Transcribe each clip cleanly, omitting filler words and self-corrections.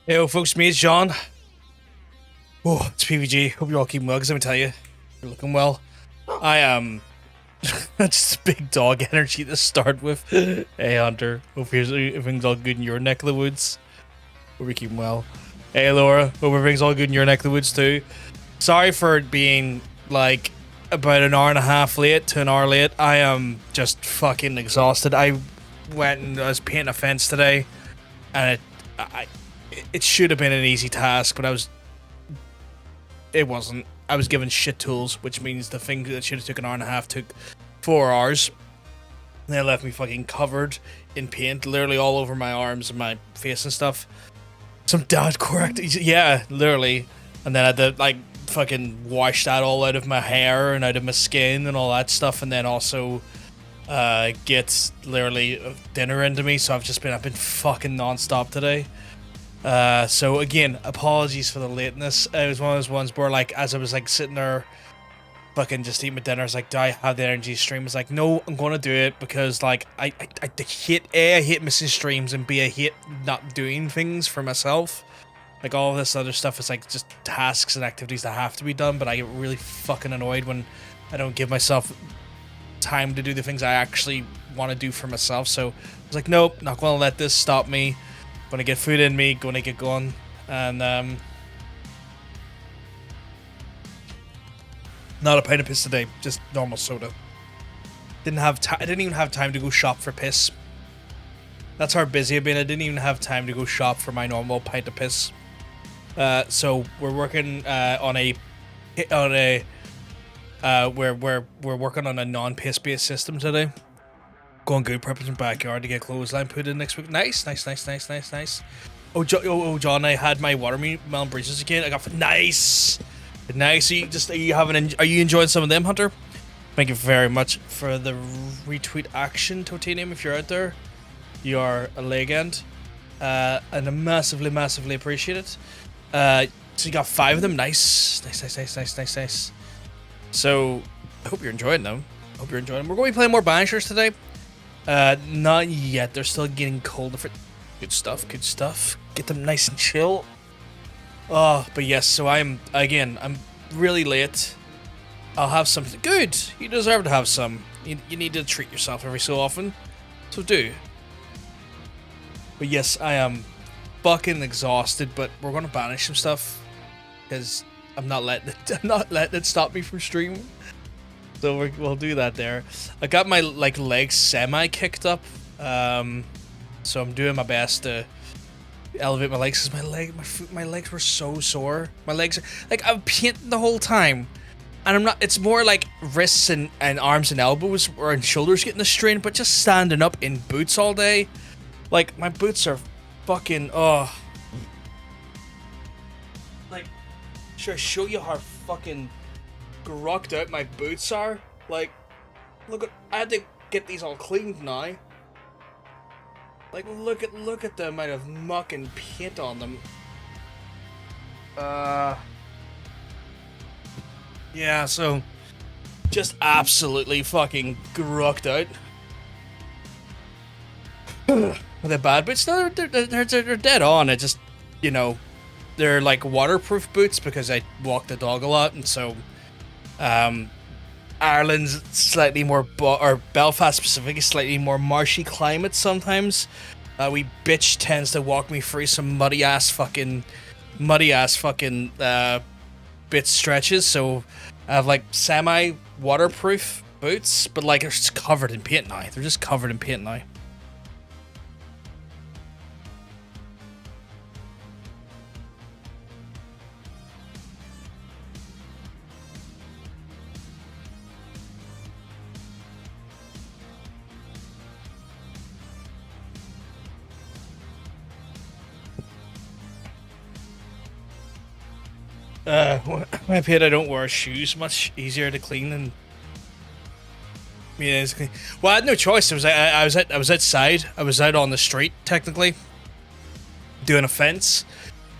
Hey, folks, me, it's John. Oh, it's PVG. Hope you're all keeping well, because let me tell you, you're looking well. I am just big dog energy to start with. Hey, Hunter. Hope everything's all good in your neck of the woods. Hope you're keeping well. Hey, Laura. Hope everything's all good in your neck of the woods, too. Sorry for it being, like, about an hour and a half late to an hour late. I am just fucking exhausted. I went and I was painting a fence today, and it should have been an easy task, but it wasn't. I was given shit tools, which means the thing that should have took an hour and a half took 4 hours. And they left me fucking covered in paint, literally all over my arms and my face and stuff. Some dad correct, yeah, literally. And then I had to like fucking wash that all out of my hair and out of my skin and all that stuff, and then also get literally dinner into me. So I've been fucking non-stop today. So again, apologies for the lateness. It was one of those ones where, like, as I was like sitting there fucking just eating my dinner, I was like, do I have the energy to stream? I was like, no, I'm gonna do it because, like, I hate I hate missing streams, and B, I hate not doing things for myself. Like, all of this other stuff is like just tasks and activities that have to be done, but I get really fucking annoyed when I don't give myself time to do the things I actually want to do for myself. So I was like, nope, not gonna let this stop me. Gonna get food in me, gonna get going, and not a pint of piss today, just normal soda. I didn't even have time to go shop for piss. That's how busy I've been. I didn't even have time to go shop for my normal pint of piss. So we're working we're working on a non-piss based system today. Going good, prepping some backyard to get clothesline put in next week. Nice. Oh, John, I had my watermelon breezes again. I got nice. Are you enjoying some of them, Hunter? Thank you very much for the retweet action, Totanium. If you're out there, you are a legend, and I massively appreciate it. So you got 5 of them. Nice. So I hope you're enjoying them. We're going to be playing more Banishers today. Not yet. They're still getting colder. Good stuff. Get them nice and chill. Oh, but yes. So I'm really late. I'll have something good. You deserve to have some. You need to treat yourself every so often. So do. But yes, I am fucking exhausted. But we're gonna banish some stuff because I'm not letting it stop me from streaming. So we'll do that there. I got my legs semi kicked up, so I'm doing my best to elevate my legs because my legs were so sore. My legs are like, I'm painting the whole time, and I'm not. It's more like wrists and arms and elbows and shoulders getting the strain, but just standing up in boots all day, like my boots are fucking like. Should I show you how fucking grucked out my boots are? Like, I had to get these all cleaned now. Like, look at the amount of muck and paint on them. Yeah, so just absolutely fucking grucked out. The bad boots, no, they're dead on. It just, they're like waterproof boots because I walk the dog a lot, and so Ireland's slightly more, or Belfast specifically, slightly more marshy climate sometimes. We bitch tends to walk me through some muddy ass fucking bit stretches, so I have like semi waterproof boots, but like they're just covered in paint now. My pit, I don't wear shoes. Much easier to clean than me. Well, I had no choice. I was outside. I was out on the street technically, doing a fence,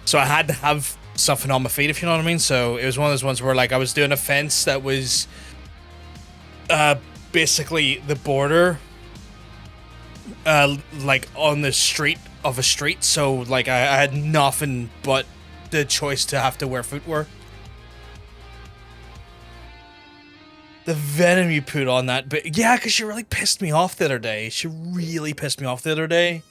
so I had to have something on my feet, if you know what I mean. So it was one of those ones where like I was doing a fence that was basically the border, like on the street of a street, so like I had nothing but the choice to have to wear footwear. The venom you put on that, but yeah, because she really pissed me off the other day. She really pissed me off the other day.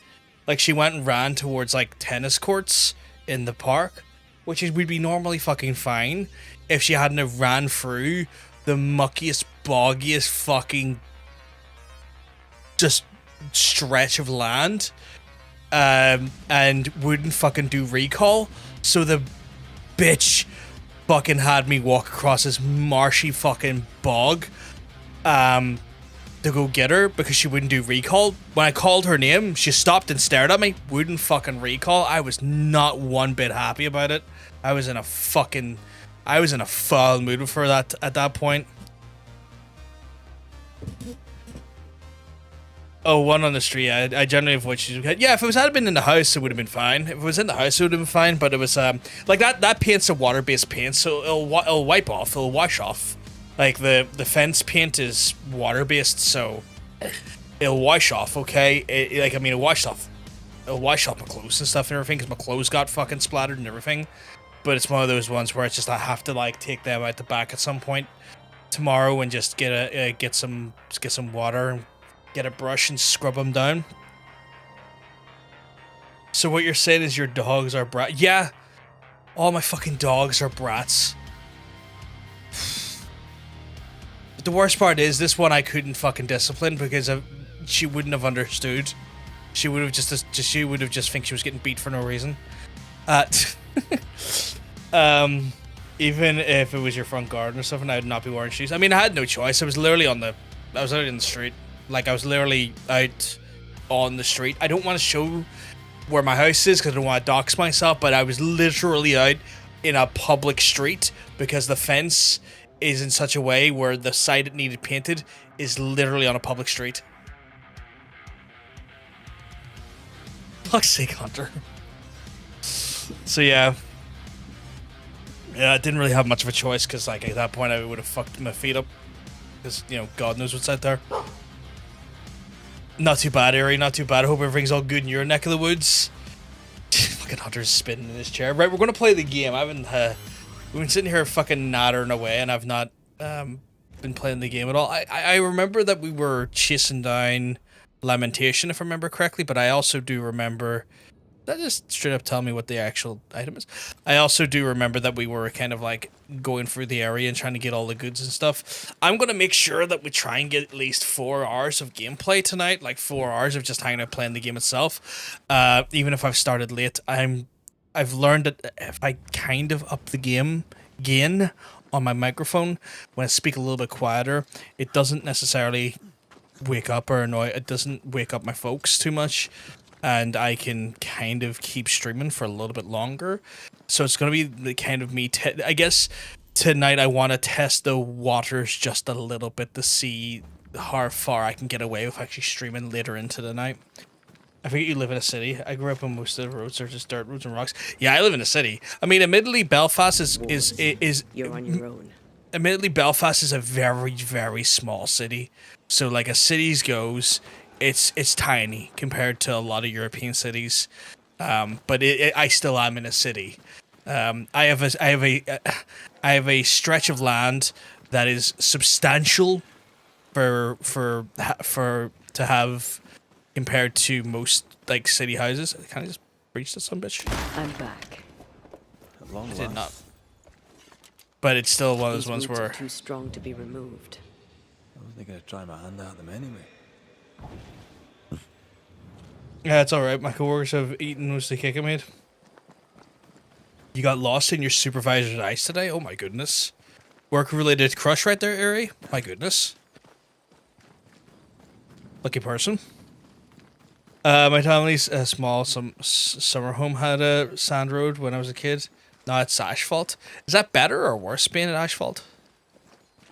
Like, she went and ran towards, like, tennis courts in the park, which would be normally fucking fine if she hadn't have ran through the muckiest, boggiest fucking just stretch of land, and wouldn't fucking do recall. So the bitch fucking had me walk across this marshy fucking bog to go get her because she wouldn't do recall. When I called her name, she stopped and stared at me, wouldn't fucking recall. I was not one bit happy about it. I was in a foul mood for that at that point. Oh, one on the street. I generally avoid shooting. Yeah, if it had been in the house, it would have been fine. If it was in the house, it would have been fine. But it was like that paint's a water-based paint, so it'll wipe off. It'll wash off. Like the fence paint is water-based, so it'll wash off. Okay, it washed off. It'll wash off my clothes and stuff and everything because my clothes got fucking splattered and everything. But it's one of those ones where it's just I have to like take them out the back at some point tomorrow and just get some water and get a brush and scrub them down. So what you're saying is your dogs are brats? Yeah, all my fucking dogs are brats. But the worst part is this one I couldn't fucking discipline because she wouldn't have understood. She would have just think she was getting beat for no reason. Even if it was your front garden or something, I would not be wearing shoes. I mean, I had no choice. I was literally in the street. Like, I was literally out on the street. I don't want to show where my house is because I don't want to dox myself, but I was literally out in a public street because the fence is in such a way where the side it needed painted is literally on a public street. Fuck's sake, Hunter. So yeah, I didn't really have much of a choice because, like, at that point I would have fucked my feet up because, you know, God knows what's out there. Not too bad, Ari. Not too bad. I hope everything's all good in your neck of the woods. Fucking Hunter's spinning in his chair. Right, we're gonna play the game. We've been sitting here fucking nattering away, and I've not been playing the game at all. I remember that we were chasing down Lamentation, if I remember correctly, but I also do remember. That just straight up tell me what the actual item is. I also do remember that we were kind of like going through the area and trying to get all the goods and stuff. I'm going to make sure that we try and get at least 4 hours of gameplay tonight, like 4 hours of just hanging out playing the game itself. Even if I've started late, I've learned that if I kind of up the game gain on my microphone, when I speak a little bit quieter, it doesn't necessarily wake up or annoy, it doesn't wake up my folks too much. And I can kind of keep streaming for a little bit longer. So it's going to be the kind of me... I guess tonight I want to test the waters just a little bit to see how far I can get away with actually streaming later into the night. I forget you live in a city. I grew up on most of the roads are just dirt roads and rocks. Yeah, I live in a city. I mean, admittedly, Belfast is You're on your own. Admittedly, Belfast is a very, very small city. So, like, as cities goes... It's tiny compared to a lot of European cities, but I still am in a city. I have a stretch of land that is substantial for to have compared to most like city houses. I kind of just breached this some bitch. I'm back. I did not, but it's still one of those ones where too strong to be removed. I was thinking of trying my hand at them anyway. Yeah, it's alright. My coworkers have eaten most of the cake I made. You got lost in your supervisor's eyes today? Oh my goodness. Work-related crush right there, Ari? My goodness. Lucky person. My family's small summer home had a sand road when I was a kid. Now it's asphalt. Is that better or worse being an asphalt?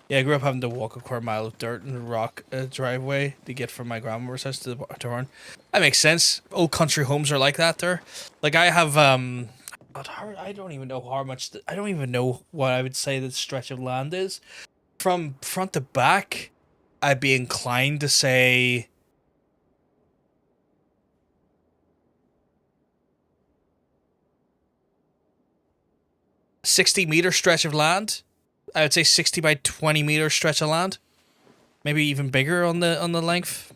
Yeah, I grew up having to walk a quarter mile of dirt and rock driveway to get from my grandmother's house to the barn. That makes sense. Old country homes are like that there. Like I have, I don't even know how much, I don't even know what I would say the stretch of land is. From front to back, I'd be inclined to say 60-meter stretch of land. I would say 60 by 20-meter stretch of land. Maybe even bigger on the length.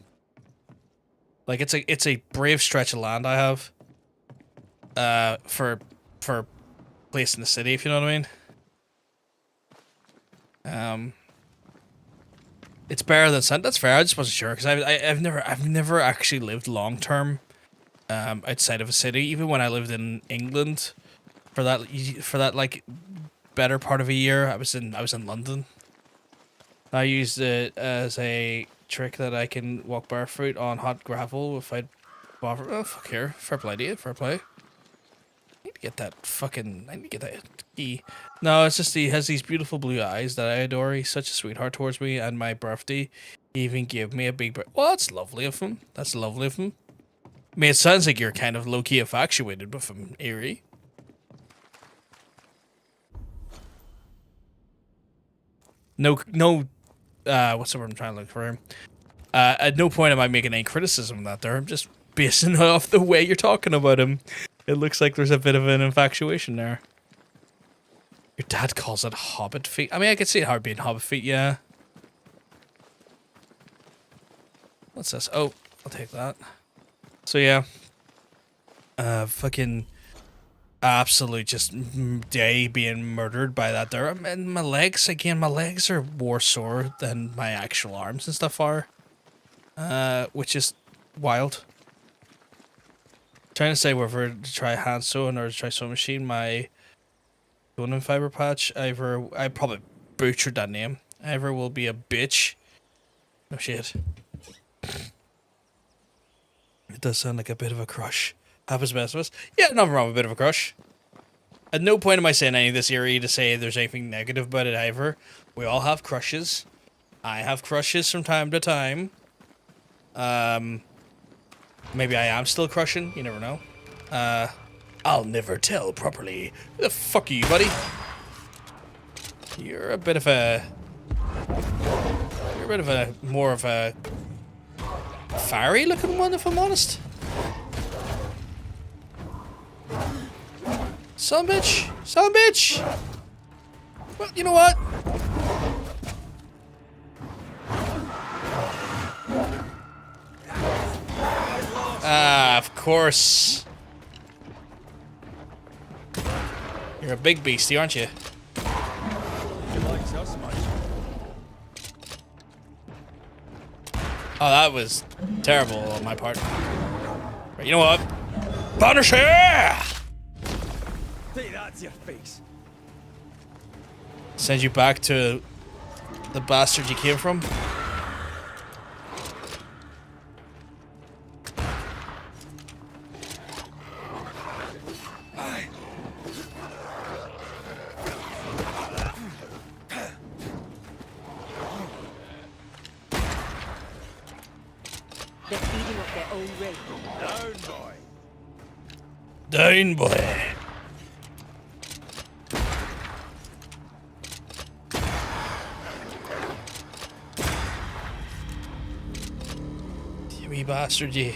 Like it's a brave stretch of land I have. For place in the city, if you know what I mean. It's better than Sun. That's fair. I just wasn't sure because I've never actually lived long term outside of a city. Even when I lived in England for that like better part of a year, I was in London. I used it as a trick that I can walk barefoot on hot gravel if I bother. Oh fuck here, fair play to you, fair play. I need to get that key. No, it's just he has these beautiful blue eyes that I adore. He's such a sweetheart towards me, and my birthday, he even gave me a big. Well, that's lovely of him. That's lovely of him. I mean, it sounds like you're kind of low key infatuated with him, Eerie. No. What's the word I'm trying to look for him? At no point am I making any criticism of that there. I'm just basing it off the way you're talking about him. It looks like there's a bit of an infatuation there. Your dad calls it hobbit feet. I mean, I could see how it being hobbit feet, yeah. What's this? Oh, I'll take that. So, yeah. Fucking absolute just day being murdered by that there. And my legs, again, my legs are more sore than my actual arms and stuff are. Which is wild. Trying to say whether to try hand sewing or to try sewing machine. My bone and fiber patch. I probably butchered that name. Ever will be a bitch. No shit. It does sound like a bit of a crush. Happens best of us. Yeah, nothing wrong with a bit of a crush. At no point am I saying any of this eerie to say there's anything negative about it either. We all have crushes. I have crushes from time to time. Maybe I am still crushing. You never know. I'll never tell properly. Who the fuck are you, buddy? You're a bit of a more of a fiery looking one, if I'm honest. Son bitch! Son bitch! Well, you know what? Ah, of course. You're a big beastie, aren't you? Oh, that was terrible on my part. Right, you know what? Banisher! Take that to your face. Send you back to the bastard you came from. They're feeding off their own rate. Down, boy. Down, boy. You wee bastard, you.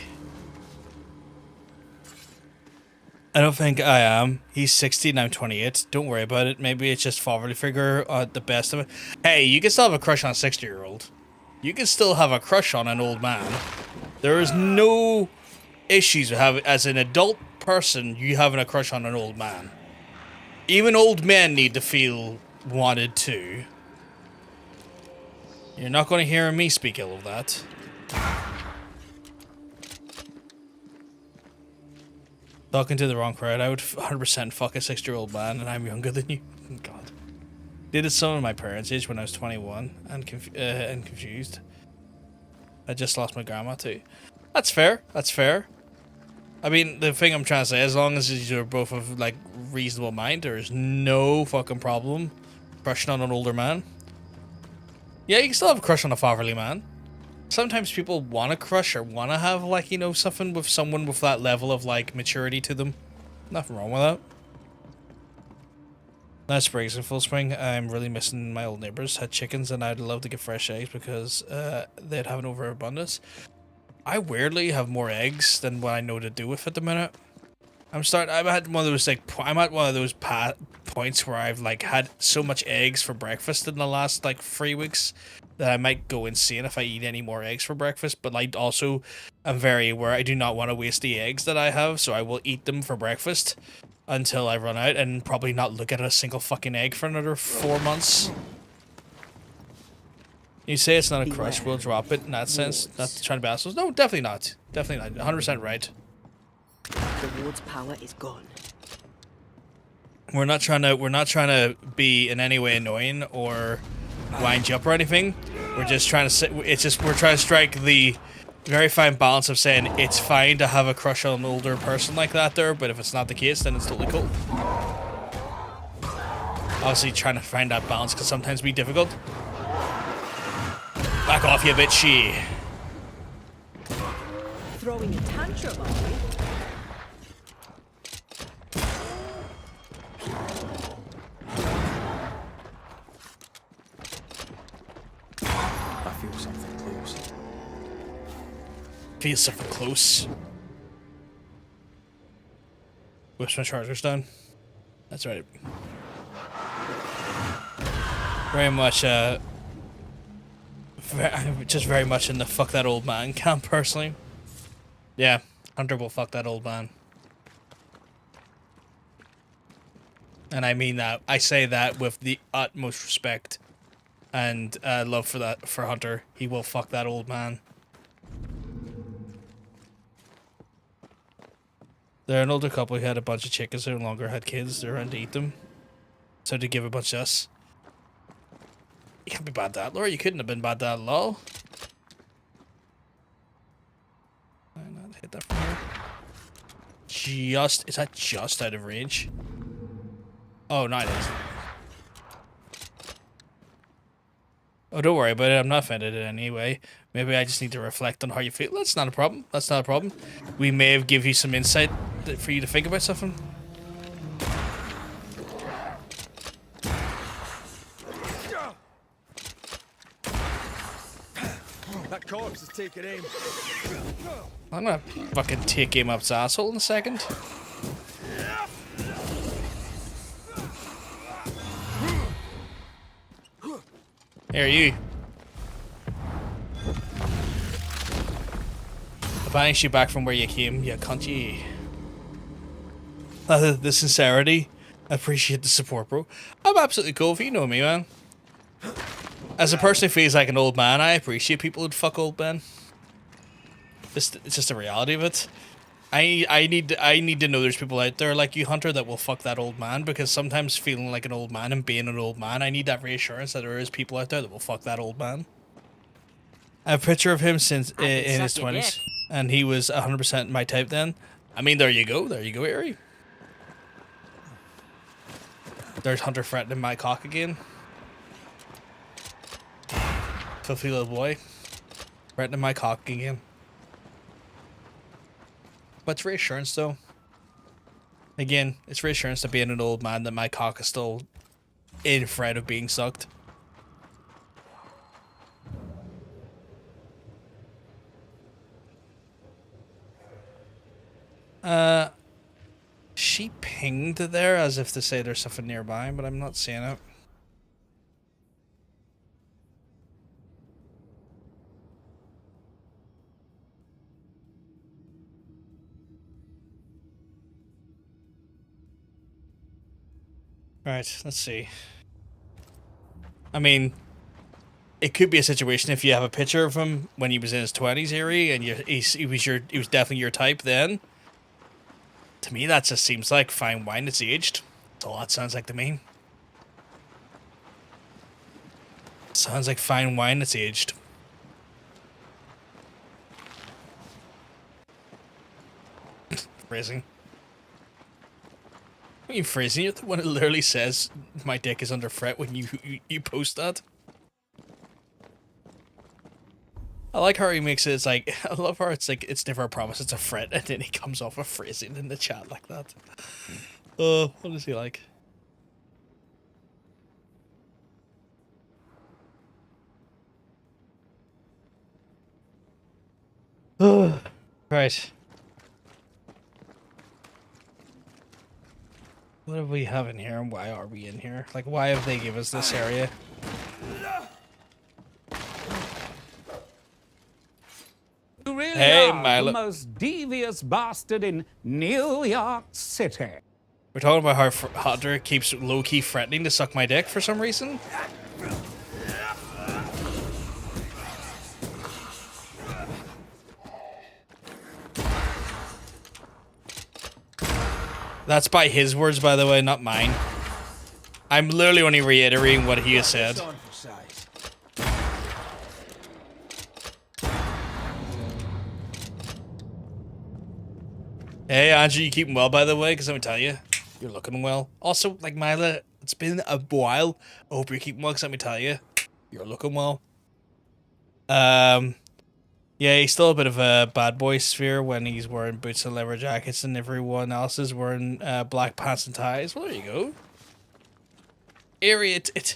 I don't think I am. He's 60 and I'm 28. Don't worry about it. Maybe it's just fatherly figure at the best of it. Hey, you can still have a crush on a 60-year-old. You can still have a crush on an old man. There is no issues with having, as an adult person, you having a crush on an old man. Even old men need to feel wanted too. You're not going to hear me speak ill of that. Talking to the wrong crowd. I would 100% fuck a 60-year-old man, and I'm younger than you. God. Did it some of my parents' age when I was 21 and confused. I just lost my grandma too. That's fair. That's fair. I mean, the thing I'm trying to say, as long as you're both of like reasonable mind, there is no fucking problem crushing on an older man. Yeah, you can still have a crush on a fatherly man. Sometimes people want to crush or want to have, like, you know, something with someone with that level of, like, maturity to them. Nothing wrong with that. Now spring's in full swing. I'm really missing my old neighbors. Had chickens and I'd love to get fresh eggs because they'd have an overabundance. I weirdly have more eggs than what I know to do with at the minute. I'm at one of those I'm at one of those points where I've like had so much eggs for breakfast in the last like 3 weeks that I might go insane if I eat any more eggs for breakfast. But I also am very aware I do not want to waste the eggs that I have, so I will eat them for breakfast until I run out and probably not look at a single fucking egg for another 4 months. You say it's not a crush, we'll drop it in that sense. Not trying to be assholes. No, definitely not. Definitely not. 100% right. The ward's power is gone. We're not trying to be in any way annoying or wind you up or anything. We're just trying to we're trying to strike the very fine balance of saying it's fine to have a crush on an older person like that there, but if it's not the case, then it's totally cool. Obviously trying to find that balance can sometimes be difficult. Back off, you bitchy. Throwing a tantrum, are you? I feel something close. Feel something close. Whips my chargers down. That's right. Very much, just very much in the fuck that old man camp, personally. Yeah, Hunter will fuck that old man. And I mean that. I say that with the utmost respect and love for Hunter. He will fuck that old man. They're an older couple who had a bunch of chickens who no longer had kids. They're around to eat them. So to give a bunch to us. You can't be bad dad, Laura. You couldn't have been bad dad, lol. Why not hit that from here? Is that just out of range? Oh, no, it is. Oh, don't worry about it. I'm not offended in any way. Maybe I just need to reflect on how you feel. That's not a problem. That's not a problem. We may have give you some insight for you to think about something. That corpse is taking aim. I'm gonna fucking take him up's asshole in a second. Here, you. I'll banish you back from where you came, you cunt you. The sincerity. I appreciate the support, bro. I'm absolutely cool if you know me, man. As a person who feels like an old man, I appreciate people who'd fuck old men. It's just the reality of it. I need to know there's people out there like you, Hunter, that will fuck that old man, because sometimes feeling like an old man and being an old man, I need that reassurance that there is people out there that will fuck that old man. I have a picture of him since in his 20s, and he was 100% my type then. I mean, there you go, Ari. There's Hunter threatening my cock again. Filthy little boy. Threatening my cock again. But it's reassurance though. Again, it's reassurance to being an old man that my cock is still in threat of being sucked. She pinged there as if to say there's something nearby, but I'm not seeing it. Right, let's see. I mean, it could be a situation if you have a picture of him when he was in his 20s, Ari, and he was definitely your type then. To me, that just seems like fine wine that's aged. That's all that sounds like to me. Sounds like fine wine that's aged. Phrasing. What are you phrasing? You're the one who literally says my dick is under threat when you post that. I like how he makes it, it's like, I love how it's like, it's never a promise, it's a threat, and then he comes off with phrasing in the chat like that. Oh, what is he like? Right. What do we have in here and why are we in here? Like, why have they given us this area? You really Hey, are Milo. the most devious bastard in New York City. We're talking about how Hunter keeps low-key threatening to suck my dick for some reason. That's by his words, by the way, not mine. I'm literally only reiterating what he has said. Hey, Andrew, you keeping well, by the way? Because let me tell you, you're looking well. Also, like, Mila, it's been a while. I hope you're keeping well, because let me tell you, you're looking well. Yeah, he's still a bit of a bad boy sphere when he's wearing boots and leather jackets and everyone else is wearing black pants and ties. Well, there you go. Eerie, it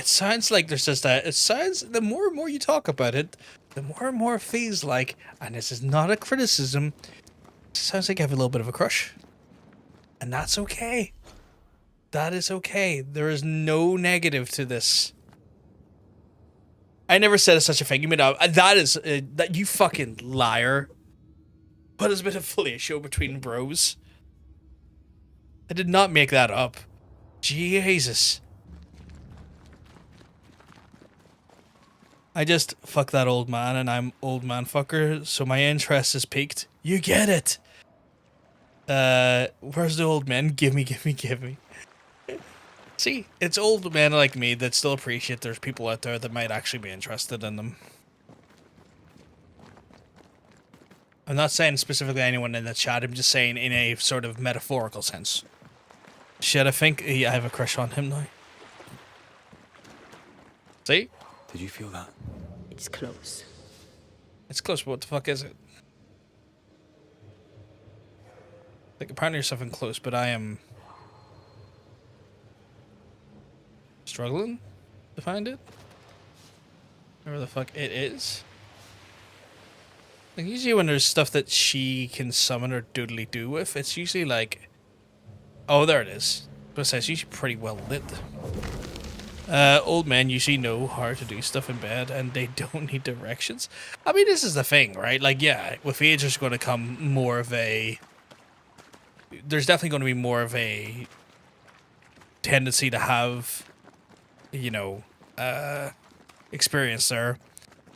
sounds like there's just a... It sounds... The more and more you talk about it, the more and more it feels like, and this is not a criticism, it sounds like you have a little bit of a crush. And that's okay. That is okay. There is no negative to this. I never said such a thing. You made up. That is that you fucking liar. But it's been a fully a show between bros. I did not make that up. Jesus. I just fuck that old man, and I'm old man fucker, so my interest is peaked. You get it. Where's the old men? Give me. See, it's old men like me that still appreciate there's people out there that might actually be interested in them. I'm not saying specifically anyone in the chat, I'm just saying in a sort of metaphorical sense. Shit, I think I have a crush on him now. See? Did you feel that? It's close. It's close, but what the fuck is it? Like, apparently there's something close, but I am... struggling to find it. Whatever the fuck it is. Like, usually when there's stuff that she can summon or doodly do with, it's usually like... Oh, there it is. But it's usually pretty well lit. Old men usually know how to do stuff in bed and they don't need directions. I mean, this is the thing, right? Like, yeah, with age there's going to come more of a... There's definitely going to be more of a tendency to have, you know, experience there.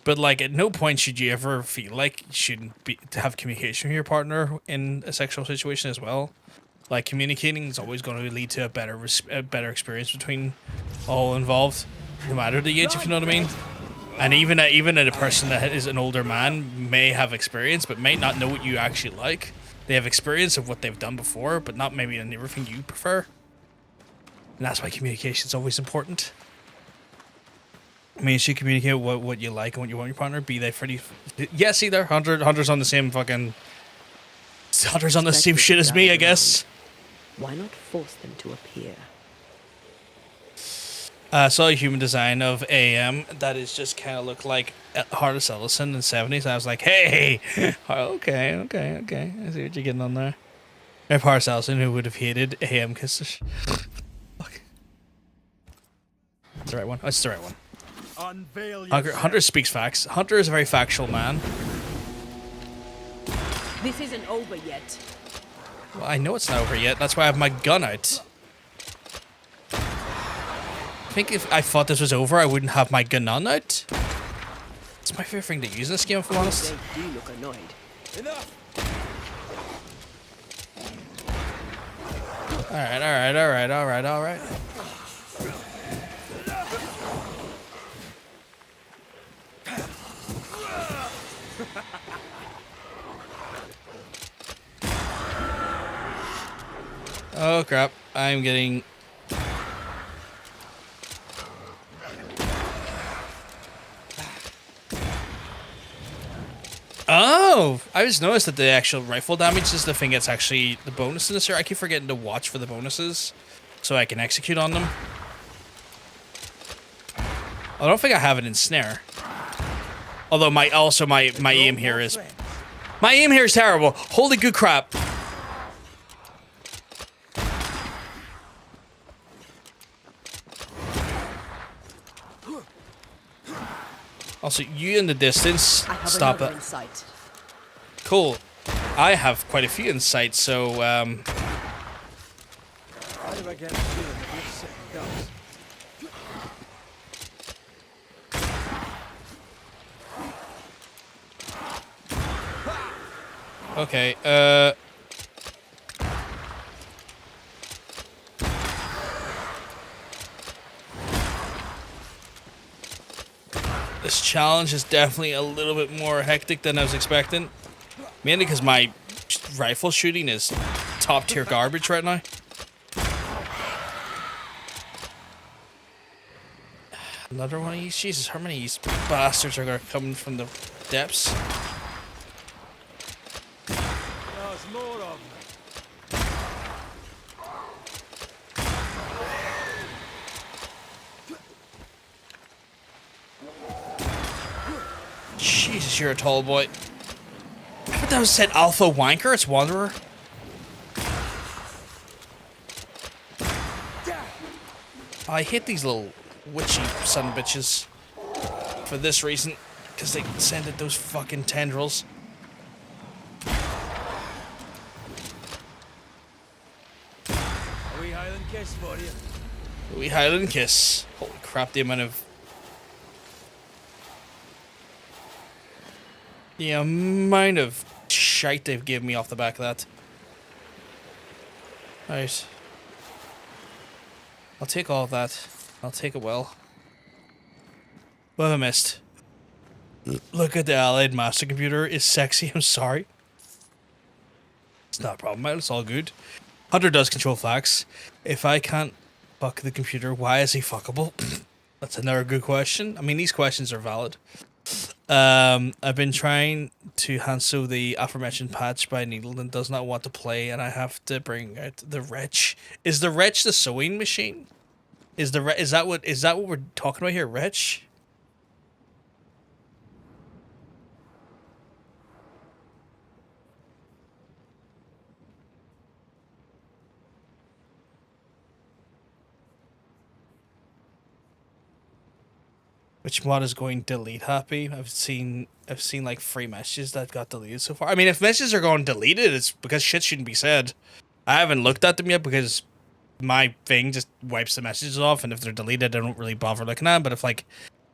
But, like, at no point should you ever feel like you shouldn't be to have communication with your partner in a sexual situation as well. Like, communicating is always going to lead to a better experience between all involved, no matter the age, if you know what I mean. And even a person that is an older man may have experience, but may not know what you actually like. They have experience of what they've done before, but not maybe in everything you prefer. And that's why communication is always important. I mean, you should communicate what you like and what you want your partner. Be they pretty... Yeah, see there? Hunter's on the same fucking... Hunter's on the same shit as me, I guess. Why not force them to appear? I saw a human design of AM that is just kind of look like Hardest Ellison in the 70s. I was like, hey! Okay. I see what you're getting on there. If Hardest Ellison, who would have hated AM kisses. Fuck. It's the right one. Oh, it's the right one. Unveil Hunter speaks facts. Hunter is a very factual man. This isn't over yet. Well, I know it's not over yet. That's why I have my gun out. I think if I thought this was over, I wouldn't have my gun on out. It's my favorite thing to use in this game, if I'm honest. They do look annoyed. Enough. Alright. Oh crap, I'm getting... Oh! I just noticed that the actual rifle damage is the thing that's actually the bonus in this here. I keep forgetting to watch for the bonuses so I can execute on them. I don't think I have it in snare. Although my aim here is... My aim here is terrible. Holy good crap. Also, you in the distance. I have Stop another it. in sight. Cool. I have quite a few insights, so Why do I get a feeling that we're sick guns? okay. This challenge is definitely a little bit more hectic than I was expecting. Mainly because my rifle shooting is top tier garbage right now. Another one of these? Jesus, how many of these bastards are coming from the depths? There's more of them. Jesus, you're a tall boy. I thought that was said Alpha Wanker, it's Wanderer. I hate these little witchy son of bitches for this reason, because they send it those fucking tendrils. A wee Highland kiss for you. We Highland kiss. Holy crap, the amount of shite they've given me off the back of that. Right. I'll take all of that. I'll take it well. What have I missed? Look at the Allied Master Computer. It's sexy, I'm sorry. It's not a problem, mate. It's all good. Hunter does control flags. If I can't fuck the computer, why is he fuckable? That's another good question. I mean, these questions are valid. I've been trying to cancel the aforementioned patch by Needle and does not want to play, and I have to bring out the wretch. Is the wretch the sewing machine? Is that what we're talking about here, wretch? Which mod is going delete happy? I've seen like 3 messages that got deleted so far. I mean, if messages are going deleted, it's because shit shouldn't be said. I haven't looked at them yet because my thing just wipes the messages off, and if they're deleted, I don't really bother looking at them. But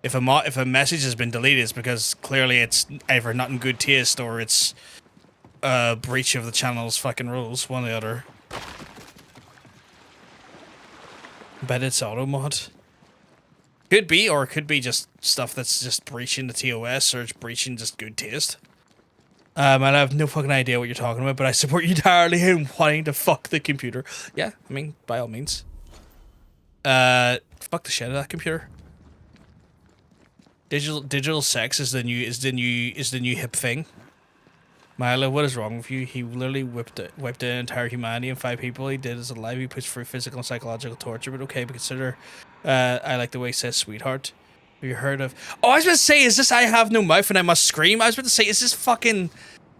if a message has been deleted, it's because clearly it's either not in good taste or it's a breach of the channel's fucking rules, one or the other. Bet it's auto mod. Could be, or it could be just stuff that's just breaching the TOS, or it's breaching just good taste. And I have no fucking idea what you're talking about, but I support you entirely in wanting to fuck the computer. Yeah, I mean, by all means. Fuck the shit out of that computer. Digital sex is the new hip thing. Milo, what is wrong with you? He literally wiped out entire humanity and 5 people. He did as a live. He pushed through physical and psychological torture, but okay, but consider. I like the way he says sweetheart. Have you heard of... Oh, I was about to say, is this I have no mouth and I must scream? I was about to say, is this fucking...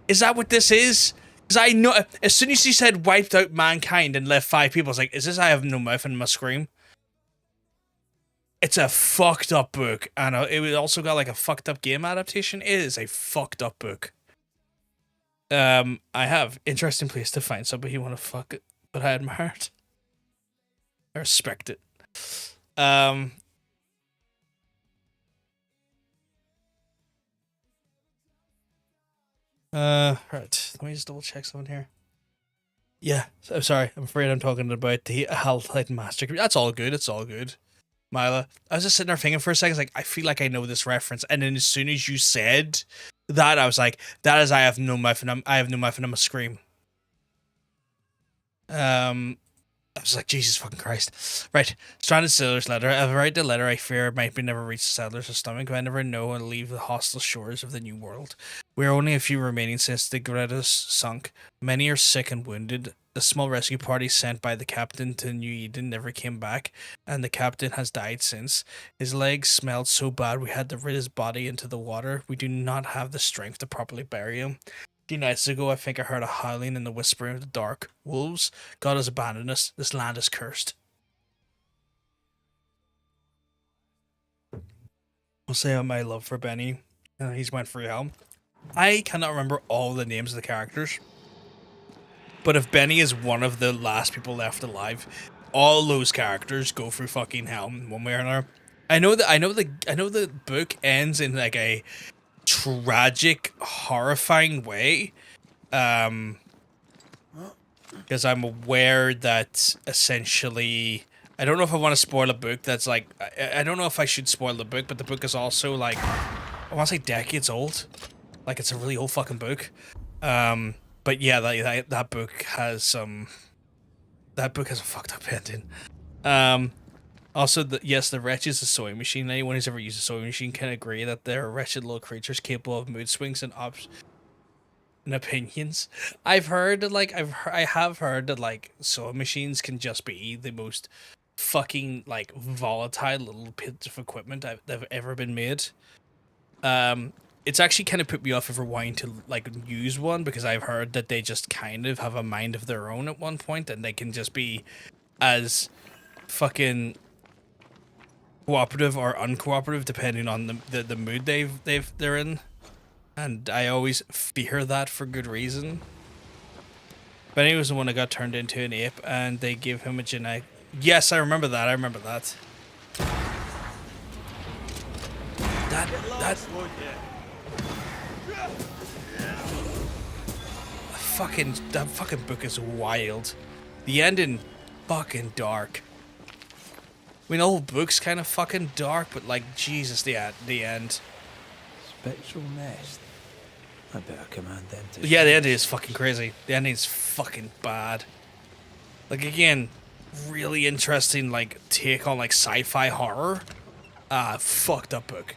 Is that what this is? Because I know... As soon as he said wiped out mankind and left 5 people, I was like, is this I have no mouth and I must scream? It's a fucked up book. And it also got like a fucked up game adaptation. It is a fucked up book. I have interesting place to find somebody who want to fuck it, but I had my heart. I respect it. Right. Let me just double check something here. Yeah, I'm sorry. I'm afraid I'm talking about the Allied Master. That's all good. It's all good. Mila, I was just sitting there thinking for a second, like, I feel like I know this reference, and then as soon as you said that, I was like, that is I have no mouth and I'm a scream. I was like, Jesus fucking Christ. Right, stranded sailor's letter. I've read the letter. I fear it might be never reach the settlers' stomach, but I never know and leave the hostile shores of the new world. We are only a few remaining since the Gretas sunk. Many are sick and wounded. The small rescue party sent by the captain to New Eden never came back, and the captain has died since. His legs smelled so bad we had to rid his body into the water. We do not have the strength to properly bury him. A few nights ago, I think I heard a howling and the whispering of the dark wolves. God has abandoned us. This land is cursed. I'll say my love for Benny. He's went free helm. I cannot remember all the names of the characters, but if Benny is one of the last people left alive, all those characters go through fucking helm one way or another. I know the book ends in like a tragic, horrifying way. Because I'm aware that essentially, I don't know if I want to spoil a book that's like, I don't know if I should spoil the book, but the book is also like, I want to say decades old. Like, it's a really old fucking book. But yeah, that book has some, that book has a fucked up ending. Also, the wretch is a sewing machine. Anyone who's ever used a sewing machine can agree that they're wretched little creatures capable of mood swings and opinions. I have heard that like sewing machines can just be the most fucking like volatile little bits of equipment that have ever been made. It's actually kind of put me off ever wanting to like use one, because I've heard that they just kind of have a mind of their own at one point, and they can just be as fucking cooperative or uncooperative depending on the mood they're in. And I always fear that for good reason. Benny was the one that got turned into an ape, and they gave him a genetic... Yes, I remember that. That fucking book is wild. The ending, fucking dark. I mean, the whole book's kind of fucking dark, but like, Jesus, the end. Spectral nest. I better command them to... Yeah, the ending is fucking crazy. The ending is fucking bad. Like, again, really interesting, like, take on, like, sci-fi horror. Fucked up book.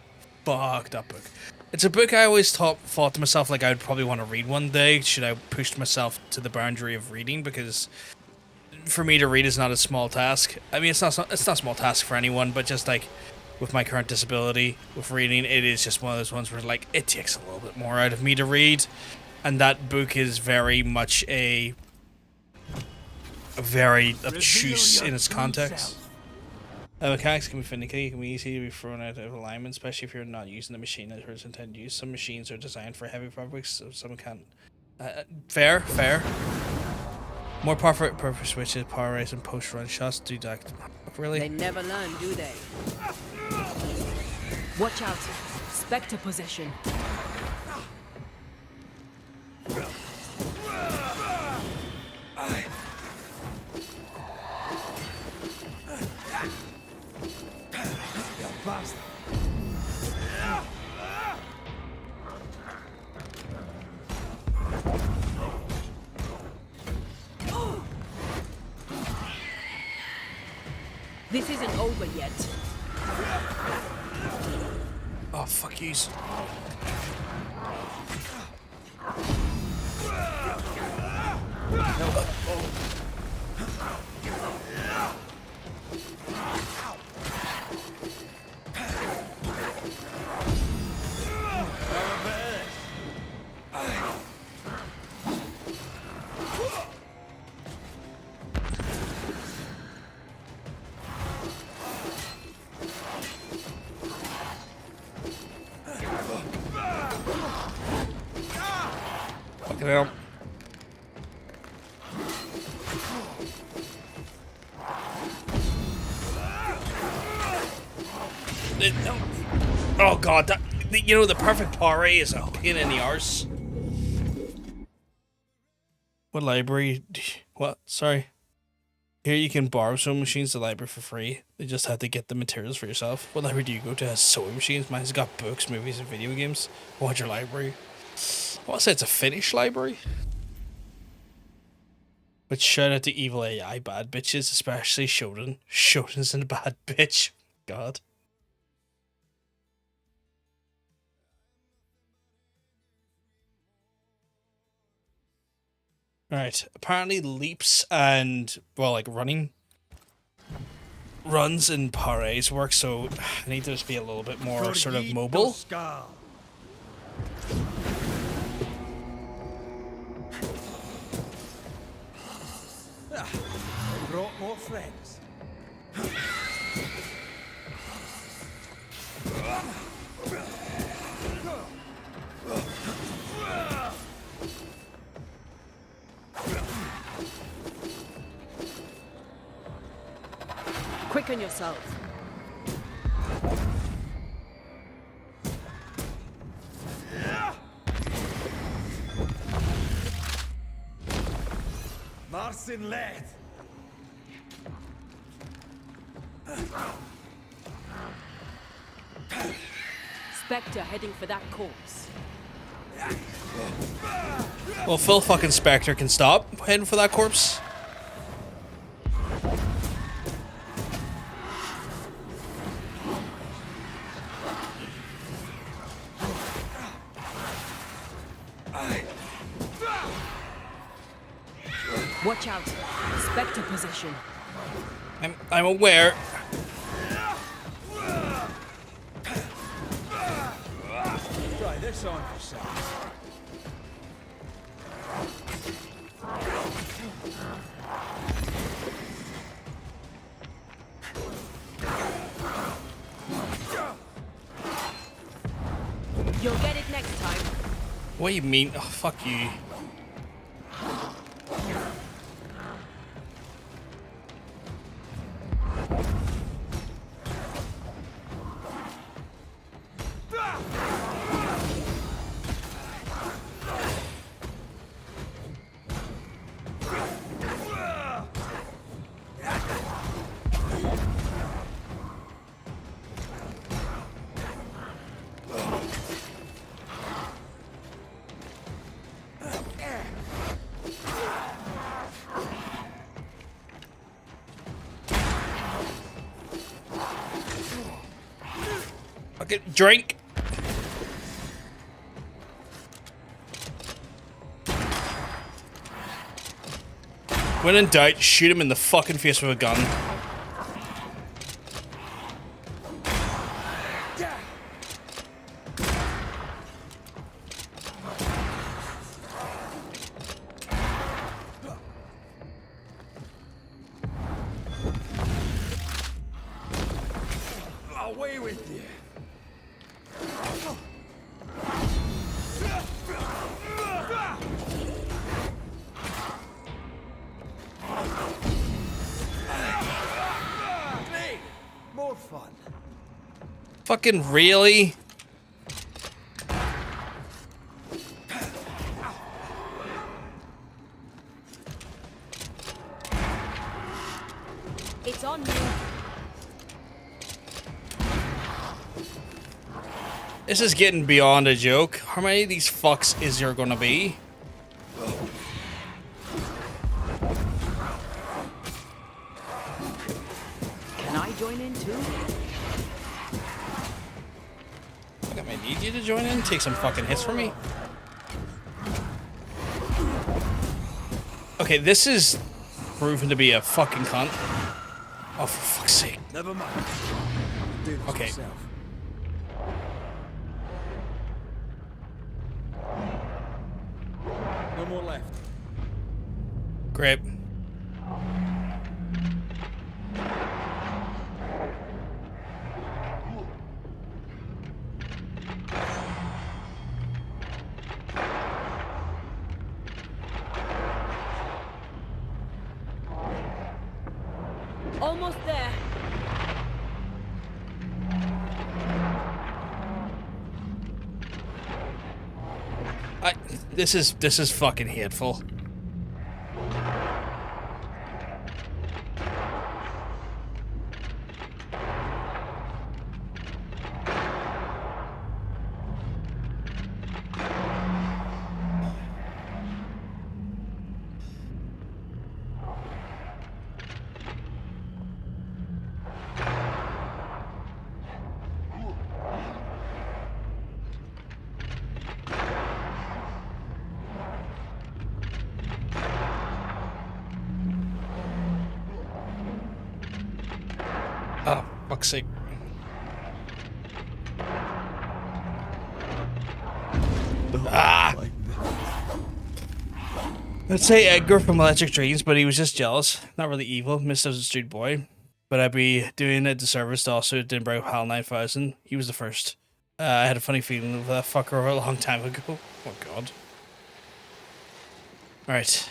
It's a book I always thought to myself, like, I would probably want to read one day, should I push myself to the boundary of reading, because for me to read is not a small task. I mean, it's not a small task for anyone, but just, like, with my current disability, with reading, it is just one of those ones where, like, it takes a little bit more out of me to read. And that book is very much a very obtuse in its context. Mechanics can be finicky, can be easy to be thrown out of alignment, especially if you're not using the machine as it's intended to use. Some machines are designed for heavy fabrics, so some can't. Fair. More power switches, power race, and post-run shots do that. Really? They never learn, do they? Watch out. Spectre possession. This isn't over yet. Oh, fuck yous. Fucking hell. Oh god, that, you know, the perfect parry is a pain in the arse. What library? What? Sorry. Here you can borrow sewing machines to the library for free. You just have to get the materials for yourself. What library do you go to has sewing machines? Mine's got books, movies, and video games. What's your library? I want to say it's a Finnish library. But shout out to evil AI bad bitches, especially Shoten. Shoten's a bad bitch. God. Alright, apparently leaps and, well, like runs and parries work, so I need to just be a little bit more sort of mobile. Brought more friends. in yourself. Marcin led. Spectre heading for that corpse. Well, Phil fucking Spectre can stop heading for that corpse. Watch out. Spectre possession. I'm aware. Try this on yourself. You'll get it next time. What do you mean? Oh, fuck you. Okay, drink. When in doubt, shoot him in the fucking face with a gun. Away with you. Hey, more fun. Fucking really? It's on you. This is getting beyond a joke. How many of these fucks is there gonna be? Can I join in too? I think I might need you to join in, take some fucking hits from me. Okay, this is proven to be a fucking cunt. Oh, for fuck's sake. Never mind. Do this Okay. yourself. No more left. Great. Almost there. This is fucking hateful. Oh, fuck's sake. Ah! I'd say Edgar from Electric Dreams, but he was just jealous. Not really evil, misunderstood boy. But I'd be doing a disservice to also Edinburgh HAL 9000. He was the first. I had a funny feeling of that fucker a long time ago. Oh god. Alright.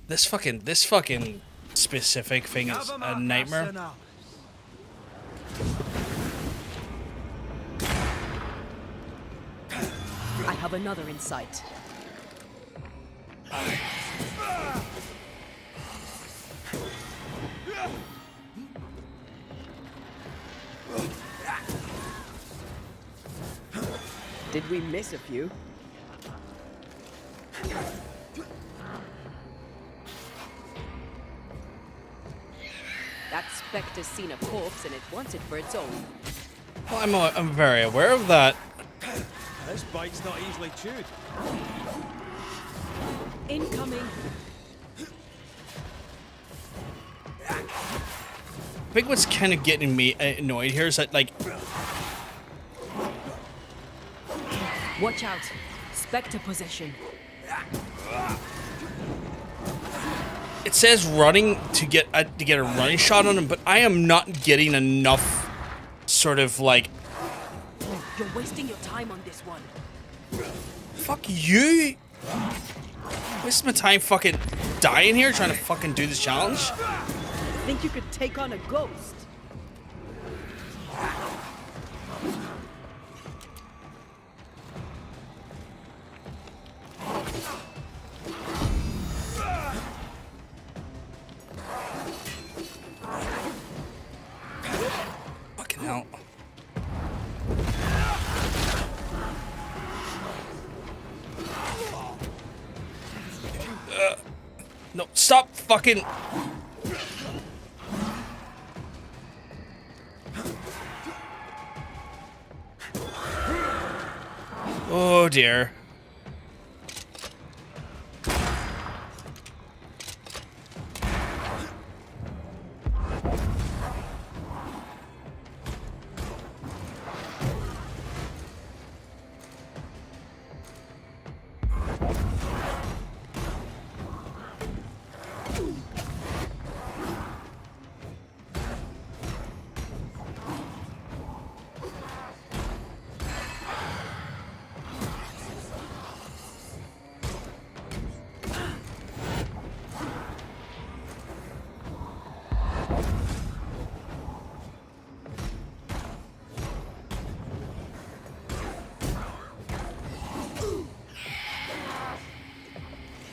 This fucking specific thing is a nightmare. I have another in sight. Did we miss a few? That specter's seen a corpse and it wants it for its own. Well, I'm very aware of that. This bite's not easily chewed. Incoming. I think what's kind of getting me annoyed here is that, like, Watch out. Spectre possession. it says running to get a running shot on him, but I am not getting enough sort of like. You're wasting your time on this one. Fuck you! Wasting my time fucking dying here trying to fucking do this challenge. Think you could take on a ghost? Fucking hell. No, stop fucking. Oh dear.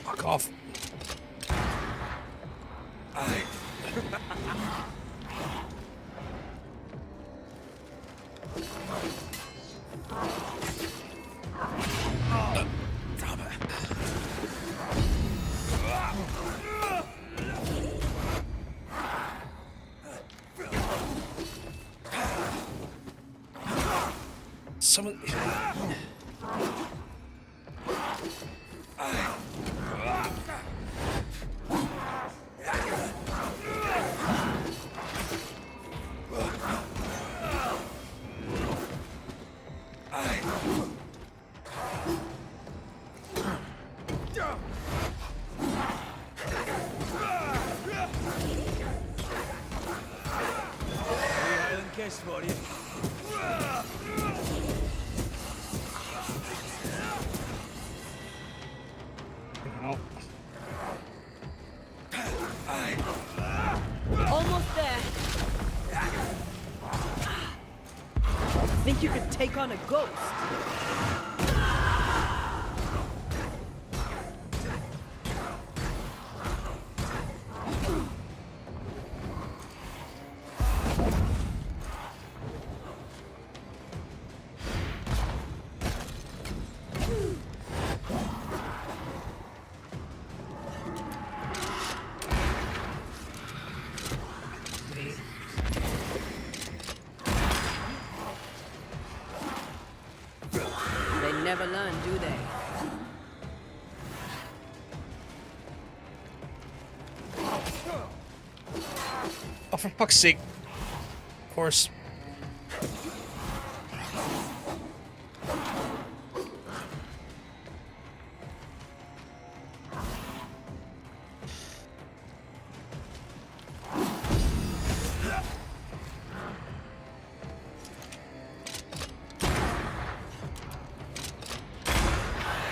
Fuck off. Someone. Island kiss for you. No. Almost there. Think you could take on a ghost? They never learn, do they? Oh, for fuck's sake. Of course.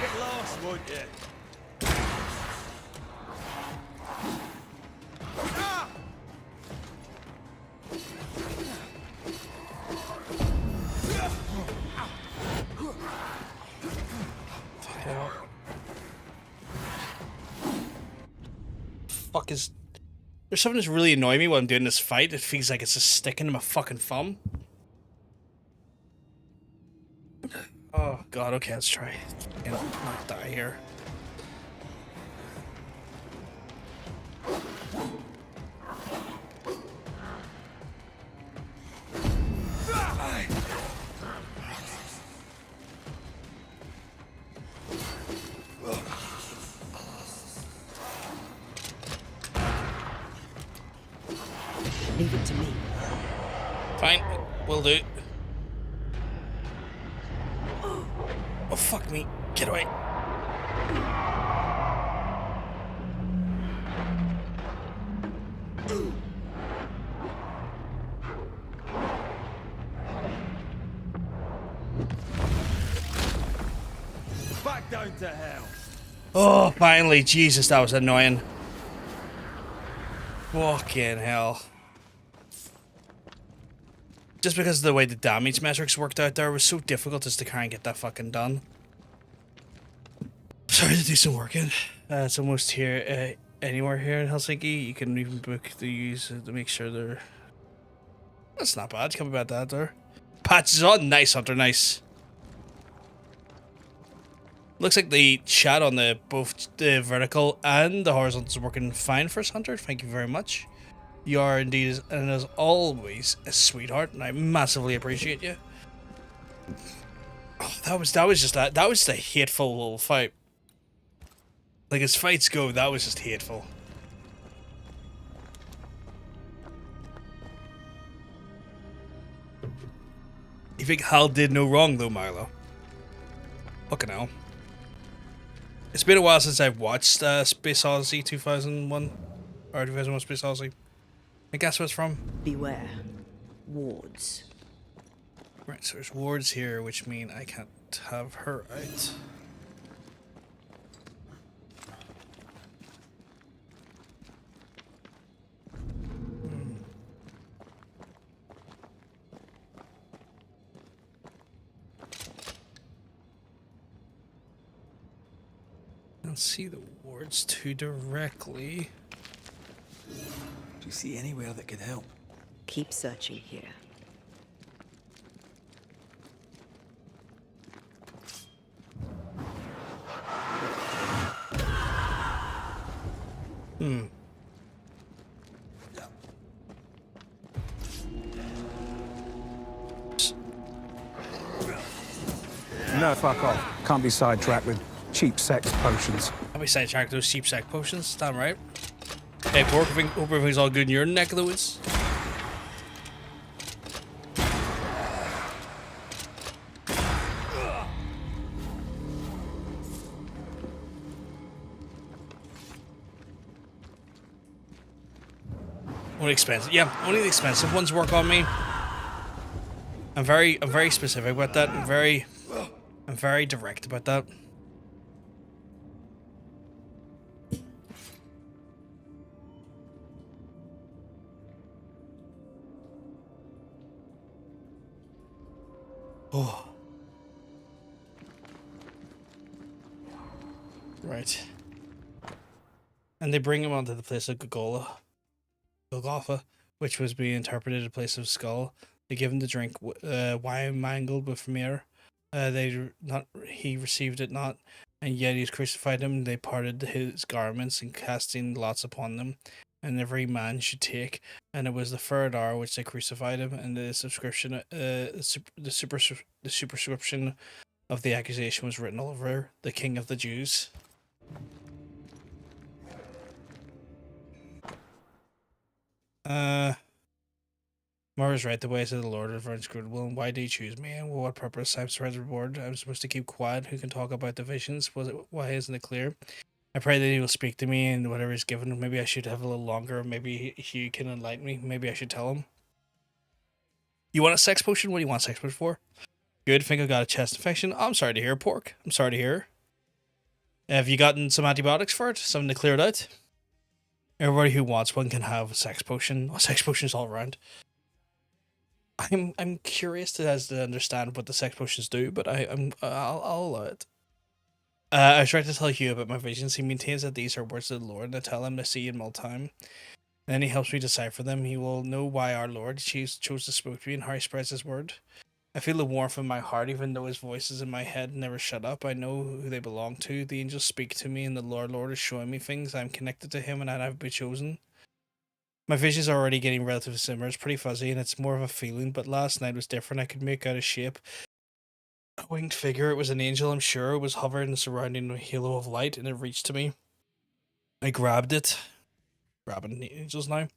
Get lost, won't you? fuck is... There's something that's really annoying me while I'm doing this fight. It feels like it's just sticking to my fucking thumb. Oh god, okay, let's try. Not die here. Leave it to me. Fine, will do. Oh fuck me, get away. Back down to hell. Oh, finally, Jesus, that was annoying. Fucking hell. Just because of the way the damage metrics worked out there, it was so difficult just to try and get that fucking done. Sorry to do some working. It's almost here. Anywhere here in Helsinki, you can even book the use to make sure they're... That's not bad. Can't be bad that there. Patches on. Nice, Hunter. Nice. Looks like the chat on the both the vertical and the horizontal is working fine for us, Hunter. Thank you very much. You are indeed, and as always, a sweetheart, and I massively appreciate you. Oh, that was just that. That was the hateful little fight. Like as fights go, that was just hateful. You think Hal did no wrong though, Milo? Fucking hell. It's been a while since I've watched Space Odyssey 2001 or 2001 Space Odyssey. I guess where it's from. Beware. Wards. Right, so there's wards here, which mean I can't have her out. Can't see the wards too directly. Do you see anywhere that could help? Keep searching here. No, fuck off. Can't be sidetracked with cheap sex potions. I'll be sidetracked those cheap sack potions. Damn right. Hey, Pork, hope everything's all good in your neck of the woods. Only expensive, yeah. Only the expensive ones work on me. I'm very specific about that. I'm very direct about that. Oh. Right. And they bring him onto the place of Golgotha, which was being interpreted as a place of skull. They give him the drink, wine mangled with myrrh. He received it not, and yet he crucified him. They parted his garments and casting lots upon them, and every man should take. And it was the third hour which they crucified him, and the subscription, the superscription of the accusation was written over the King of the Jews. Mara's right, the ways of the Lord are inscrutable, and why do you choose me, and what purpose? I'm surrendered reward. I'm supposed to keep quiet. Who can talk about the visions? Why isn't it clear? I pray that he will speak to me, and whatever is given, maybe I should have a little longer, maybe he can enlighten me, maybe I should tell him. You want a sex potion? What do you want a sex potion for? Good, think I got a chest infection. I'm sorry to hear, Pork. I'm sorry to hear. Have you gotten some antibiotics for it? Something to clear it out? Everybody who wants one can have a sex potion. Oh, sex potions all around. I'm curious to understand what the sex potions do, but I'll allow it. I tried to tell Hugh about my visions. He maintains that these are words of the Lord, and I tell him to see in all time. And then he helps me decipher them. He will know why our Lord chose to speak to me and how he spreads his word. I feel the warmth in my heart, even though his voices in my head never shut up. I know who they belong to. The angels speak to me, and the Lord is showing me things. I'm connected to him, and I've been chosen. My visions are already getting relatively similar. It's pretty fuzzy, and it's more of a feeling, but last night was different. I could make out a shape. A winged figure. It was an angel, I'm sure. It was hovering surrounding a halo of light, and it reached to me. I grabbed it. Grabbing the angels now.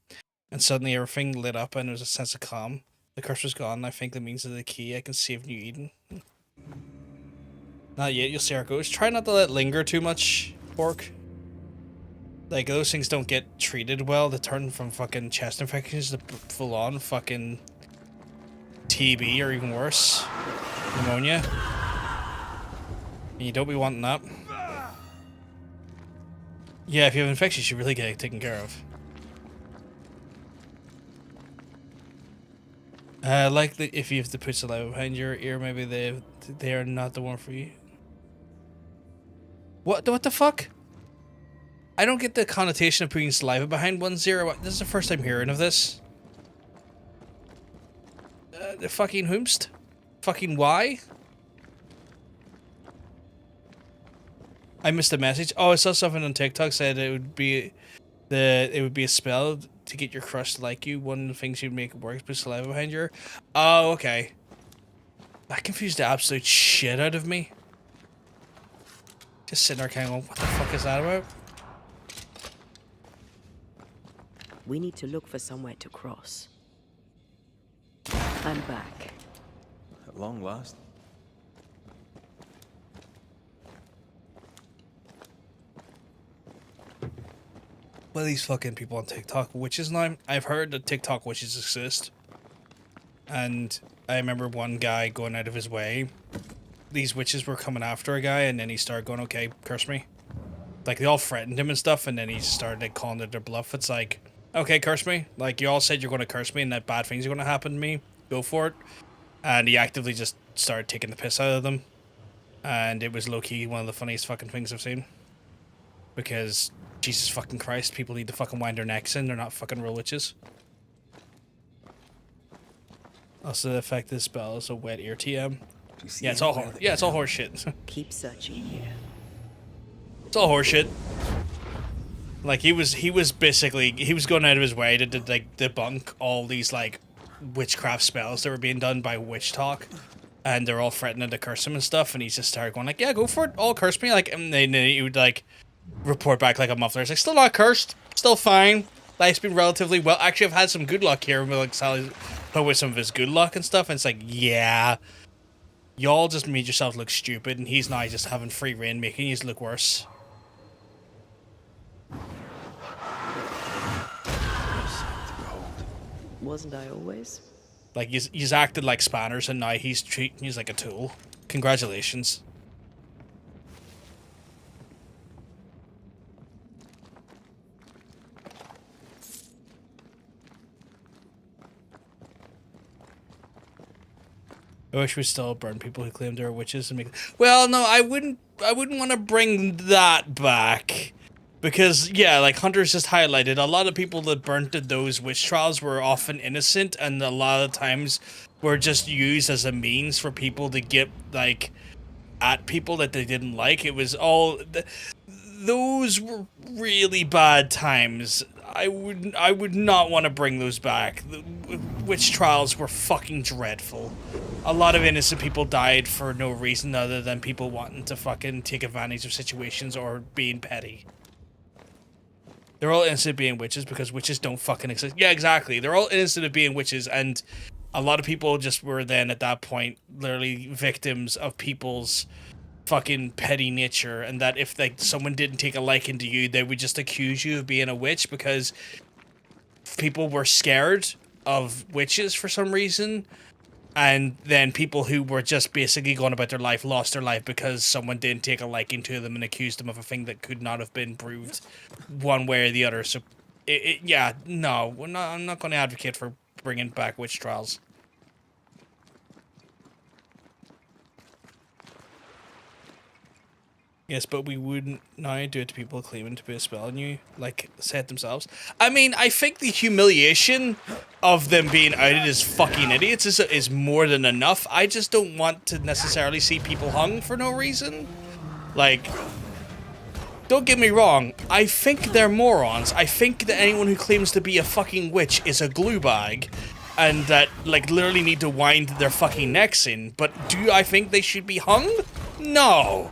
And suddenly everything lit up, and there was a sense of calm. The curse was gone, and I think that means that the key I can save New Eden. Not yet, you'll see how it goes. Try not to let it linger too much, Pork. Like, those things don't get treated well. They turn from fucking chest infections to full-on fucking TB, or even worse. Pneumonia. And you don't be wanting that. Yeah, if you have infection, you should really get it taken care of. Like if you have to put saliva behind your ear, maybe they are not the one for you. What the fuck? I don't get the connotation of putting saliva behind 1-0. This is the first time hearing of this. The fucking whomst? Fucking why? I missed a message. Oh, I saw something on TikTok said it would be a spell to get your crush to like you. One of the things you'd make it work is put saliva behind your ear. Oh, okay. That confused the absolute shit out of me. Just sitting there kind of going, what the fuck is that about? We need to look for somewhere to cross. I'm back. At long last. Well, these fucking people on TikTok witches now. I've heard that TikTok witches exist. And I remember one guy going out of his way. These witches were coming after a guy, and then he started going, okay, curse me. Like, they all threatened him and stuff, and then he started like, calling it their bluff. It's like, okay, curse me. Like, you all said you're going to curse me and that bad things are going to happen to me. Go for it. And he actively just started taking the piss out of them. And it was low-key one of the funniest fucking things I've seen. Because, Jesus fucking Christ, people need to fucking wind their necks in. They're not fucking real witches. Also, the effect of this spell is a wet ear TM. Yeah, it's all horse shit. Keep searching here. It's all horseshit. Like, he was going out of his way to like debunk all these like witchcraft spells that were being done by witch talk, and they're all threatening to curse him and stuff, and he just started going like, yeah, go for it, all curse me, like, and then he would like report back like a muffler. It's like, still not cursed, still fine. Life's been relatively well. Actually, I've had some good luck here with like Sally put with some of his good luck and stuff, and it's like, yeah, y'all just made yourself look stupid, and he's now just having free reign, making you look worse. Wasn't I always? Like, he's acted like spanners, and now he's treating you like a tool. Congratulations. I wish we still burn people who claim they're witches and make. Well, no, I wouldn't want to bring that back. Because, yeah, like Hunter's just highlighted, a lot of people that burnt at those witch trials were often innocent, and a lot of times were just used as a means for people to get, like, at people that they didn't like. It was all... Those were really bad times. I would not want to bring those back. The witch trials were fucking dreadful. A lot of innocent people died for no reason other than people wanting to fucking take advantage of situations or being petty. They're all innocent of being witches because witches don't fucking exist. Yeah, exactly. They're all innocent of being witches, and a lot of people just were then at that point literally victims of people's fucking petty nature, and that if like someone didn't take a liking to you, they would just accuse you of being a witch because people were scared of witches for some reason. And then people who were just basically going about their life lost their life because someone didn't take a liking to them and accused them of a thing that could not have been proved one way or the other. So, yeah, no, I'm not going to advocate for bringing back witch trials. Yes, but we wouldn't now do it to people claiming to be a spell on you, like said themselves. I mean, I think the humiliation of them being outed as fucking idiots is more than enough. I just don't want to necessarily see people hung for no reason. Like, don't get me wrong, I think they're morons. I think that anyone who claims to be a fucking witch is a glue bag, and that, like, literally need to wind their fucking necks in. But do I think they should be hung? No.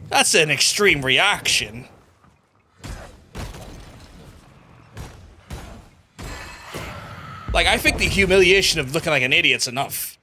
That's an extreme reaction. Like, I think the humiliation of looking like an idiot's enough.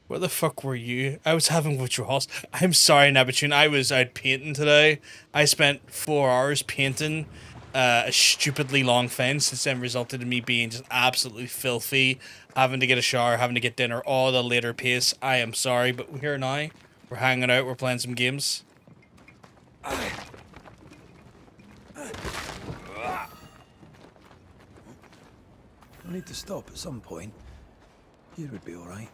Where the fuck were you? I was having withdrawals. I'm sorry, Neptune. I was out painting today. I spent 4 hours painting a stupidly long fence. It's then resulted in me being just absolutely filthy, having to get a shower, having to get dinner, all the later pace. I am sorry, but we're here now. We're hanging out. We're playing some games. I need to stop at some point. Here would be alright.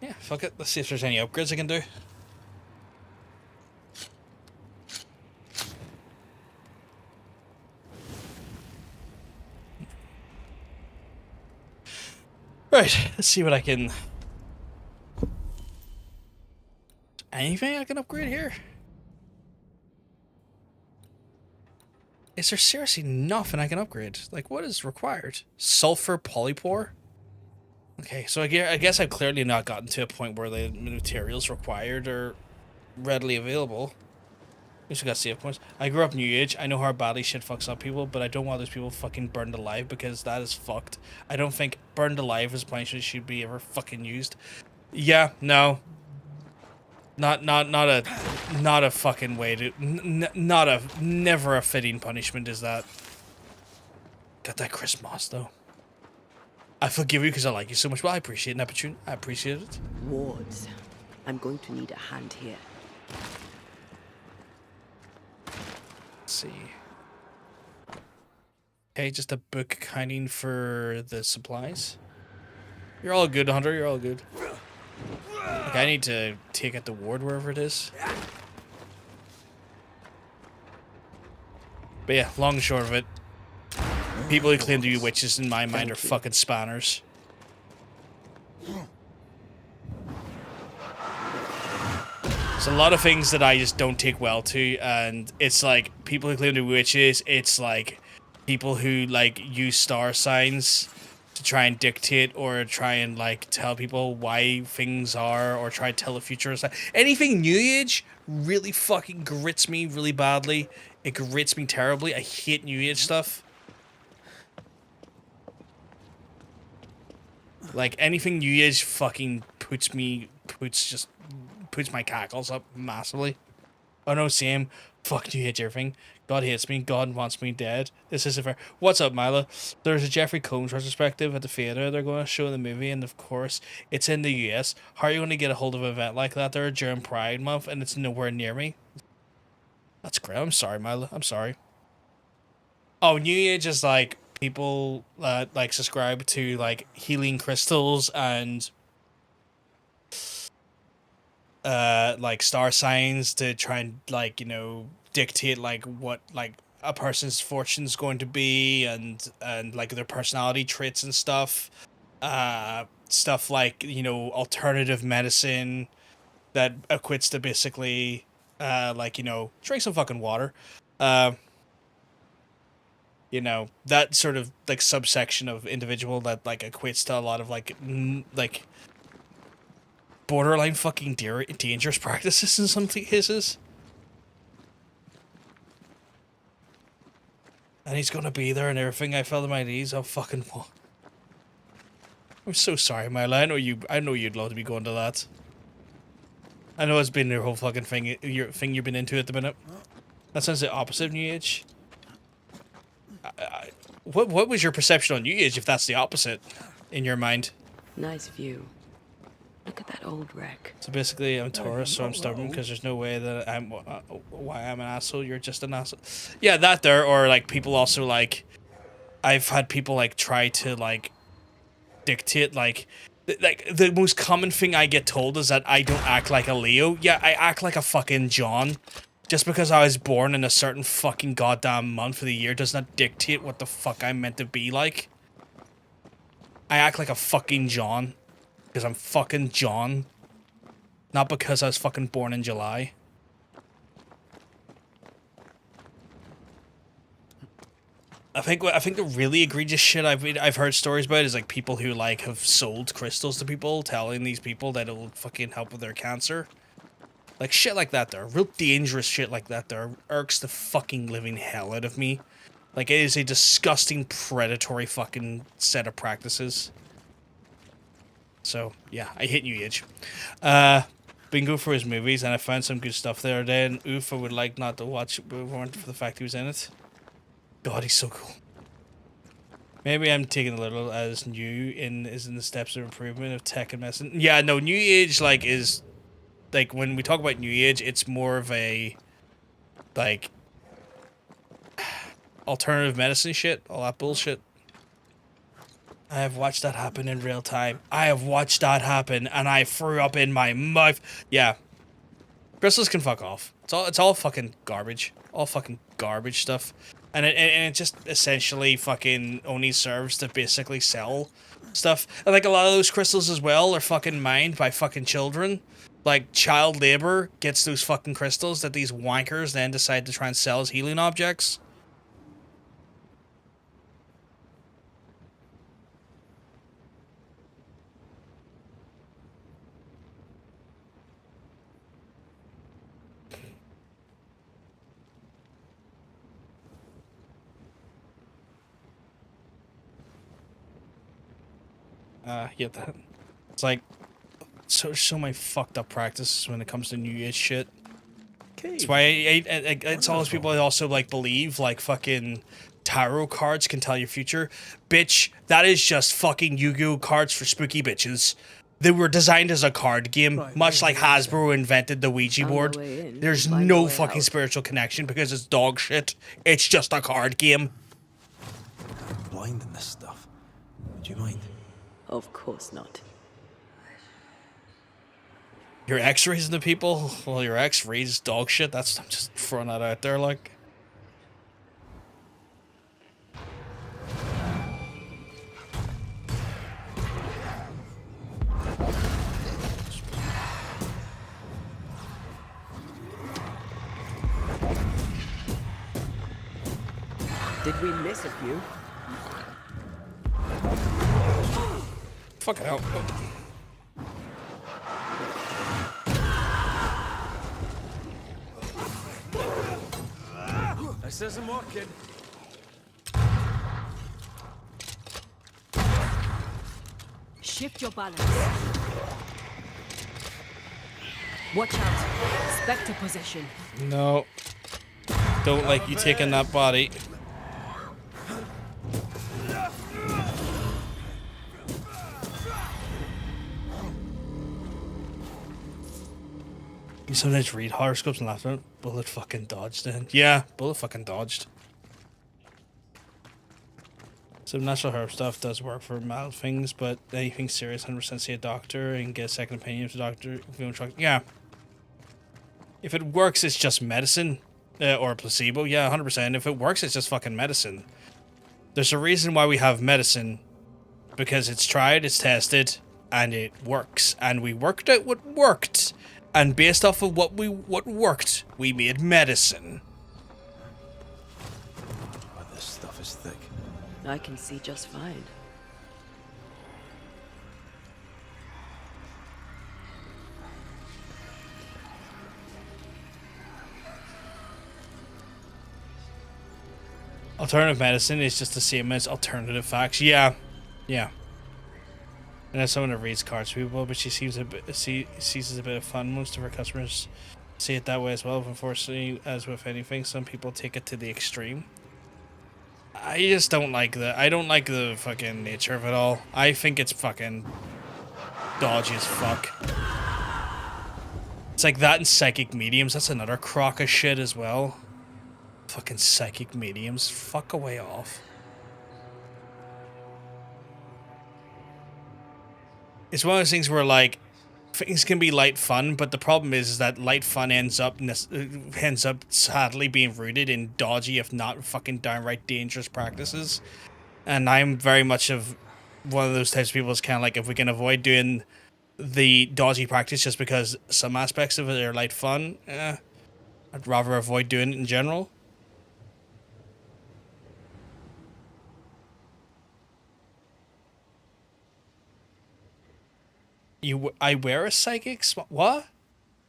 Yeah, fuck it. Let's see if there's any upgrades I can do. Right, let's see what I can... Anything I can upgrade here? Is there seriously nothing I can upgrade? Like, what is required? Sulfur polypore? Okay, so I guess I've clearly not gotten to a point where the materials required are readily available. At least we got save points. I grew up New Age. I know how badly shit fucks up people, but I don't want those people fucking burned alive because that is fucked. I don't think burned alive as punishment should be ever fucking used. Yeah, no. Not a fucking way to... never a fitting punishment is that. Got that Chris Moss, though. I forgive you because I like you so much. Well, I appreciate it, Neptune. I appreciate it. Wards. I'm going to need a hand here. Let's see. Okay, just a book accounting for the supplies. You're all good, Hunter. You're all good. Okay, I need to take out the ward wherever it is. But yeah, long and short of it, people who claim to be witches in my mind are fucking spanners. There's a lot of things that I just don't take well to, and it's like people who claim to be witches, it's like people who like use star signs to try and dictate or try and like tell people why things are or try to tell the future. Anything New Age really fucking grits me really badly. It grits me terribly. I hate New Age stuff. Like anything New Age fucking puts my cackles up massively. Oh no, same. Fuck New Age everything. God hates me. God wants me dead. This isn't fair. What's up, Mila? There's a Jeffrey Combs retrospective at the theater. They're going to show the movie, and of course, it's in the US. How are you going to get a hold of an event like that there during Pride Month, and it's nowhere near me? That's great. I'm sorry, Mila. I'm sorry. Oh, New Age is like people like subscribe to like healing crystals and like star signs to try and like, you know, dictate like what like a person's fortune's going to be and like their personality traits and stuff. Stuff like, you know, alternative medicine that equates to basically like, you know, drink some fucking water. You know, that sort of like subsection of individual that like equates to a lot of like like borderline fucking dangerous practices in some cases. And he's gonna be there and everything. I fell to my knees. Oh fucking what? I'm so sorry, Mila. I know you'd love to be going to that. I know it's been your whole fucking thing. You've been into at the minute. That sounds the opposite of New Age. What was your perception on New Age if that's the opposite in your mind? Nice view. Look at that old wreck. So basically, I'm Taurus, so I'm stubborn because there's no way that I'm why I'm an asshole. You're just an asshole. Yeah, that there, or like people also like, I've had people like try to like dictate like the most common thing I get told is that I don't act like a Leo. Yeah, I act like a fucking John. Just because I was born in a certain fucking goddamn month of the year does not dictate what the fuck I'm meant to be like. I act like a fucking John. Because I'm fucking John. Not because I was fucking born in July. I think the really egregious shit I've heard stories about is like people who like have sold crystals to people, telling these people that it'll fucking help with their cancer. Like shit like that there. Real dangerous shit like that there irks the fucking living hell out of me. Like it is a disgusting predatory fucking set of practices. So, yeah, I hit New Age. Bingo for his movies, and I found some good stuff there. Then, oof, I would like not to watch it, but it weren't for the fact he was in it. God, he's so cool. Maybe I'm taking a little as new is in the steps of improvement of tech and medicine. Yeah, no, New Age, like, is... Like, when we talk about New Age, it's more of a... Like... alternative medicine shit. All that bullshit. I have watched that happen in real time. I have watched that happen, and I threw up in my mouth. Yeah. Crystals can fuck off. It's all fucking garbage. All fucking garbage stuff. And it just essentially fucking only serves to basically sell stuff. And like a lot of those crystals as well are fucking mined by fucking children. Like child labor gets those fucking crystals that these wankers then decide to try and sell as healing objects. Yeah, that. It's like so many fucked up practices when it comes to New Age shit. That's why it's all those people that also like believe like fucking tarot cards can tell your future. Bitch, that is just fucking Yu-Gi-Oh cards for spooky bitches. They were designed as a card game, much like Hasbro invented the Ouija board. There's no fucking spiritual connection because it's dog shit. It's just a card game. I'm blind in this stuff. Would you mind? Of course not. Your ex reads the people? Well, your ex reads dog shit. I'm just throwing that out there, like. Did we miss a few? Fucking hell. This isn't working. Shift your balance. Watch out. Spectre possession. No. Don't like you taking that body. You sometimes read horoscopes and laugh at it. Bullet fucking dodged then. Yeah, bullet fucking dodged. Some natural herb stuff does work for mild things, but anything serious, 100% see a doctor and get a second opinion if the doctor. If you don't trust, yeah. If it works, it's just medicine. Or a placebo, yeah, 100%. If it works, it's just fucking medicine. There's a reason why we have medicine. Because it's tried, it's tested, and it works. And we worked out what worked. And based off of what worked, we made medicine. Oh, this stuff is thick. I can see just fine. Alternative medicine is just the same as alternative facts. Yeah. Yeah. And as someone that reads cards for people, but she sees sees as a bit of fun. Most of her customers see it that way as well. But unfortunately, as with anything, some people take it to the extreme. I just don't like I don't like the fucking nature of it all. I think it's fucking dodgy as fuck. It's like that and psychic mediums. That's another crock of shit as well. Fucking psychic mediums. Fuck away off. It's one of those things where, like, things can be light fun, but the problem is that light fun ends up sadly being rooted in dodgy, if not fucking downright dangerous practices. And I'm very much of one of those types of people that's kind of like, if we can avoid doing the dodgy practice just because some aspects of it are light fun, I'd rather avoid doing it in general. I wear a psychic what?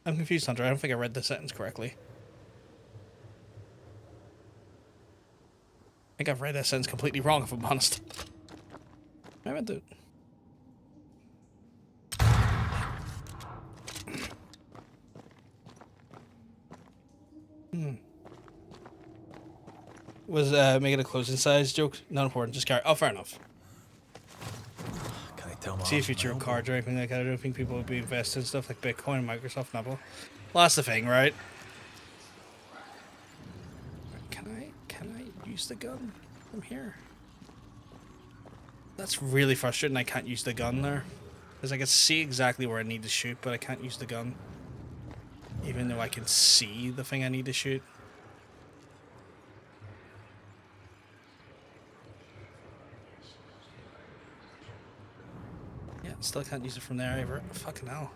I'm confused, Hunter. I don't think I read the sentence correctly. I think I've read that sentence completely wrong, if I'm honest. I meant to... Was making a closing size joke? Not important, just carry... Oh, fair enough. See a future of cards or anything like that. I don't think people would be invested in stuff like Bitcoin and Microsoft and Apple. Well, that's the thing, right? Can I use the gun from here? That's really frustrating. I can't use the gun there. Because I can see exactly where I need to shoot, but I can't use the gun. Even though I can see the thing I need to shoot. Yeah, still can't use it from there either. Fucking hell.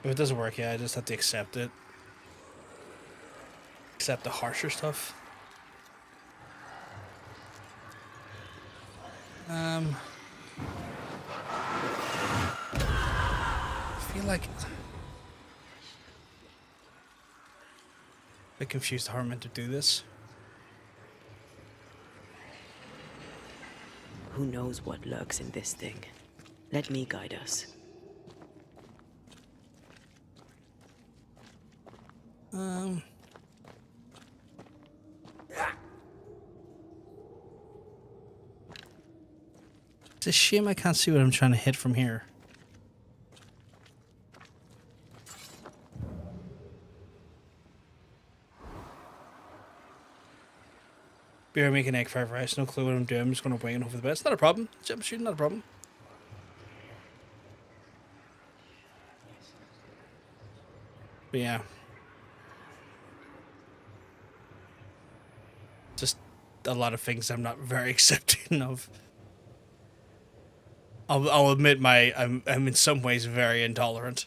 If it doesn't work, yeah, I just have to accept it. Accept the harsher stuff. I feel like... I'm a bit confused how I'm meant to do this. Who knows what lurks in this thing? Let me guide us. It's a shame I can't see what I'm trying to hit from here. Beer making egg fried rice, no clue what I'm doing. I'm just going to wing it over the bed. It's not a problem. Jump shooting, not a problem. But yeah. Just a lot of things I'm not very accepting of. I'll admit I'm in some ways very intolerant.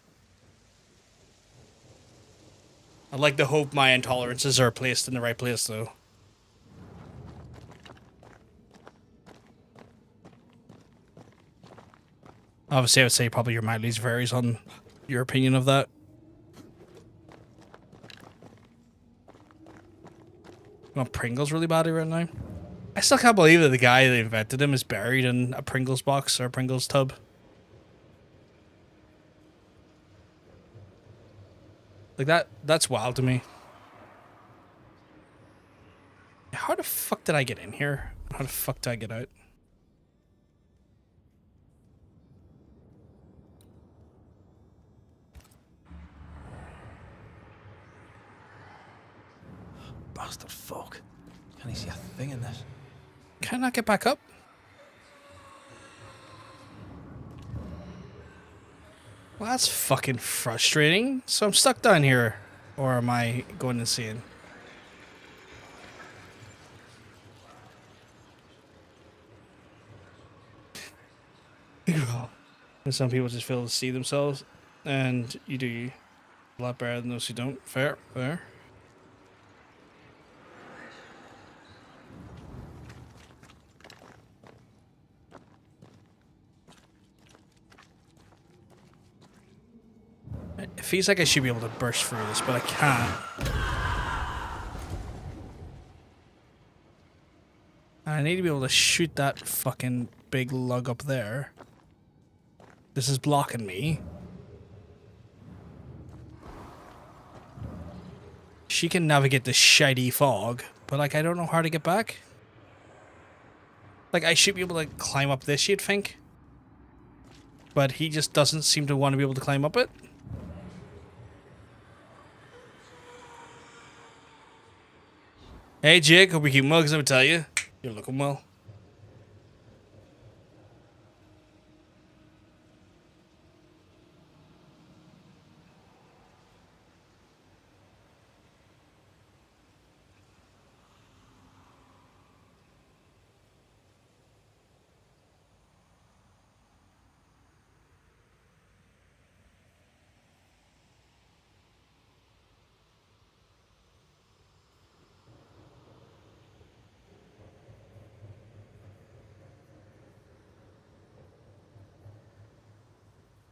I'd like to hope my intolerances are placed in the right place, though. Obviously, I would say probably your mileage varies on your opinion of that. You want Pringles really badly right now? I still can't believe that the guy that invented them is buried in a Pringles box or a Pringles tub. Like that's wild to me. How the fuck did I get in here? How the fuck did I get out? Bastard fuck. Can he see a thing in this? Can I get back up? Well, that's fucking frustrating. So I'm stuck down here. Or am I going insane? And some people just fail to see themselves. And you do a lot better than those who don't. Fair, fair. It feels like I should be able to burst through this, but I can't. I need to be able to shoot that fucking big lug up there. This is blocking me. She can navigate the shiny fog, but like I don't know how to get back. Like I should be able to climb up this, you'd think. But he just doesn't seem to want to be able to climb up it. Hey Jake, hope you keep well, 'cause I would tell you, you're looking well.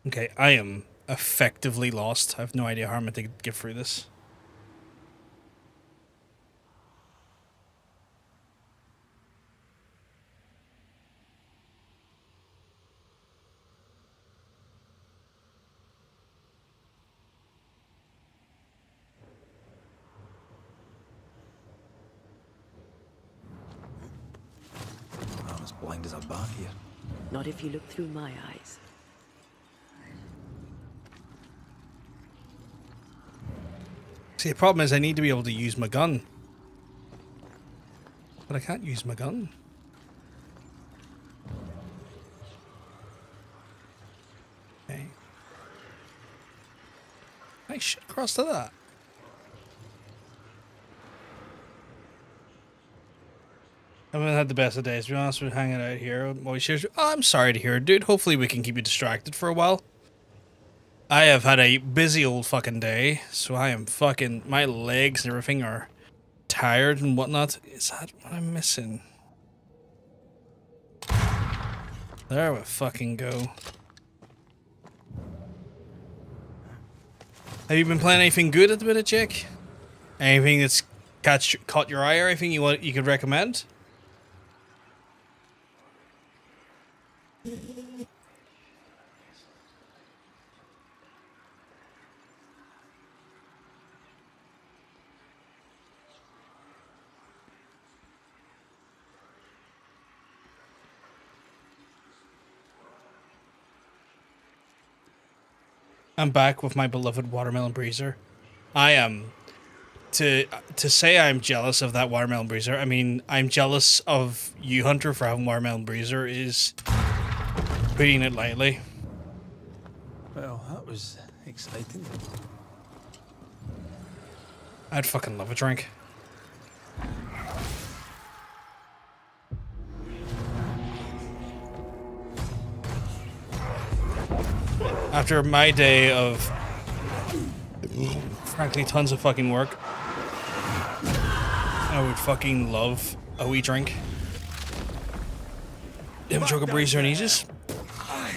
Okay, I am effectively lost. I have no idea how I'm meant to get through this. I'm as blind as a bat here. Not if you look through my eyes. See, the problem is I need to be able to use my gun. But I can't use my gun. Okay. I should cross to that. I haven't had the best of days, to be honest. We're hanging out here. Oh, I'm sorry to hear it, dude. Hopefully we can keep you distracted for a while. I have had a busy old fucking day, so I am fucking... My legs and everything are tired and whatnot. Is that what I'm missing? There we fucking go. Have you been playing anything good at the minute, Jake? Anything that's caught your eye or anything you could recommend? I'm back with my beloved watermelon breezer. I am to say I'm jealous of that watermelon breezer. I mean, I'm jealous of you, Hunter, for having watermelon breezer is putting it lightly. Well, that was exciting. I'd fucking love a drink. After my day of, frankly, tons of fucking work, I would fucking love a wee drink. You haven't drunk a breezer in ages?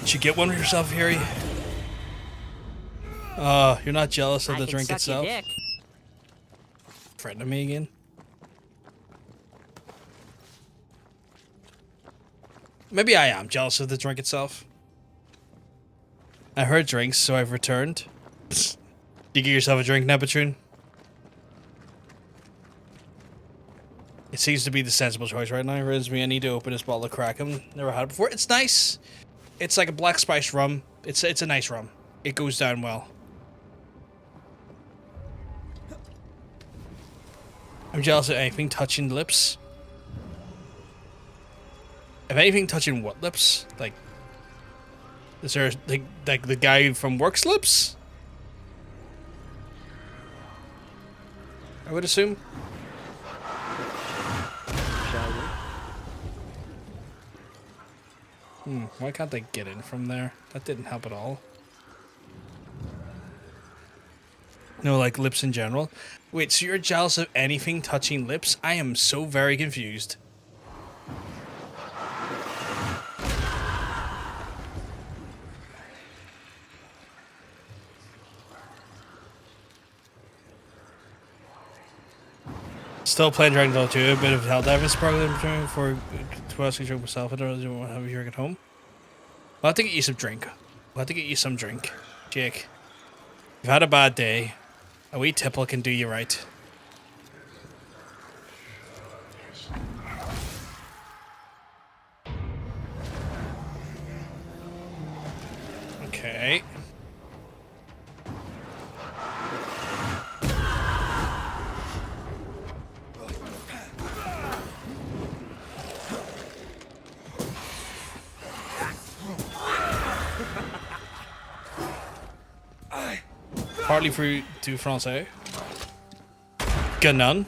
Did you get one for yourself, Harry? You're not jealous of the drink itself? Friend of me again? Maybe I am jealous of the drink itself. I heard drinks, so I've returned. You get yourself a drink, Neptune? It seems to be the sensible choice right now. It reminds me I need to open this bottle of Kraken. Never had it before. It's nice. It's like a black spice rum. It's a nice rum. It goes down well. I'm jealous of anything touching lips. If anything touching what lips? Like, is there like the guy from Work's lips? I would assume. Shall we? Why can't they get in from there? That didn't help at all. No, like lips in general. Wait, so you're jealous of anything touching lips? I am so very confused. Still playing Dragon Ball 2, a bit of Helldivers probably for 2 hours to drink myself. I don't really want to have a drink at home. I'll have to get you some drink. We'll have to get you some drink. Jake, you've had a bad day. A wee tipple can do you right. Okay. Partly through to Francais. Ganon.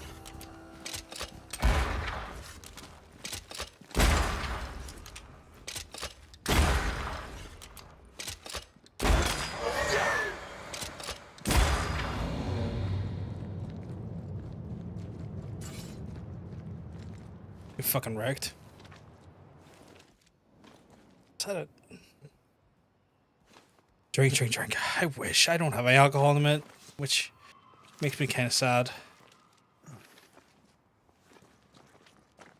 You fucking wrecked. Is that it? Drink, drink, drink. I wish. I don't have any alcohol in a minute, which makes me kind of sad.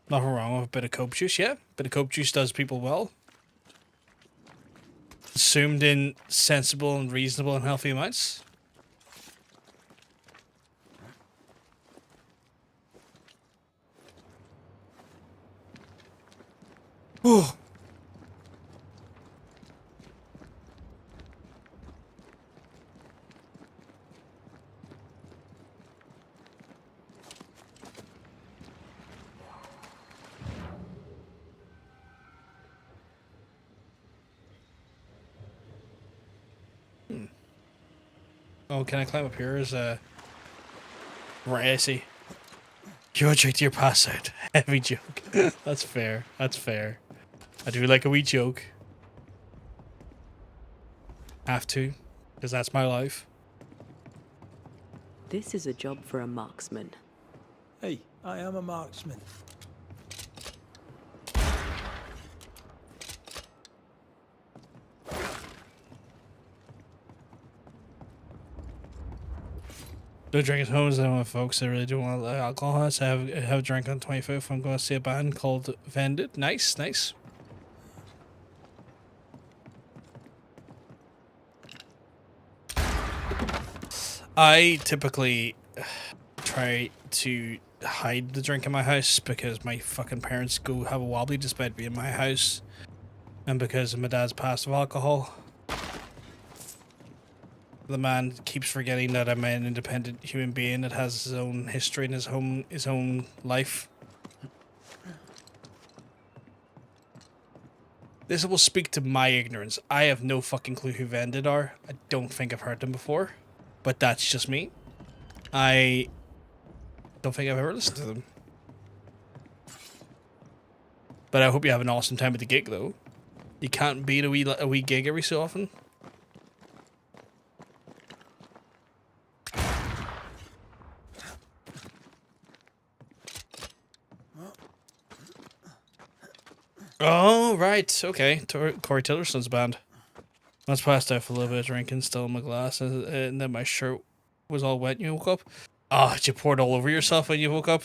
Nothing wrong with a bit of coke juice, yeah. A bit of coke juice does people well. Consumed in sensible and reasonable and healthy amounts. Oh. Oh, can I climb up here? Is right, I see. You're tricked to your pass out. Heavy joke. That's fair. That's fair. I do like a wee joke. Have to, because that's my life. This is a job for a marksman. Hey, I am a marksman. Don't drink at home, as I want folks. I really don't want alcohol. So I have a drink on 25th. I'm going to see a band called Vended. Nice, nice. I typically try to hide the drink in my house because my fucking parents go have a wobbly despite being in my house, and because of my dad's past of alcohol. The man keeps forgetting that I'm an independent human being that has his own history and his own life. This will speak to my ignorance. I have no fucking clue who Vended are. I don't think I've heard them before, but that's just me. I don't think I've ever listened to them. But I hope you have an awesome time at the gig, though. You can't beat a wee gig every so often. Oh, right. Okay. Corey Tillerson's band. I was passed out for a little bit of drinking, still in my glass, and then my shirt was all wet when you woke up. Oh, did you pour it all over yourself when you woke up?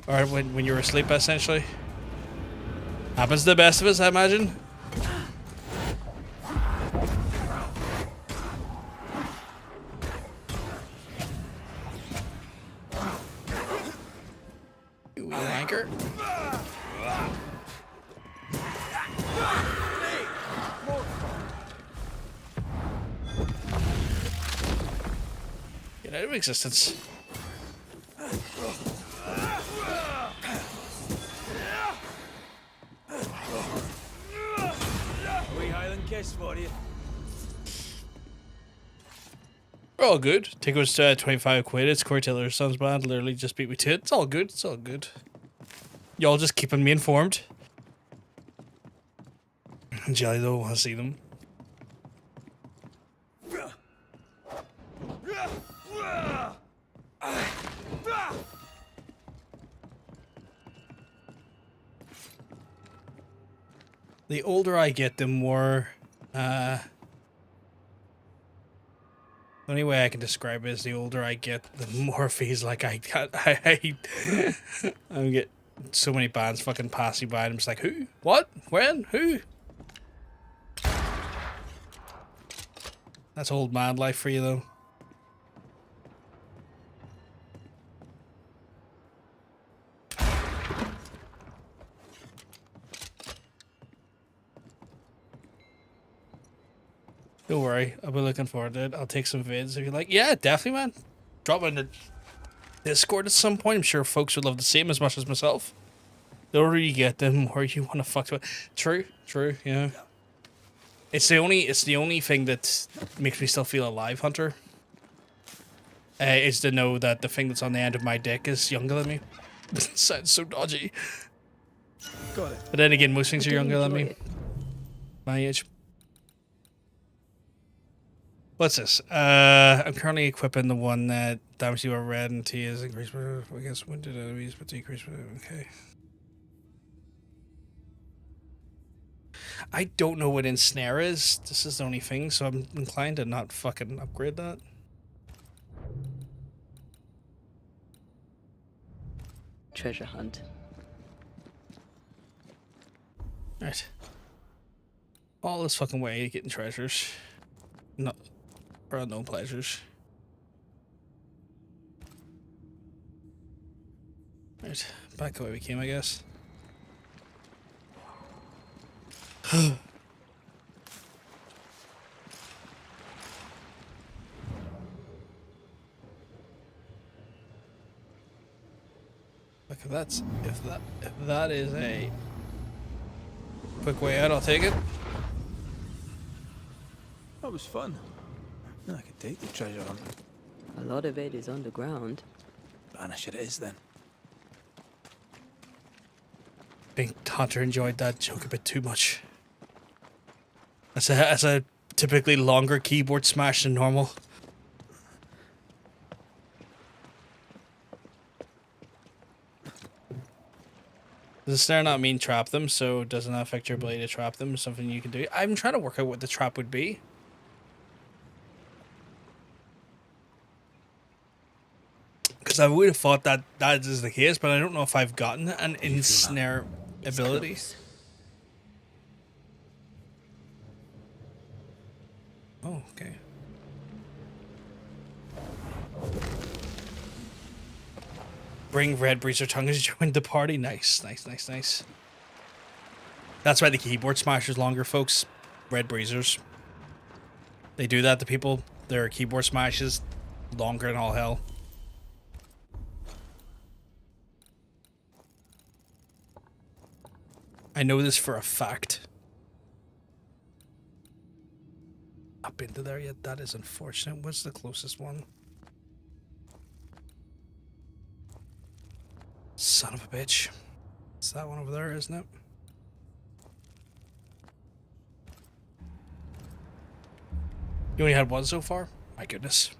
Or when you were asleep, essentially? Happens to the best of us, I imagine. You wanker. Get out of existence. Wee Highland kiss for you. We're all good. Take us to 25 quid. It's Corey Tillerson's band. Literally just beat me to it. It's all good. It's all good. Y'all just keeping me informed. Jelly though, I see them. The older I get, the more the only way I can describe it is the older I get, the more it feels like I get so many bands fucking passing by and I'm just like, who? What? When? Who? That's old man life for you, though. Don't worry, I'll be looking forward to it. I'll take some vids if you like. Yeah, definitely, man. Drop in the Discord at some point. I'm sure folks would love the same as much as myself. The older you get, the more you want to fuck with. True, yeah. It's the only thing that makes me still feel alive, Hunter. Is to know that the thing that's on the end of my dick is younger than me. Sounds so dodgy. Got it. But then again, most things I are do younger than me. enjoy it. My age. What's this? I'm currently equipping the one that damage you are red and T is increased against wounded enemies, but decreased. Okay. I don't know what ensnare is. This is the only thing, so I'm inclined to not fucking upgrade that. Treasure hunt. Right. All this fucking way to getting treasures. No. For unknown pleasures. Right. Back the way we came, I guess. Look, if that is a quick way out, I'll take it. That was fun. I could take the treasure hunt. A lot of it is underground. Banish it is then. I think Hunter enjoyed that joke a bit too much. As a typically longer keyboard smash than normal. Does the snare not mean trap them, so it doesn't affect your ability to trap them? Something you can do. I'm trying to work out what the trap would be. Because I would have thought that that is the case, but I don't know if I've gotten an ensnare ability. Close. Oh, okay. Bring Red Breezer Tongue as you join the party. Nice. That's why the keyboard smash is longer, folks. Red Breezers. They do that to people. Their keyboard smash is longer than all hell. I know this for a fact. Not been to there yet. That is unfortunate. What's the closest one? Son of a bitch. It's that one over there, isn't it? You only had one so far? My goodness.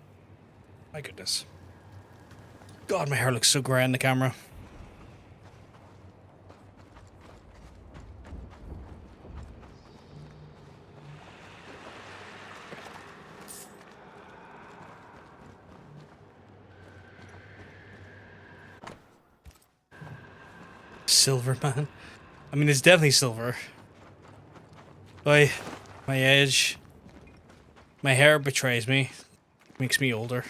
My goodness. God, my hair looks so grey in the camera. Silver, man. I mean, it's definitely silver. Boy, my edge. My hair betrays me. Makes me older.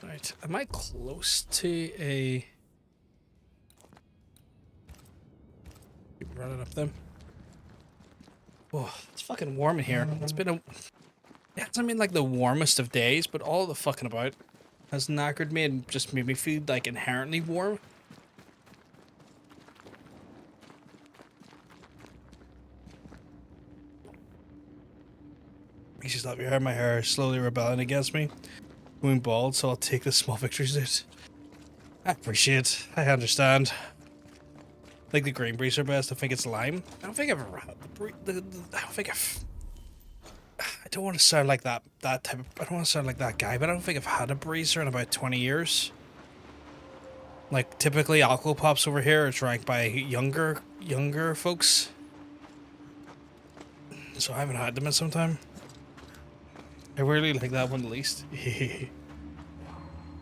Right, am I close to a... Keep running up them. Oh, it's fucking warm in here. It's been a... Yeah, it's not been like the warmest of days, but all the fucking about has knackered me and just made me feel like inherently warm. You should stop your hair. My hair is slowly rebelling against me. Going bald, so I'll take the small victories out. I appreciate it. I understand. I think the green breeze are best. I think it's lime. I don't think I've ever had the I don't think I've... I don't want to sound like that type of... I don't want to sound like that guy, but I don't think I've had a breezer in about 20 years. Like, typically, Alcohol Pops over here is ranked by younger folks. So I haven't had them in some time. I really like that one the least.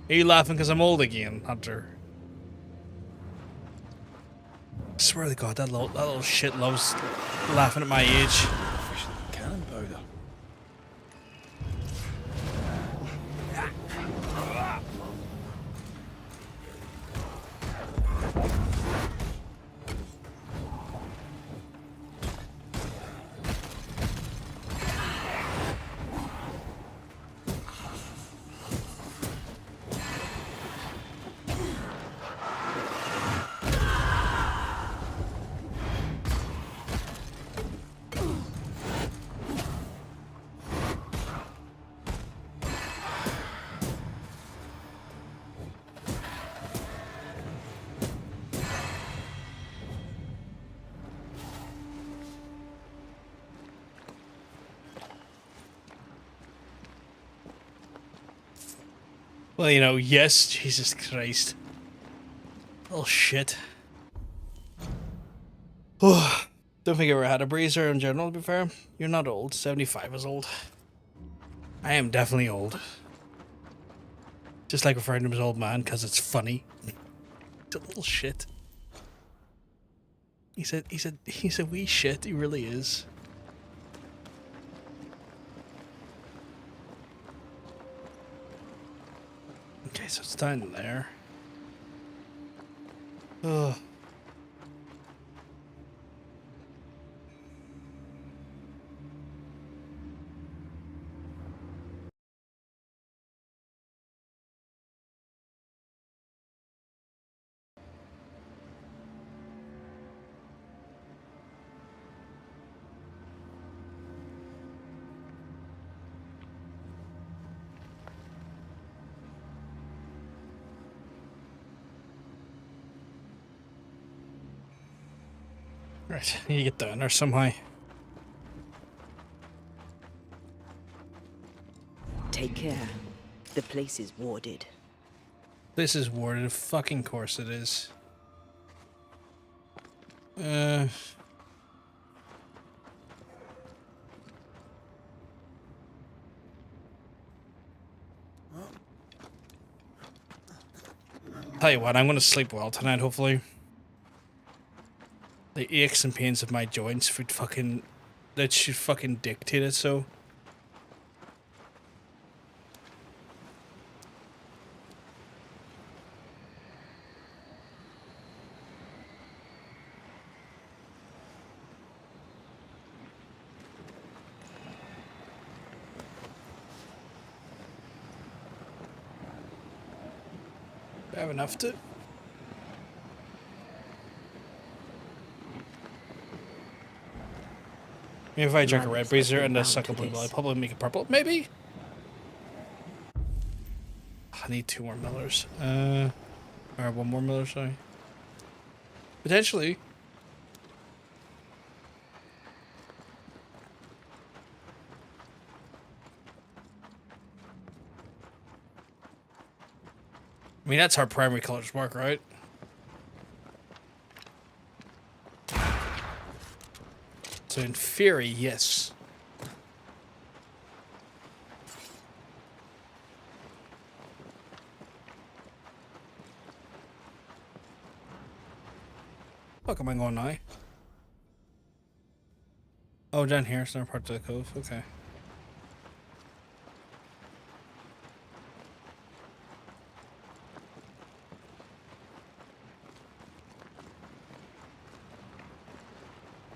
Are you laughing because I'm old again, Hunter? I swear to God, that little shit loves laughing at my age. Cannon powder. Well, you know, yes, Jesus Christ. Oh, shit. Oh, don't think I ever had a breezer in general, to be fair. You're not old. 75 is old. I am definitely old. Just like referring to him as old man, because it's funny. It's a little shit. He's a wee shit. He really is. Okay, so it's down there. Ugh. Right, you get down there somehow. Take care. The place is warded. This is warded, of fucking course it is. Tell you what, I'm gonna sleep well tonight, hopefully. The aches and pains of my joints would fucking... that should fucking dictate it, so... I have enough to... Maybe if I drink a red breezer and a suck a blue, I'll probably make it purple. Maybe? I need 2 more Millers. Or 1 more Miller, sorry. Potentially. I mean, that's our primary color's mark, right? So in theory, yes. Fuck am I going now? Oh, down here, it's not part of the cove. Okay.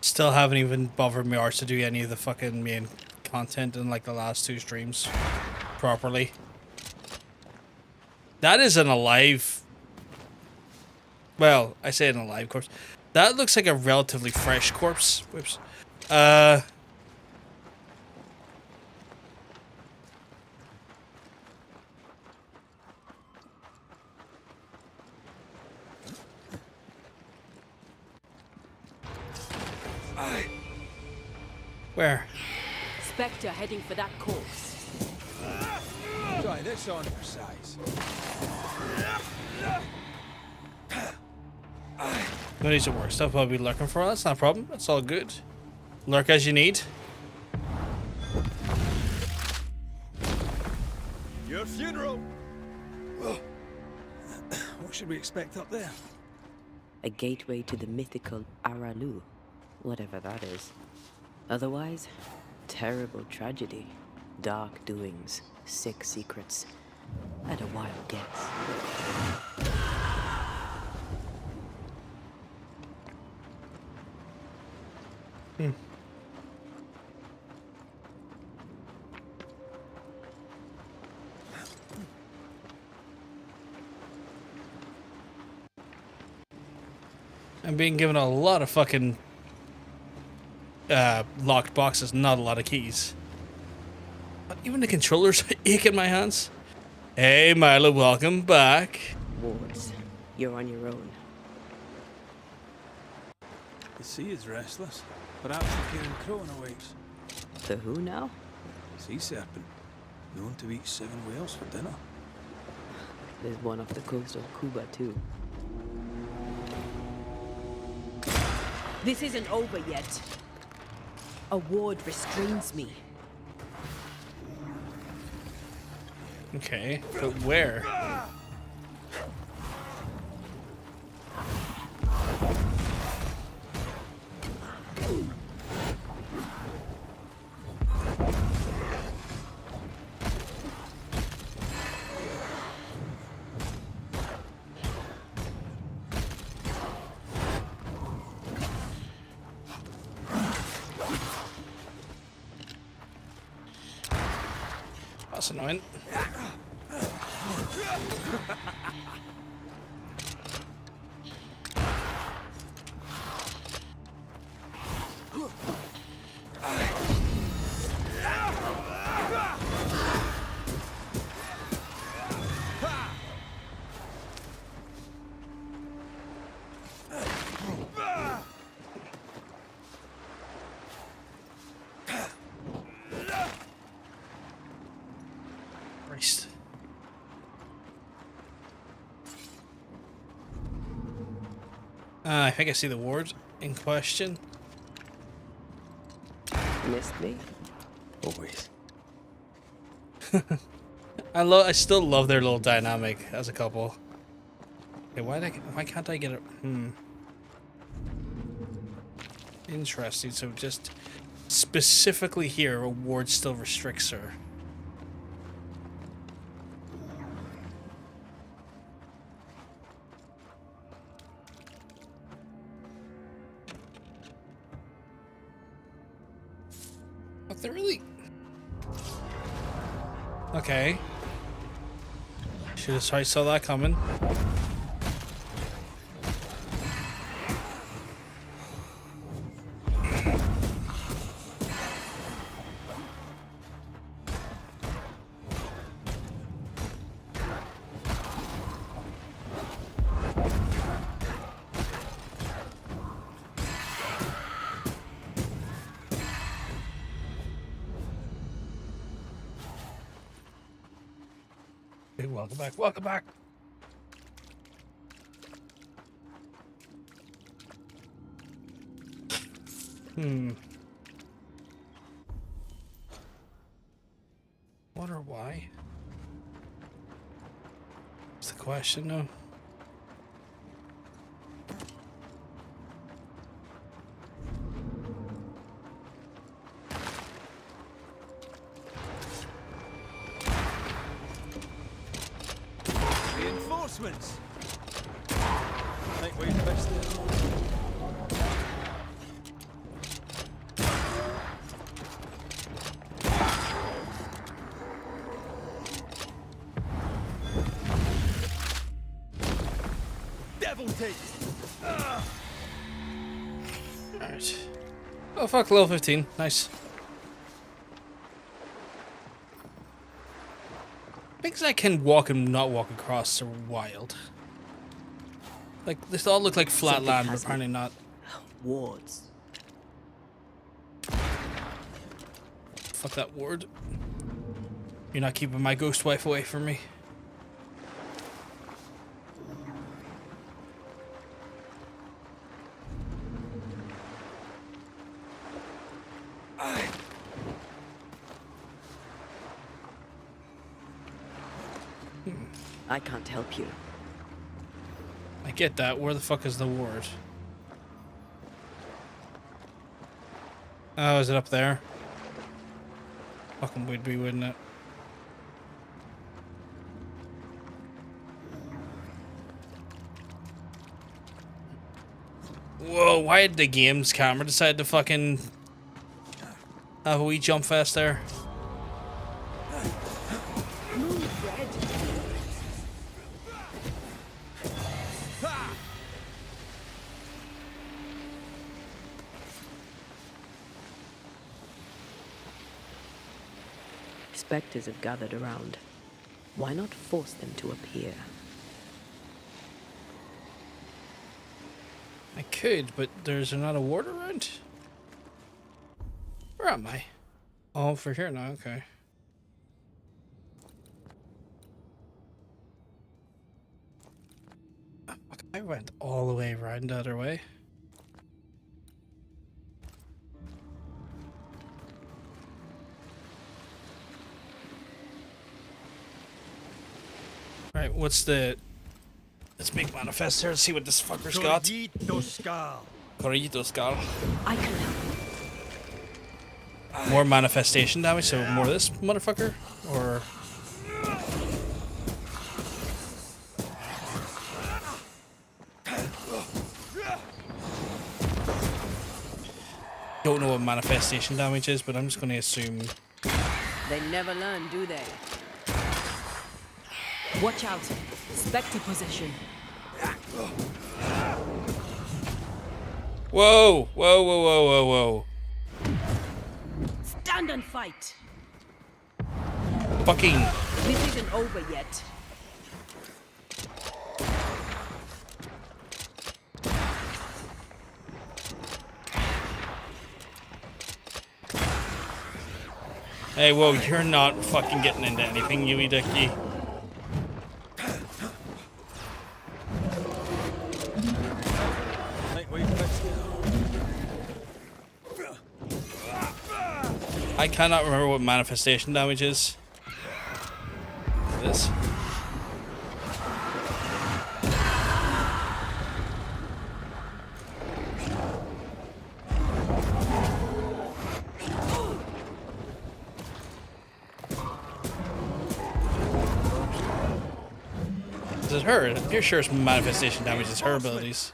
Still haven't even bothered my arse to do any of the fucking main content in like the last 2 streams properly. That is an alive... Well, I say an alive corpse. That looks like a relatively fresh corpse. Whoops. Where? Spectre heading for that corpse. Try this on for size. No need to work stuff I'll be lurking for. That's not a problem. That's all good. Lurk as you need. should we expect up there? A gateway to the mythical Aralu, whatever that is. Otherwise, terrible tragedy, dark doings, sick secrets, and a wild guess. I'm being given a lot of fucking locked boxes, not a lot of keys. But even the controllers ache in my hands. Hey, Milo, welcome back. Wards, you're on your own. The sea is restless. Perhaps the Kieran Crowan awaits. The who now? Sea serpent, known to eat 7 whales for dinner. There's one off the coast of Cuba, too. This isn't over yet. A ward restrains me. Okay, but where? That's annoying. Christ. I think I see the ward in question. Missed me? Always. I still love their little dynamic as a couple. Okay, why can't I get it? Interesting. So just specifically here, a ward still restricts her. But they're really... Okay. Should have saw that coming. Hey, welcome back. Welcome back. What or why? That's the question, no? Reinforcements! Think we've missed it. Devil teeth! Alright. Oh fuck, level 15. Nice. Things I can walk and not walk across are wild. Like, this all look like flat Something land, but has me. apparently not. Wards. Fuck that ward. You're not keeping my ghost wife away from me. I can't help you. I get that. Where the fuck is the ward? Oh, is it up there? Fucking would be, wouldn't it? Whoa, why did the game's camera decide to fucking have a wee jump fest there? Spectres have gathered around. Why not force them to appear? I could, but there's not a ward around. Where am I? Oh, for here now, okay. Oh, fuck, I went all the way around the other way. Alright, what's the... Let's make manifest here and see what this fucker's got. Corrito Scar. I can help. More manifestation damage, so more of this motherfucker? Or... Don't know what manifestation damage is, but I'm just going to assume... They never learn, do they? Watch out. Spectre possession. Whoa! Whoa, whoa, whoa, whoa, whoa. Stand and fight. Fucking... This isn't over yet. Hey, whoa, you're not fucking getting into anything, you dicky. I cannot remember what manifestation damage is. This. Is it her? I'm pretty sure it's manifestation damage is her abilities.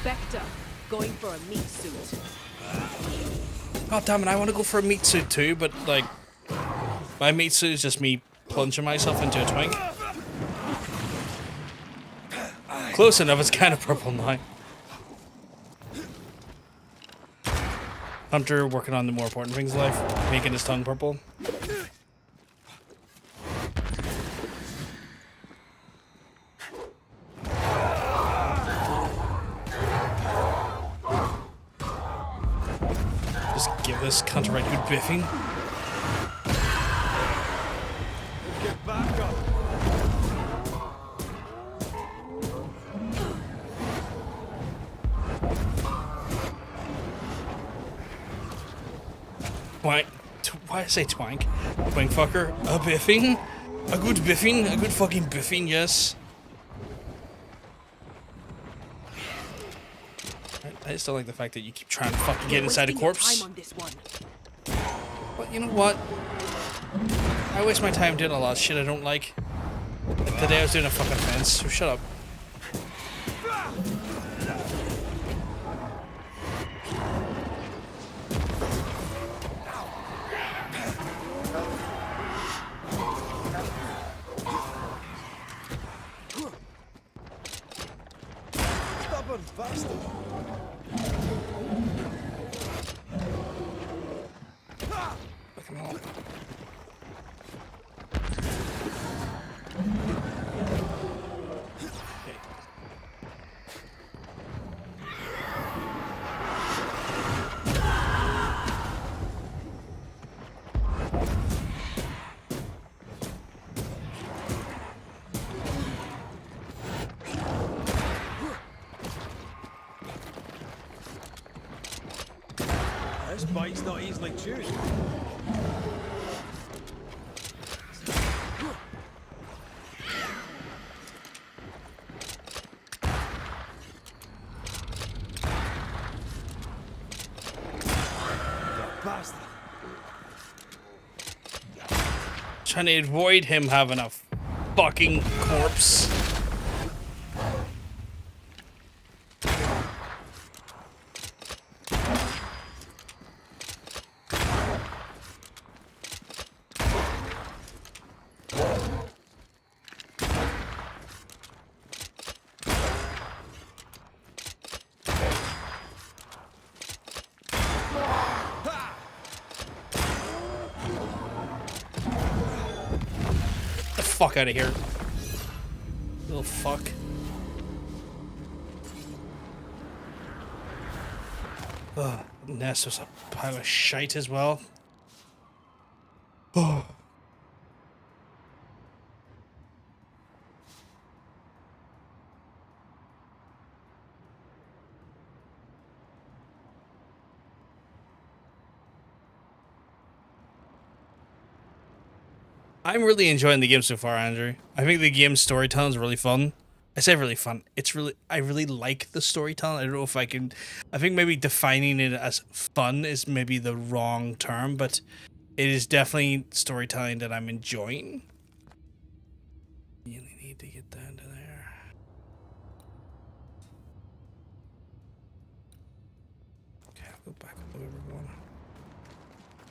Spectre, going for a meat suit. God damn it, I want to go for a meat suit too, but like, my meat suit is just me plunging myself into a twink. Close enough, it's kind of purple now. Hunter working on the more important things in life, making his tongue purple. Just give this cunt a right good biffing. Get back up. Why did I say twank? Twink fucker. A biffing? A good biffing? A good fucking biffing, yes. I just don't like the fact that you keep trying to fucking get inside a corpse. But you know what? I waste my time doing a lot of shit I don't like. Like today I was doing a fucking fence, so shut up. Stubborn bastard. Fucking hell. Okay. bite's not easily chewed. Bastard. Trying to avoid him having a fucking corpse. Fuck out of here. Little fuck. Oh, Nest was a pile of shite as well. Oh. I'm really enjoying the game so far, Andrew. I think the game's storytelling is really fun. I say really fun. I really like the storytelling. I don't know if I can. I think maybe defining it as fun is maybe the wrong term, but it is definitely storytelling that I'm enjoying. You only need to get down to there. Okay, I'll go back up the way we're going.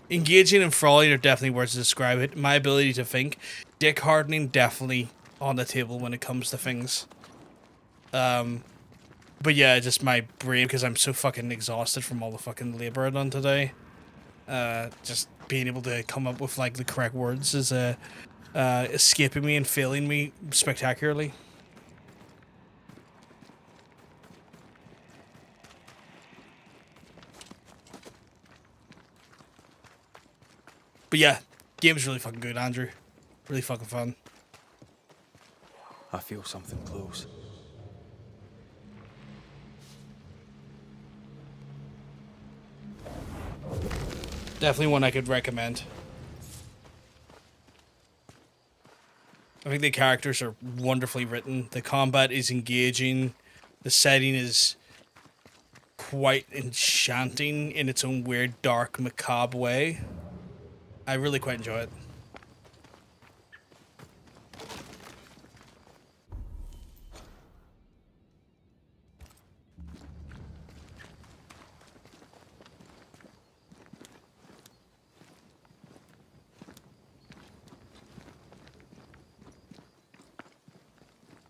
Engaging and enthralling are definitely words to describe it. My ability to think. Dick hardening, definitely on the table when it comes to things. But yeah, just my brain, because I'm so fucking exhausted from all the fucking labor I've done today. Just being able to come up with like the correct words is escaping me and failing me spectacularly. But yeah, game's really fucking good, Andrew. Really fucking fun. I feel something close. Definitely one I could recommend. I think the characters are wonderfully written. The combat is engaging. The setting is quite enchanting in its own weird, dark, macabre way. I really quite enjoy it.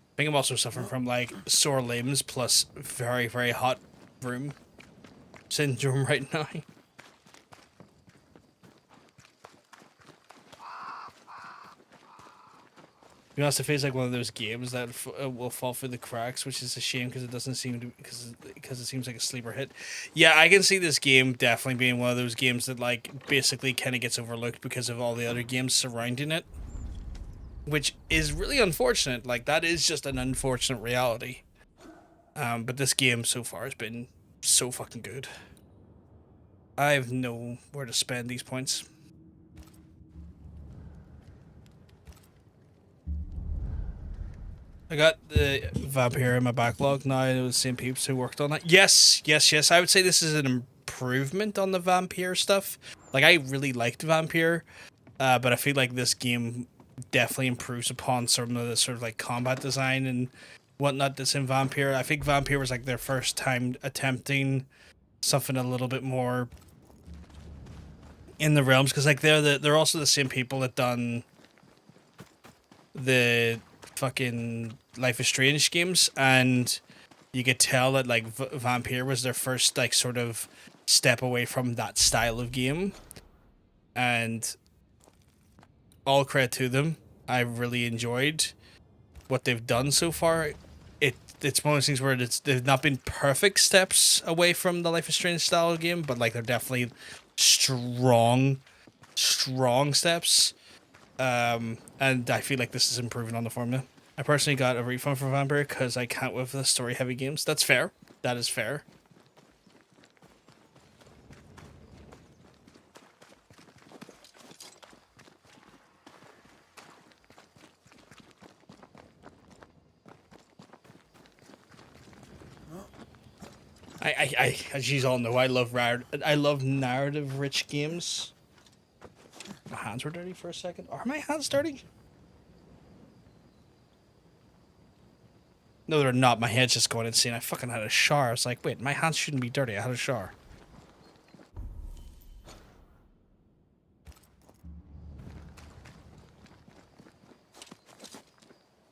I think I'm also suffering from like sore limbs plus very, very hot room syndrome right now. To be honest, it feels like one of those games that will fall through the cracks, which is a shame because it doesn't seem to, because it seems like a sleeper hit. Yeah, I can see this game definitely being one of those games that like basically kind of gets overlooked because of all the other games surrounding it, which is really unfortunate. Like that is just an unfortunate reality. But this game so far has been so fucking good. I have no where to spend these points. I got the Vampire in my backlog now. I know the same peeps who worked on it. Yes. I would say this is an improvement on the Vampire stuff. Like, I really liked Vampire, but I feel like this game definitely improves upon some of the sort of, like, combat design and whatnot that's in Vampire. I think Vampire was, like, their first time attempting something a little bit more in the realms, because, like, they're also the same people that done the fucking Life is Strange games, and you could tell that like Vampire was their first like sort of step away from that style of game, and all credit to them. I really enjoyed what they've done so far. It's one of those things where they've not been perfect steps away from the Life is Strange style of game, but like they're definitely strong steps. And I feel like this is improving on the formula. I personally got a refund for Vampire because I can't with the story-heavy games. That's fair. That is fair. As you all know, I love narrative-rich games. My hands were dirty for a second. Are my hands dirty? No, they're not. My head's just going insane. I fucking had a shower. I was like, wait, my hands shouldn't be dirty. I had a shower.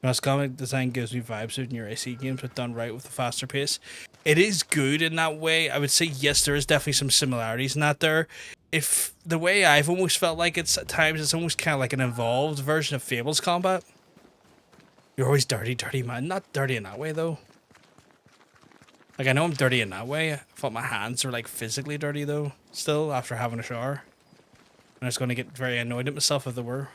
Most comic design gives me vibes of your AC games, but done right with a faster pace. It is good in that way. I would say yes, there is definitely some similarities in that there. If the way I've almost felt like it's at times, it's almost kind of like an evolved version of Fable's combat. You're always dirty, man. Not dirty in that way though. Like I know I'm dirty in that way. I thought my hands were like physically dirty though. Still after having a shower, and I was going to get very annoyed at myself if they were.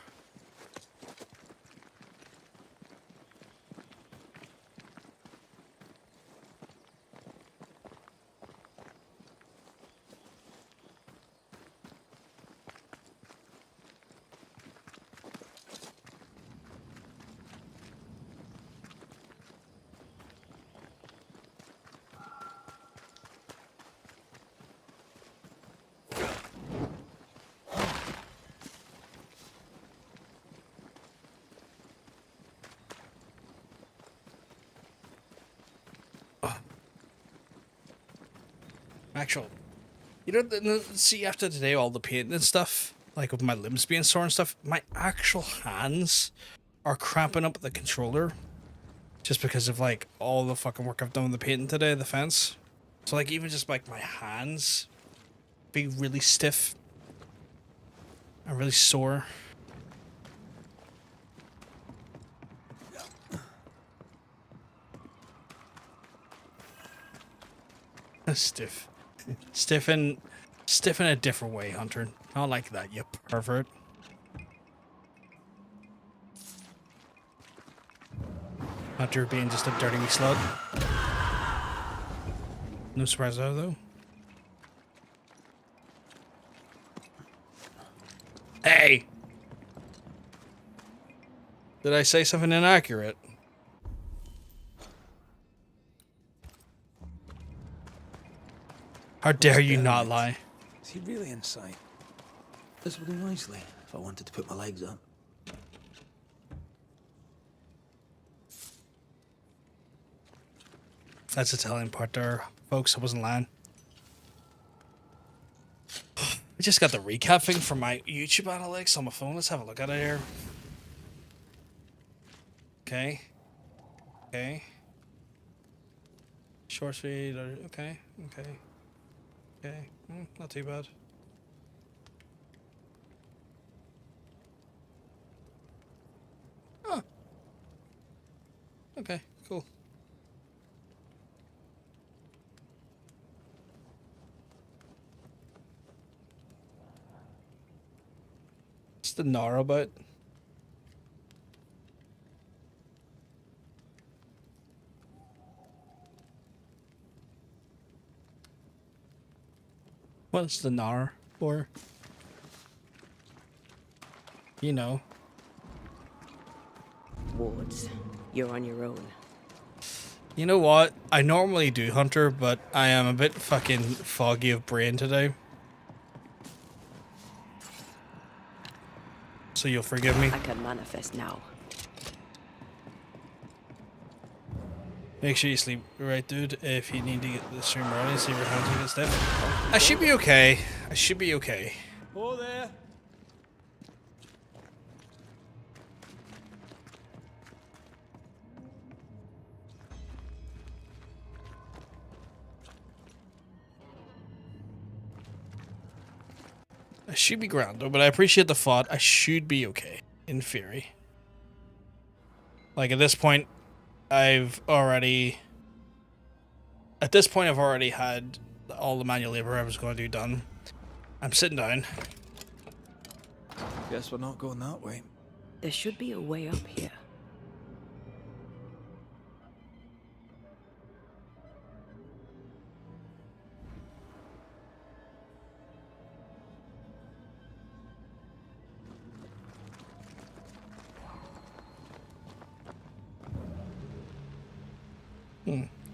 Actual, you know, see after today all the painting and stuff, like with my limbs being sore and stuff, my actual hands are cramping up at the controller, just because of like all the fucking work I've done with the painting today, the fence. So like even just like my hands be really stiff and really sore. Stiff. Stiff in a different way, Hunter. Not like that, you pervert. Hunter being just a dirty wee slug. No surprise there, though. Hey! Did I say something inaccurate? How dare you not lie? Is he really inside? This would do nicely if I wanted to put my legs up. That's the telling part there, folks. I wasn't lying. I just got the recap thing from my YouTube analytics on my phone. Let's have a look at it here. Okay. Okay. Short speed. Okay. Okay. Okay. Not too bad. Oh. Okay. Cool. What's the gnar about? What's the gnar for? You know. Wards, you're on your own. You know what? I normally do, Hunter, but I am a bit fucking foggy of brain today. So you'll forgive me. I can manifest now. Make sure you sleep right, dude. If you need to get the stream running, see if your hands will get stiff. I should be okay. I should be okay. Oh, there. I should be grand though, but I appreciate the thought. I should be okay, in theory. Like at this point, I've already had all the manual labor I was going to do done. I'm sitting down. Guess we're not going that way. There should be a way up here.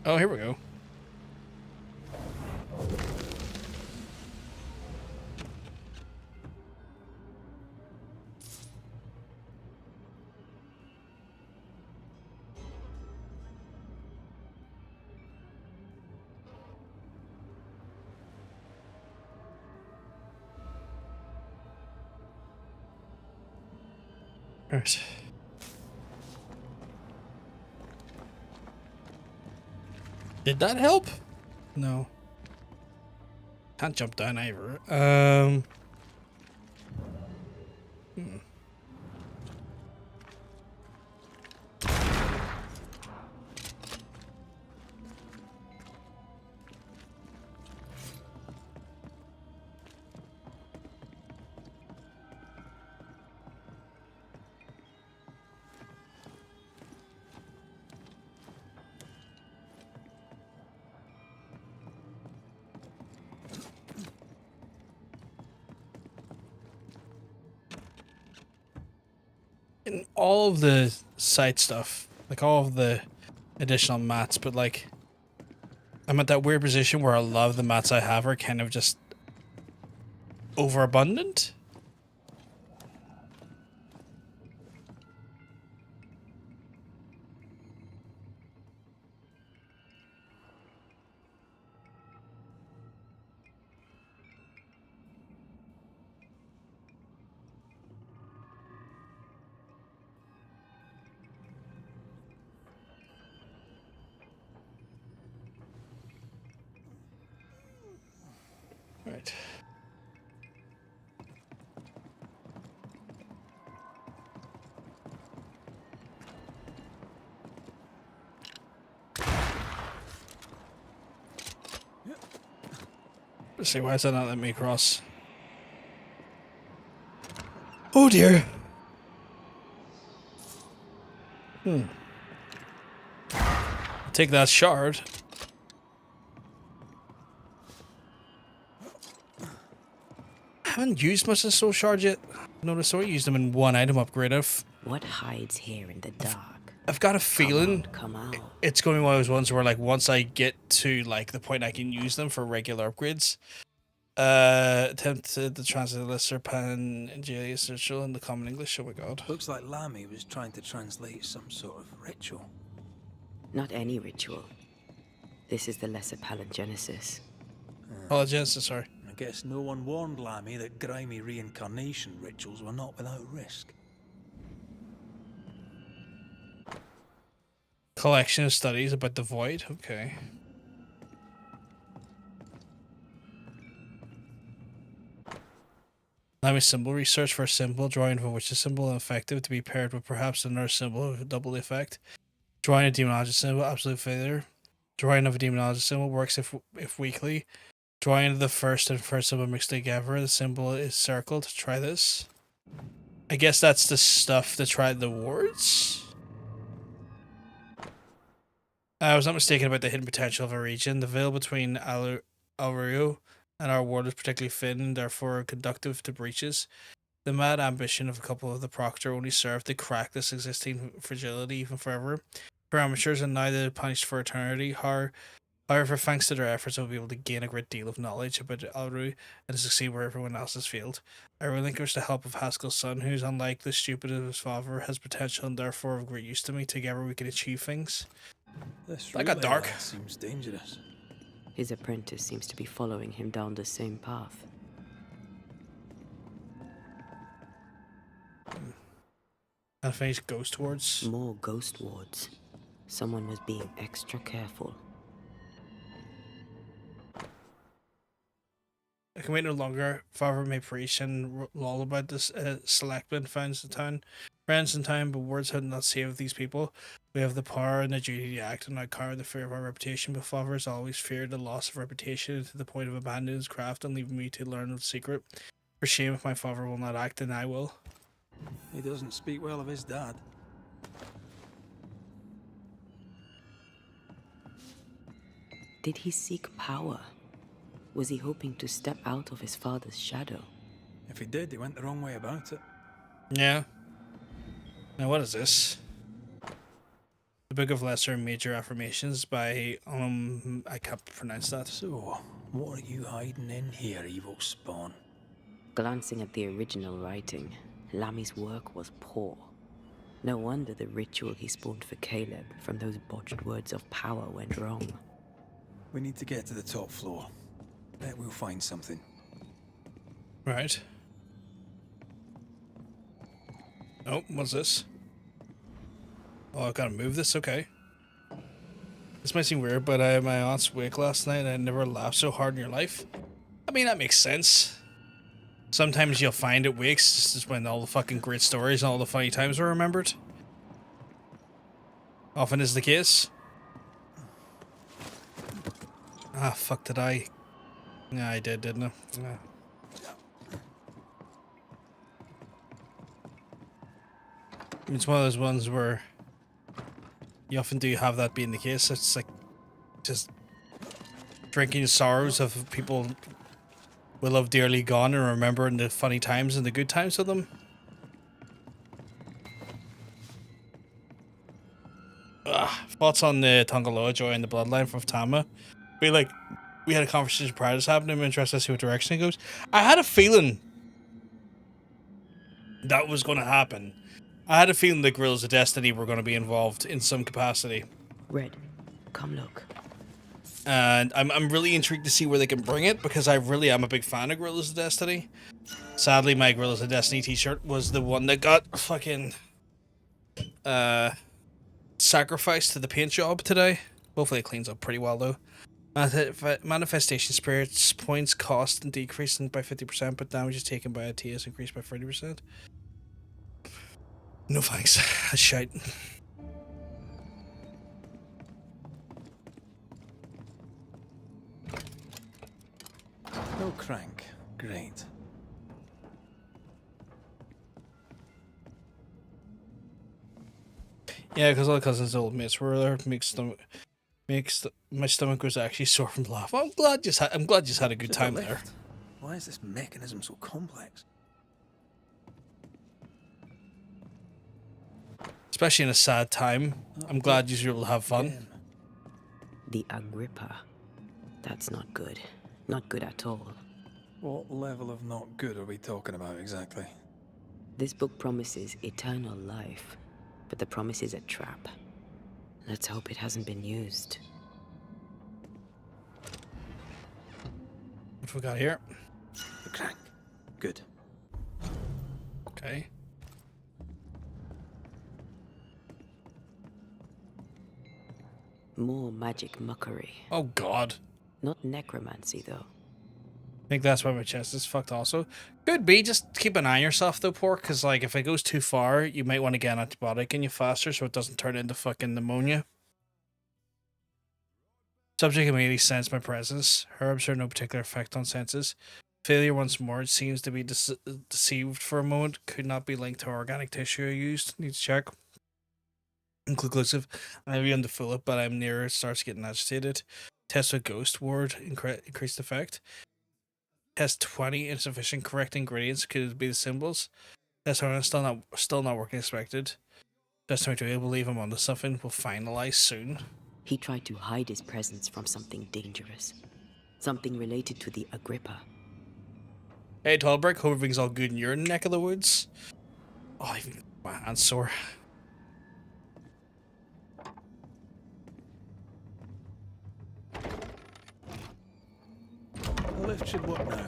Oh, here we go. Right. Did that help? No. Can't jump down either. In all of the side stuff, like all of the additional mats, but like I'm at that weird position where a lot of the mats I have are kind of just overabundant. Right. Let's see, why is that not letting me cross? Oh dear. Take that shard. I haven't used much of soul shards yet. Notice I used them in one item upgrade. What hides here in the dark? I've got a feeling Come out. it's going to be one of those ones where, like, once I get to like the point I can use them for regular upgrades, attempted to translate the lesser pan and essential in the common English. Oh my god. Looks like Lammy was trying to translate some sort of ritual. Not any ritual. This is the lesser palingenesis. Apologies, sorry. I guess no one warned Lammy that grimy reincarnation rituals were not without risk. Collection of studies about the void. Okay. Lammy symbol research for a symbol, drawing of which a symbol is effective to be paired with perhaps another symbol with a double effect. Drawing a demonology symbol, absolute failure. Drawing of a demonology symbol works if weakly. Drawing of the first and first symbol mixed together, the symbol is circled. Try this. I guess that's the stuff to try the wards. I was not mistaken about the hidden potential of a region. The veil between Alrio and our ward is particularly thin and therefore conductive to breaches. The mad ambition of a couple of the Proctor only served to crack this existing fragility even forever. For amateurs and now they're punished for eternity. However, thanks to their efforts, I'll be able to gain a great deal of knowledge about Alru and to succeed where everyone else has failed. I relinquish the help of Haskell's son, who's unlike the stupid of his father, has potential and therefore of great use to me. Together we can achieve things. This That got dark. seems dangerous. His apprentice seems to be following him down the same path. And finish ghost wards. More ghost wards. Someone was being extra careful. I can wait no longer. Father may preach and lull about this selectman finds the town. Friends in town, but words had not saved these people. We have the power and the duty to act and not cower the fear of our reputation, but Father has always feared the loss of reputation to the point of abandoning his craft and leaving me to learn the secret. For shame if my father will not act, then I will. He doesn't speak well of his dad. Did he seek power? Was he hoping to step out of his father's shadow? If he did, he went the wrong way about it. Yeah. Now what is this? The Book of Lesser and Major Affirmations by I can't pronounce that. So, what are you hiding in here, evil spawn? Glancing at the original writing, Lammy's work was poor. No wonder the ritual he spawned for Caleb from those botched words of power went wrong. We need to get to the top floor. Bet we'll find something. Right. Oh, what's this? Oh, I've got to move this? Okay. This might seem weird, but I had my aunt's wake last night and I never laughed so hard in your life. I mean, that makes sense. Sometimes you'll find at wakes, this is when all the fucking great stories and all the funny times are remembered. Often is the case. Ah, fuck, did I? Yeah, I did, didn't I? Yeah. It's one of those ones where you often do have that being the case. It's like just drinking the sorrows of people we love dearly gone and remembering the funny times and the good times of them. Thoughts on the Tongaloa Joy and the Bloodline from Tama? We had a conversation prior to this happening. I'm interested to see what direction it goes. I had a feeling that was going to happen. I had a feeling the Guerrillas of Destiny were going to be involved in some capacity. Red, come look. And I'm really intrigued to see where they can bring it, because I really am a big fan of Guerrillas of Destiny. Sadly, my Guerrillas of Destiny t-shirt was the one that got fucking sacrificed to the paint job today. Hopefully it cleans up pretty well, though. Manifestation spirits points cost and decreasing by 50%, but damage is taken by a TS increased by 30%. No thanks. That's shite. No crank. Great. Yeah, because all the cousins' old mates were there. My stomach was actually sore from laugh. I'm glad you had a good time there. Why is this mechanism so complex? Especially in a sad time. I'm glad you were able to have fun. Again. The Agrippa. That's not good. Not good at all. What level of not good are we talking about exactly? This book promises eternal life, but the promise is a trap. Let's hope it hasn't been used. What have we got here? The crank. Good. Okay. More magic muckery. Oh god. Not necromancy, though. I think that's why my chest is fucked also. Could be, just keep an eye on yourself though, Pork, because like if it goes too far, you might want to get an antibiotic in you faster so it doesn't turn into fucking pneumonia. Subject immediately sense my presence. Herbs are no particular effect on senses. Failure once more. It seems to be deceived for a moment. Could not be linked to organic tissue I used. Need to check. Inconclusive. I be on the full it, but I'm near it. Starts getting agitated. Test with ghost ward. Increased effect. Test 20 insufficient. Correct ingredients. Could it be the symbols? Test 1 still not working expected. Test 22. I believe I'm onto something. Will finalize soon. He tried to hide his presence from something dangerous. Something related to the Agrippa. Hey, Tallbrick. Hope everything's all good in your neck of the woods. Oh, even my hand's sore. The lift should work now.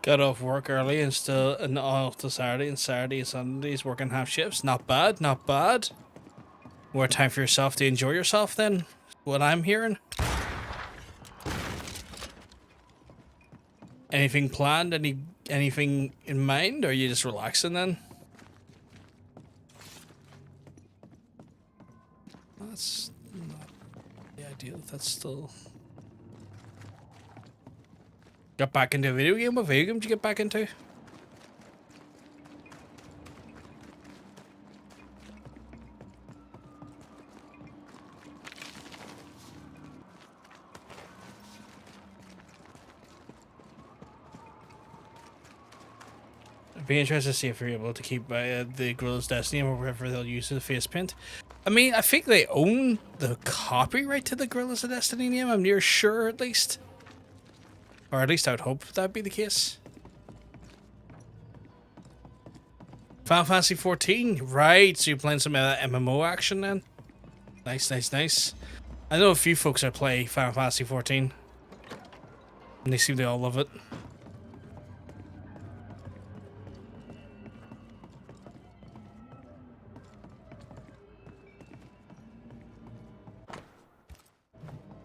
Got off work early and still off to Saturday, and Saturday and Sundays working half shifts. Not bad, not bad. More time for yourself to enjoy yourself then, what I'm hearing. Anything planned? Anything in mind? Or are you just relaxing then? That's not the ideal. That's still... Got back into a video game? What video game did you get back into? I'd be interested to see if you're able to keep the Guerrillas Destiny or wherever they'll use the face paint. I mean, I think they own the copyright to the Guerrillas of Destiny name. I'm near sure, at least. Or at least I would hope that'd be the case. Final Fantasy 14, right? So you're playing some MMO action then? Nice, nice, nice. I know a few folks that play Final Fantasy 14, and they seem to all love it.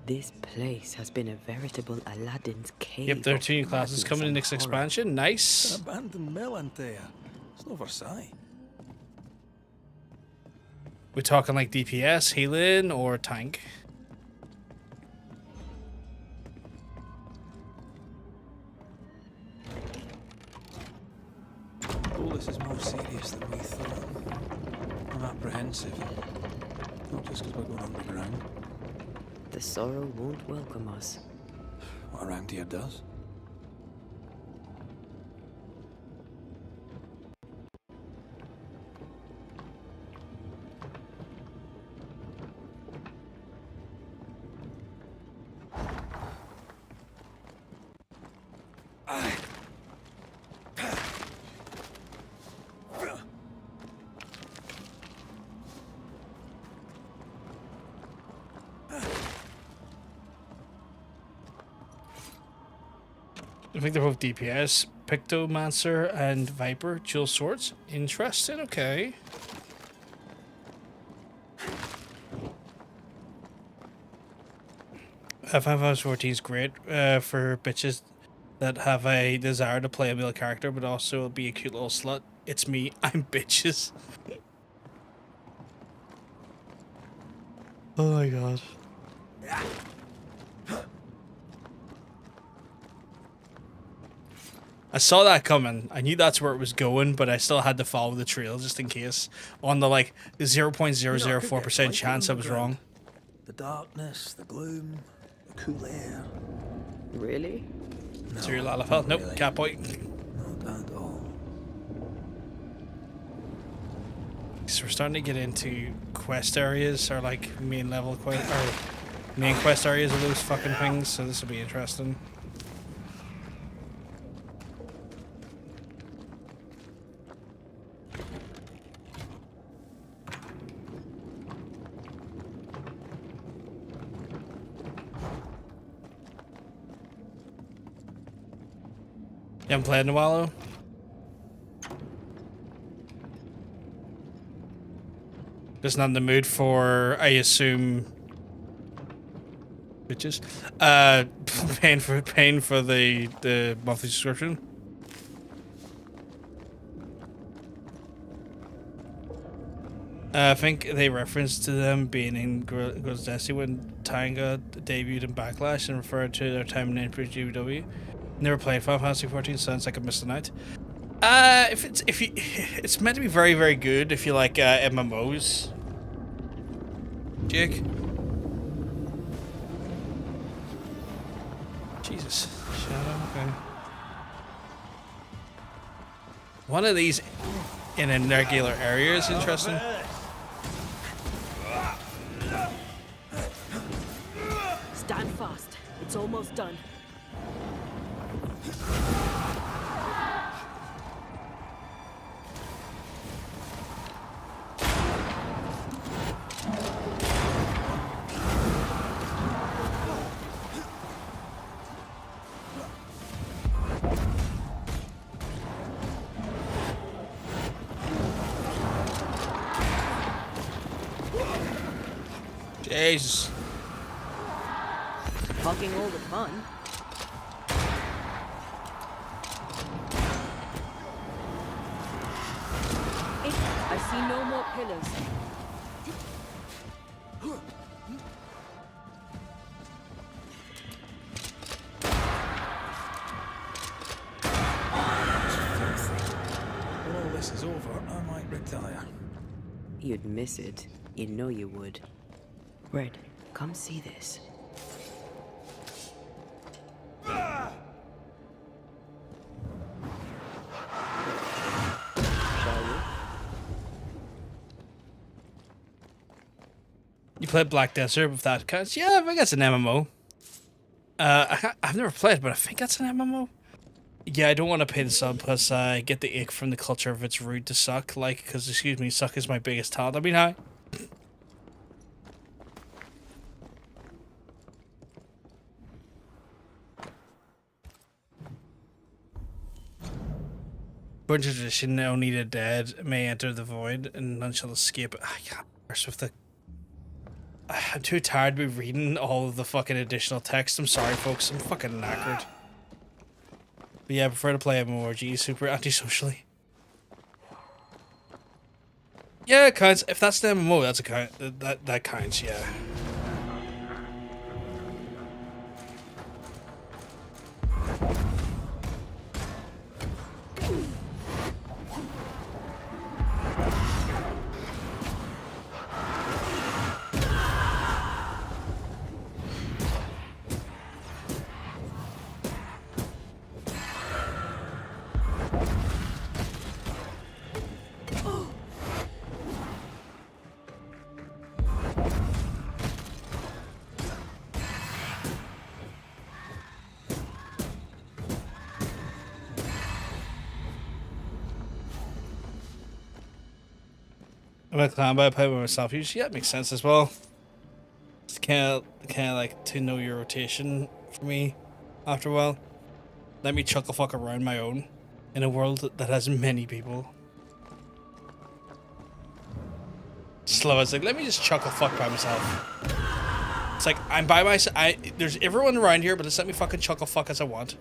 This place has been a veritable Aladdin's cave. Yep, there are 2 new classes coming in next expansion. Nice. An abandoned mill in there. It's no Versailles. We're talking like DPS, healing, or tank. All this is more serious than we thought. I'm apprehensive. Not just because we're going underground. The sorrow won't welcome us. What around here does. I think they're both DPS. Pictomancer and Viper, dual swords. Interesting, okay. Final Fantasy 14 is great for bitches that have a desire to play a male character, but also be a cute little slut. It's me, I'm bitches. Oh my god. I saw that coming. I knew that's where it was going, but I still had to follow the trail just in case. On the like 0.004% chance I was wrong. The darkness, the gloom, the cool air. Really? No, So you're Lalafell? Nope, really. Catboy. Not at all. So we're starting to get into quest areas, or like main level quest, or main quest areas of those fucking things. So this will be interesting. You haven't played in a while, though? Just not in the mood for, I assume, bitches. Paying for the monthly subscription. I think they referenced to them being in Girls' Destiny when Tanga debuted in Backlash and referred to their time in NPGW. Never played Final Fantasy 14, sounds like I missed a night. It's meant to be very, very good if you like MMOs. Jake. Jesus. Shadow, okay. One of these in a regular area is interesting. Stand fast. It's almost done. Jesus. Fucking all the fun. I see no more pillars. When all this is over, I might retire. You'd miss it. You know you would. Red, come see this. Shall we? You played Black Desert with that counts? Yeah, I think that's an MMO. I've never played, but I think that's an MMO. Yeah, I don't want to pay the sub plus I get the ick from the culture of it's rude to suck. Like, because, excuse me, suck is my biggest talent. I mean, hi. According to tradition, only the dead may enter the void, and none shall escape. I can't curse with the. I'm too tired to be reading all of the fucking additional text. I'm sorry, folks. I'm fucking knackered. But yeah, I prefer to play MMORPG super antisocially. Yeah, it counts. If that's the MMO, that's a count. That counts. Yeah. I'm a clan, but I play by myself. Usually, yeah, it makes sense as well. It's kind of like to know your rotation for me. After a while, let me chuckle fuck around my own in a world that has many people. Slow as like, let me just chuckle fuck by myself. It's like I'm by myself. There's everyone around here, but just let me fucking chuckle fuck as I want.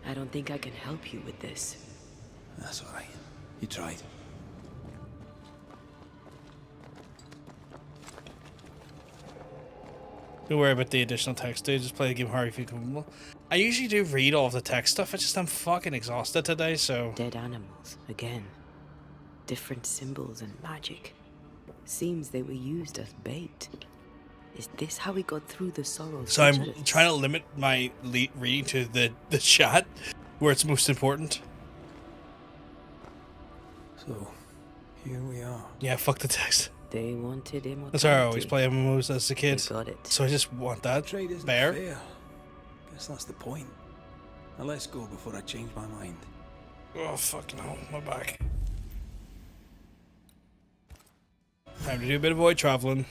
I don't think I can help you with this. That's alright. You tried. Don't worry about the additional text, dude. Just play the game hard if you can. I usually do read all of the text stuff. I'm fucking exhausted today, so. Dead animals, again. Different symbols and magic. Seems they were used as bait. Is this how we got through the sorrows? So I'm trying to limit my reading to the chat, where it's most important. So, here we are. Yeah, fuck the text. They wanted immortality. That's how I always play MMOs as a kid. They got it. So I just want that. Trade isn't Bear. fair. Guess that's the point. Now let's go before I change my mind. Oh fuck no, my back. Time to do a bit of void traveling.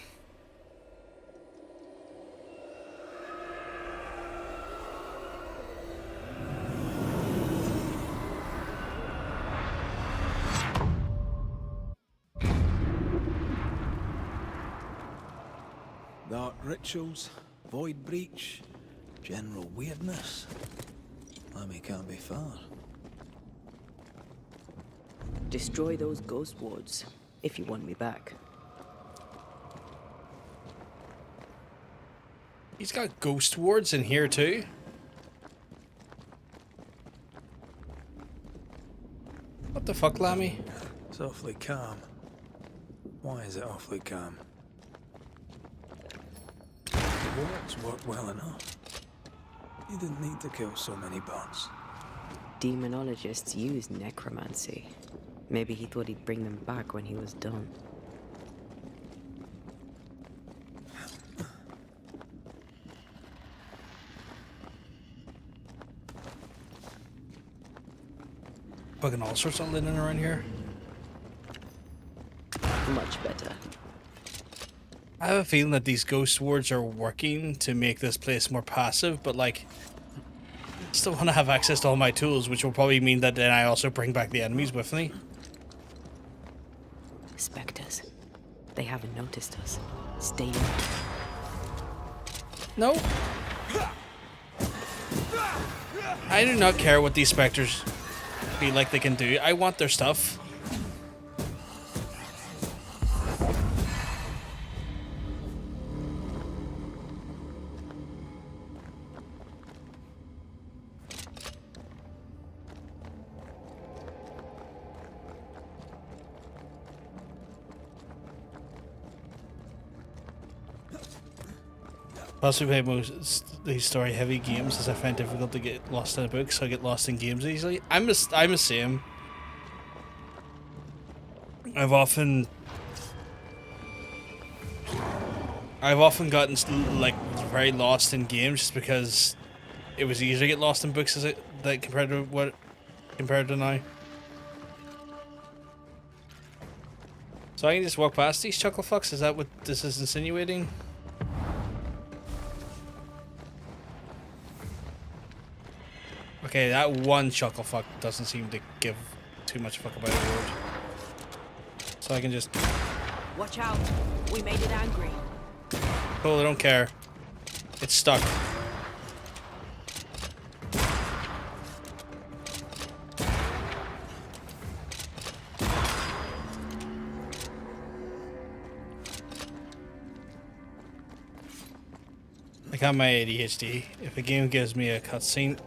Dark rituals, void breach, general weirdness. Lammy can't be far. Destroy those ghost wards, if you want me back. He's got ghost wards in here too. What the fuck, Lammy? It's awfully calm. Why is it awfully calm? The walls worked well enough. You didn't need to kill so many bots. Demonologists use necromancy. Maybe he thought he'd bring them back when he was done. Fucking all sorts of linen around here. Much better. I have a feeling that these ghost wards are working to make this place more passive, but like, I still want to have access to all my tools, which will probably mean that then I also bring back the enemies with me. Spectres. They haven't noticed us. Stay in. No. I do not care what these specters feel like they can do. I want their stuff. Also play most these story heavy games as I find it difficult to get lost in a book, so I get lost in games easily. I'm the same. I've often gotten like very lost in games just because it was easier to get lost in books That compared to now. So I can just walk past these chuckle fucks? Is that what this is insinuating? Okay, that one chuckle fuck doesn't seem to give too much fuck about the word. So I can just... Watch out. We made it angry. Oh, I don't care. It's stuck. Like on my ADHD, if a game gives me a cutscene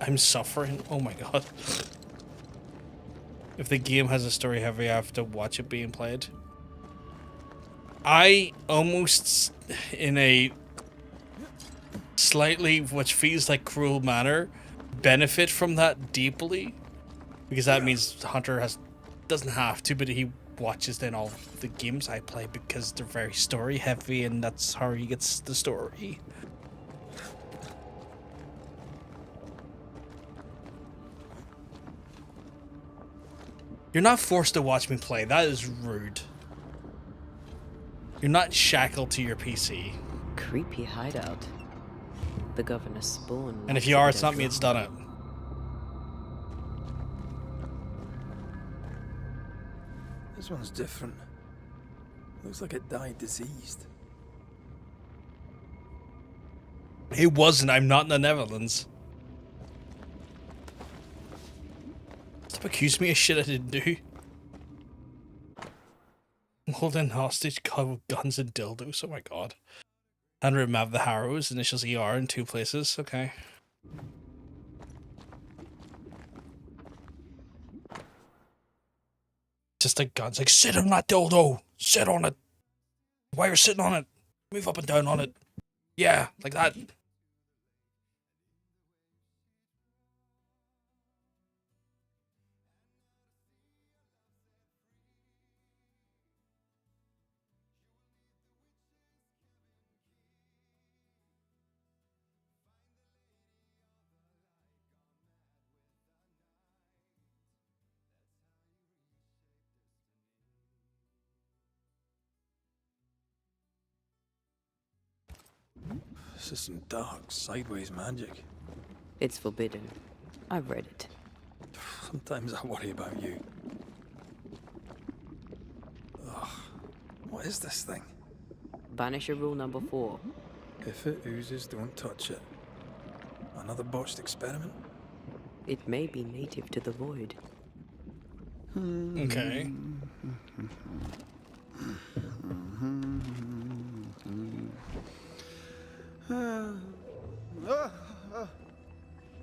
I'm suffering. Oh my god. If the game has a story heavy, I have to watch it being played. I almost, in a slightly, which feels like cruel manner, benefit from that deeply, because that means Hunter doesn't have to, but he watches then all the games I play because they're very story heavy, and that's how he gets the story. You're not forced to watch me play. That is rude. You're not shackled to your PC. Creepy hideout. The governor's spawn. And if you are, it's not me, it's done it. This one's different. Looks like it died diseased. It wasn't. I'm not in the Netherlands. Stop accusing me of shit I didn't do. I'm holding hostage with guns and dildos. Oh my god. Handwritten map of the Harrows. Initials ER in 2 places. Okay. Just like guns. Like, sit on that dildo. Sit on it. While you're sitting on it, move up and down on it. Yeah, like that. This is some dark, sideways magic. It's forbidden. I've read it. Sometimes I worry about you. Ugh. What is this thing? Banisher rule number 4. If it oozes, don't touch it. Another botched experiment? It may be native to the void. Okay.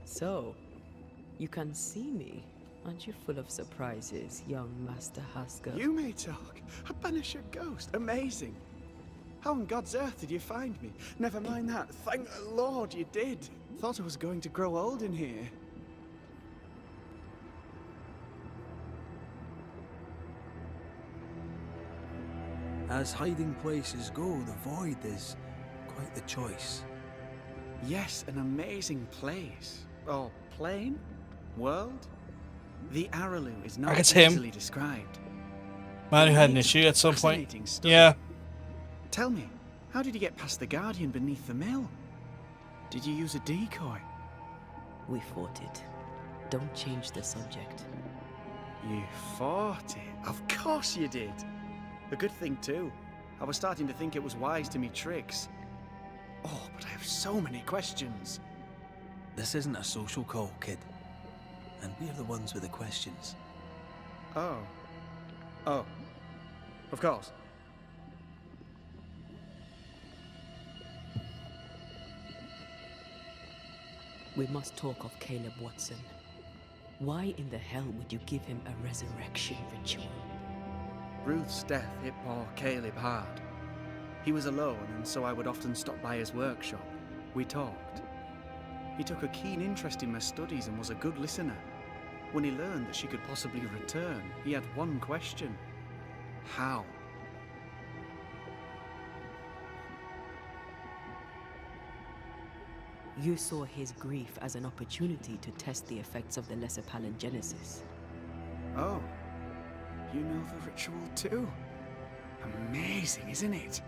So, you can see me. Aren't you full of surprises, young Master Haskell? You may talk. A Banisher ghost. Amazing. How on God's earth did you find me? Never mind that. Thank the Lord you did. Thought I was going to grow old in here. As hiding places go, the void is quite the choice. Yes, an amazing place. Or plane? World? The Araloo is not It's him. easily described. Man who had an issue at some point. Fascinating study. Yeah. Tell me, how did you get past the Guardian beneath the mill? Did you use a decoy? We fought it. Don't change the subject. You fought it? Of course you did. A good thing too. I was starting to think it was wise to me tricks. Oh, but I have so many questions. This isn't a social call, kid. And we're the ones with the questions. Oh. Oh. Of course. We must talk of Caleb Watson. Why in the hell would you give him a resurrection ritual? Ruth's death hit poor Caleb hard. He was alone, and so I would often stop by his workshop. We talked. He took a keen interest in my studies and was a good listener. When he learned that she could possibly return, he had one question. How? You saw his grief as an opportunity to test the effects of the lesser palingenesis. Oh, you know the ritual too? Amazing, isn't it?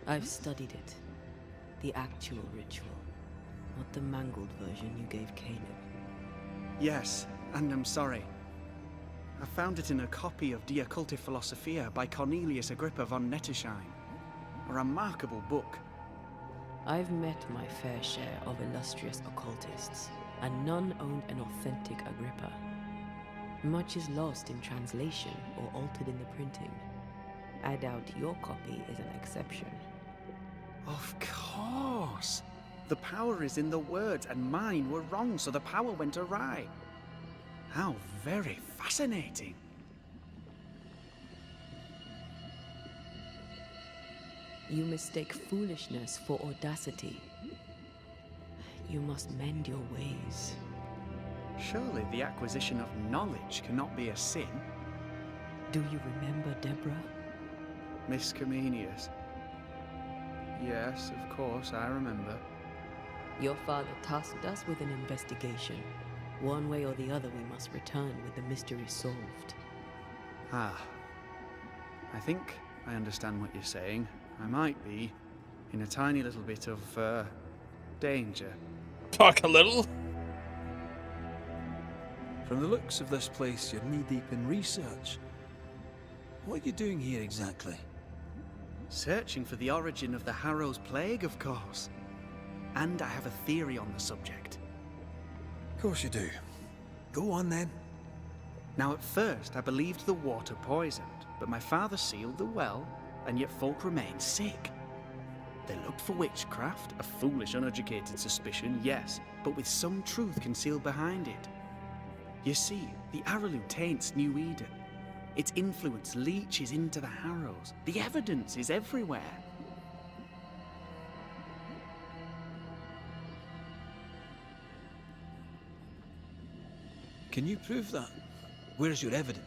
I've studied it. The actual ritual, not the mangled version you gave Caleb. Yes, and I'm sorry. I found it in a copy of De Occulti Philosophia by Cornelius Agrippa von Nettesheim. A remarkable book. I've met my fair share of illustrious occultists, and none owned an authentic Agrippa. Much is lost in translation or altered in the printing. I doubt your copy is an exception. Of course! The power is in the words, and mine were wrong, so the power went awry. How very fascinating. You mistake foolishness for audacity. You must mend your ways. Surely the acquisition of knowledge cannot be a sin. Do you remember Deborah? Miss Comenius. Yes, of course, I remember. Your father tasked us with an investigation. One way or the other, we must return with the mystery solved. Ah. I think I understand what you're saying. I might be in a tiny little bit of, danger. Talk a little. From the looks of this place, you're knee-deep in research. What are you doing here exactly? Searching for the origin of the Harrow's Plague, of course. And I have a theory on the subject. Of course you do. Go on then. Now, at first, I believed the water poisoned, but my father sealed the well, and yet folk remained sick. They looked for witchcraft, a foolish, uneducated suspicion, yes, but with some truth concealed behind it. You see, the Araloo taints New Eden. Its influence leaches into the Harrows. The evidence is everywhere. Can you prove that? Where's your evidence?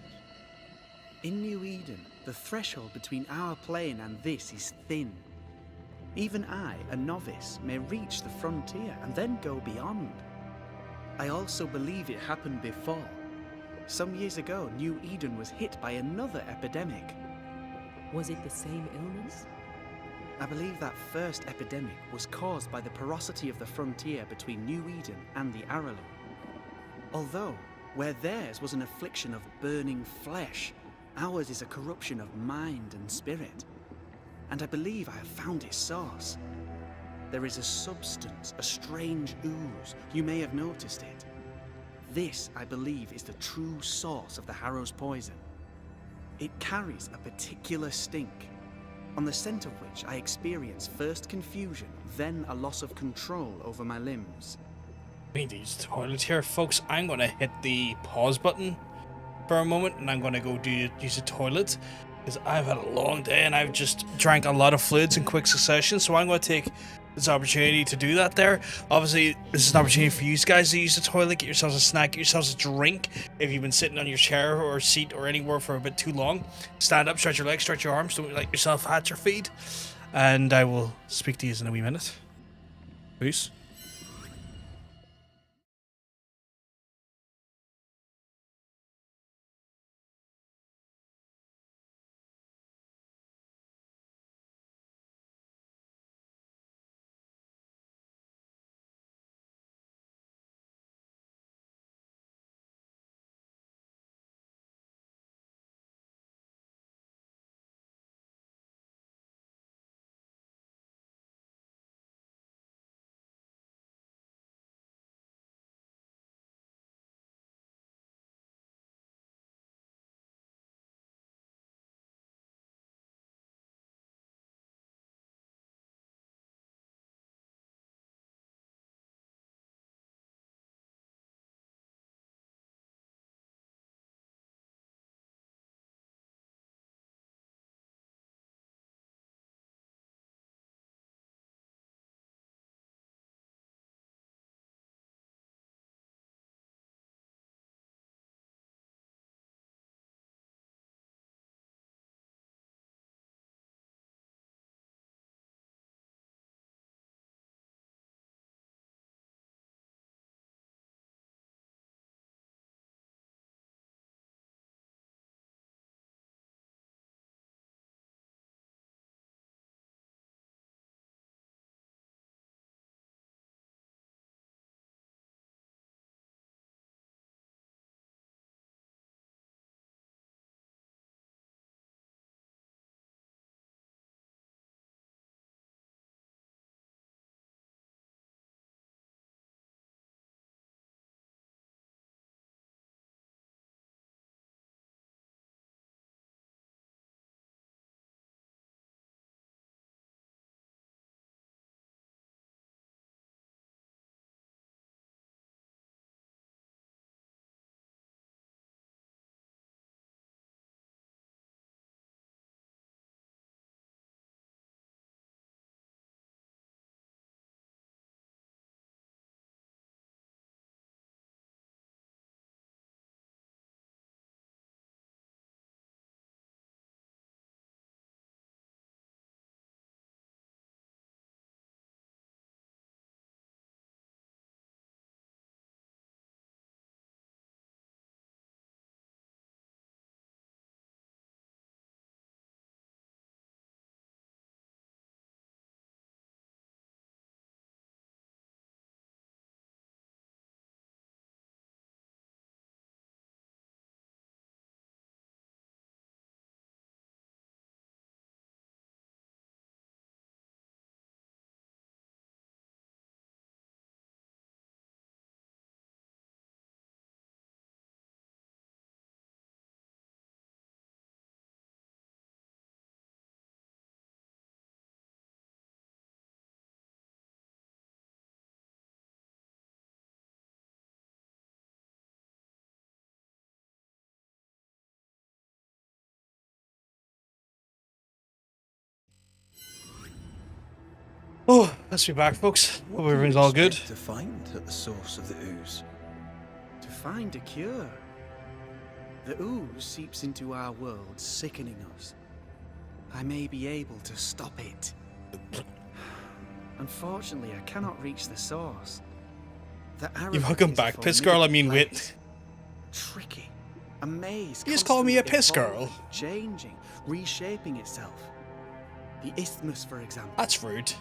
In New Eden, the threshold between our plane and this is thin. Even I, a novice, may reach the frontier and then go beyond. I also believe it happened before. Some years ago, New Eden was hit by another epidemic. Was it the same illness? I believe that first epidemic was caused by the porosity of the frontier between New Eden and the Araloo. Although, where theirs was an affliction of burning flesh, ours is a corruption of mind and spirit. And I believe I have found its source. There is a substance, a strange ooze. You may have noticed it. This, I believe, is the true source of the Harrow's poison. It carries a particular stink, on the scent of which I experience first confusion, then a loss of control over my limbs. We need to use the toilet here, folks. I'm going to hit the pause button for a moment, and I'm going to go use the toilet, because I've had a long day, and I've just drank a lot of fluids in quick succession, so I'm going to take this opportunity to do that there. Obviously, this is an opportunity for you guys to use the toilet, get yourselves a snack, get yourselves a drink. If you've been sitting on your chair or seat or anywhere for a bit too long, stand up, stretch your legs, stretch your arms, don't let yourself at your feet, and I will speak to you in a wee minute. Peace. Oh, let's be back, folks. What Hope do you everything's all good. expect to find at the source of the ooze? To find a cure. The ooze seeps into our world, sickening us. I may be able to stop it. Unfortunately, I cannot reach the source. The You welcome back, piss girl. I mean, wit. Tricky. A maze. You just call me a constantly piss girl? evolving, changing, reshaping itself. The isthmus, for example. That's rude.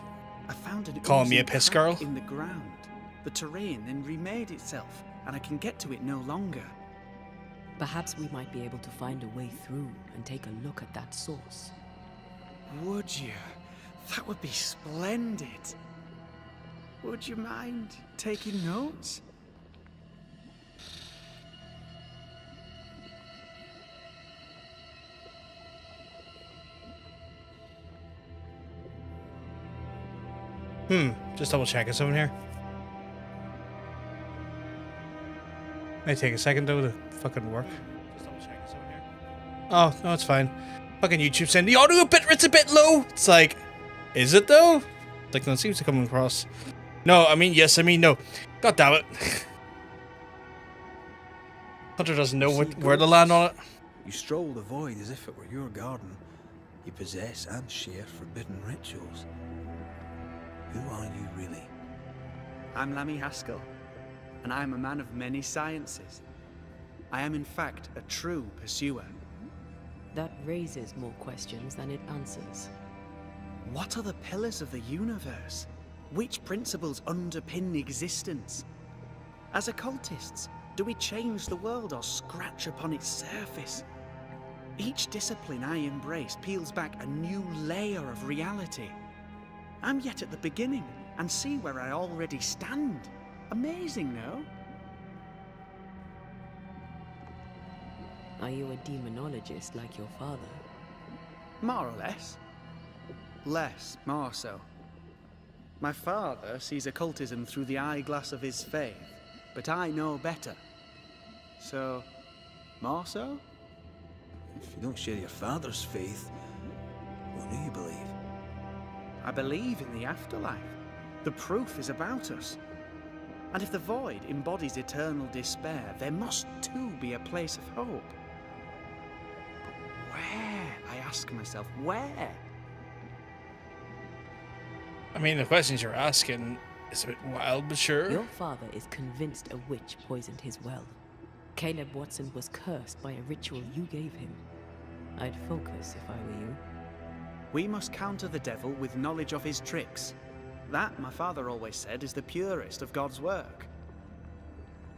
I found an Calling me a oozing piss crack girl? in the ground. The terrain then remade itself, and I can get to it no longer. Perhaps we might be able to find a way through and take a look at that source. Would you? That would be splendid. Would you mind taking notes? Just double checking something here. May take a second though to fucking work. Just double checking something here. Oh, no, it's fine. Fucking YouTube saying the audio bitrate's a bit low. It's like, is it though? Like, no, it seems to come across. No, I mean, yes, I mean, no. God damn it. Hunter doesn't know where to land on it. You stroll the void as if it were your garden. You possess and share forbidden rituals. Who are you really? I'm Lammy Haskell, and I am a man of many sciences. I am in fact a true pursuer. That raises more questions than it answers. What are the pillars of the universe? Which principles underpin existence? As occultists, do we change the world or scratch upon its surface? Each discipline I embrace peels back a new layer of reality. I'm yet at the beginning, and see where I already stand. Amazing, no? Are you a demonologist like your father? More or less. Less, more so. My father sees occultism through the eyeglass of his faith, but I know better. So, more so? If you don't share your father's faith, what do you believe? I believe in the afterlife. The proof is about us. And if the void embodies eternal despair, there must too be a place of hope. But where? I ask myself, where? I mean, the questions you're asking is a bit wild, but sure. Your father is convinced a witch poisoned his well. Caleb Watson was cursed by a ritual you gave him. I'd focus if I were you. We must counter the devil with knowledge of his tricks. That, my father always said, is the purest of God's work.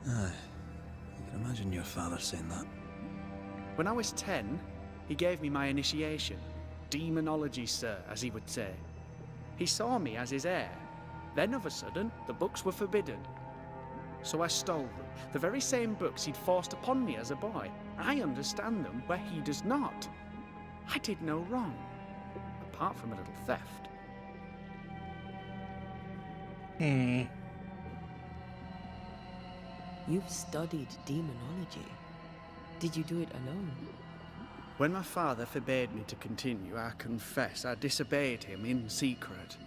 Aye. I can imagine your father saying that. When I was 10, he gave me my initiation. Demonology, sir, as he would say. He saw me as his heir. Then, of a sudden, the books were forbidden. So I stole them. The very same books he'd forced upon me as a boy. I understand them where he does not. I did no wrong. Apart from a little theft. You've studied demonology. Did you do it alone? When my father forbade me to continue, I confess I disobeyed him in secret.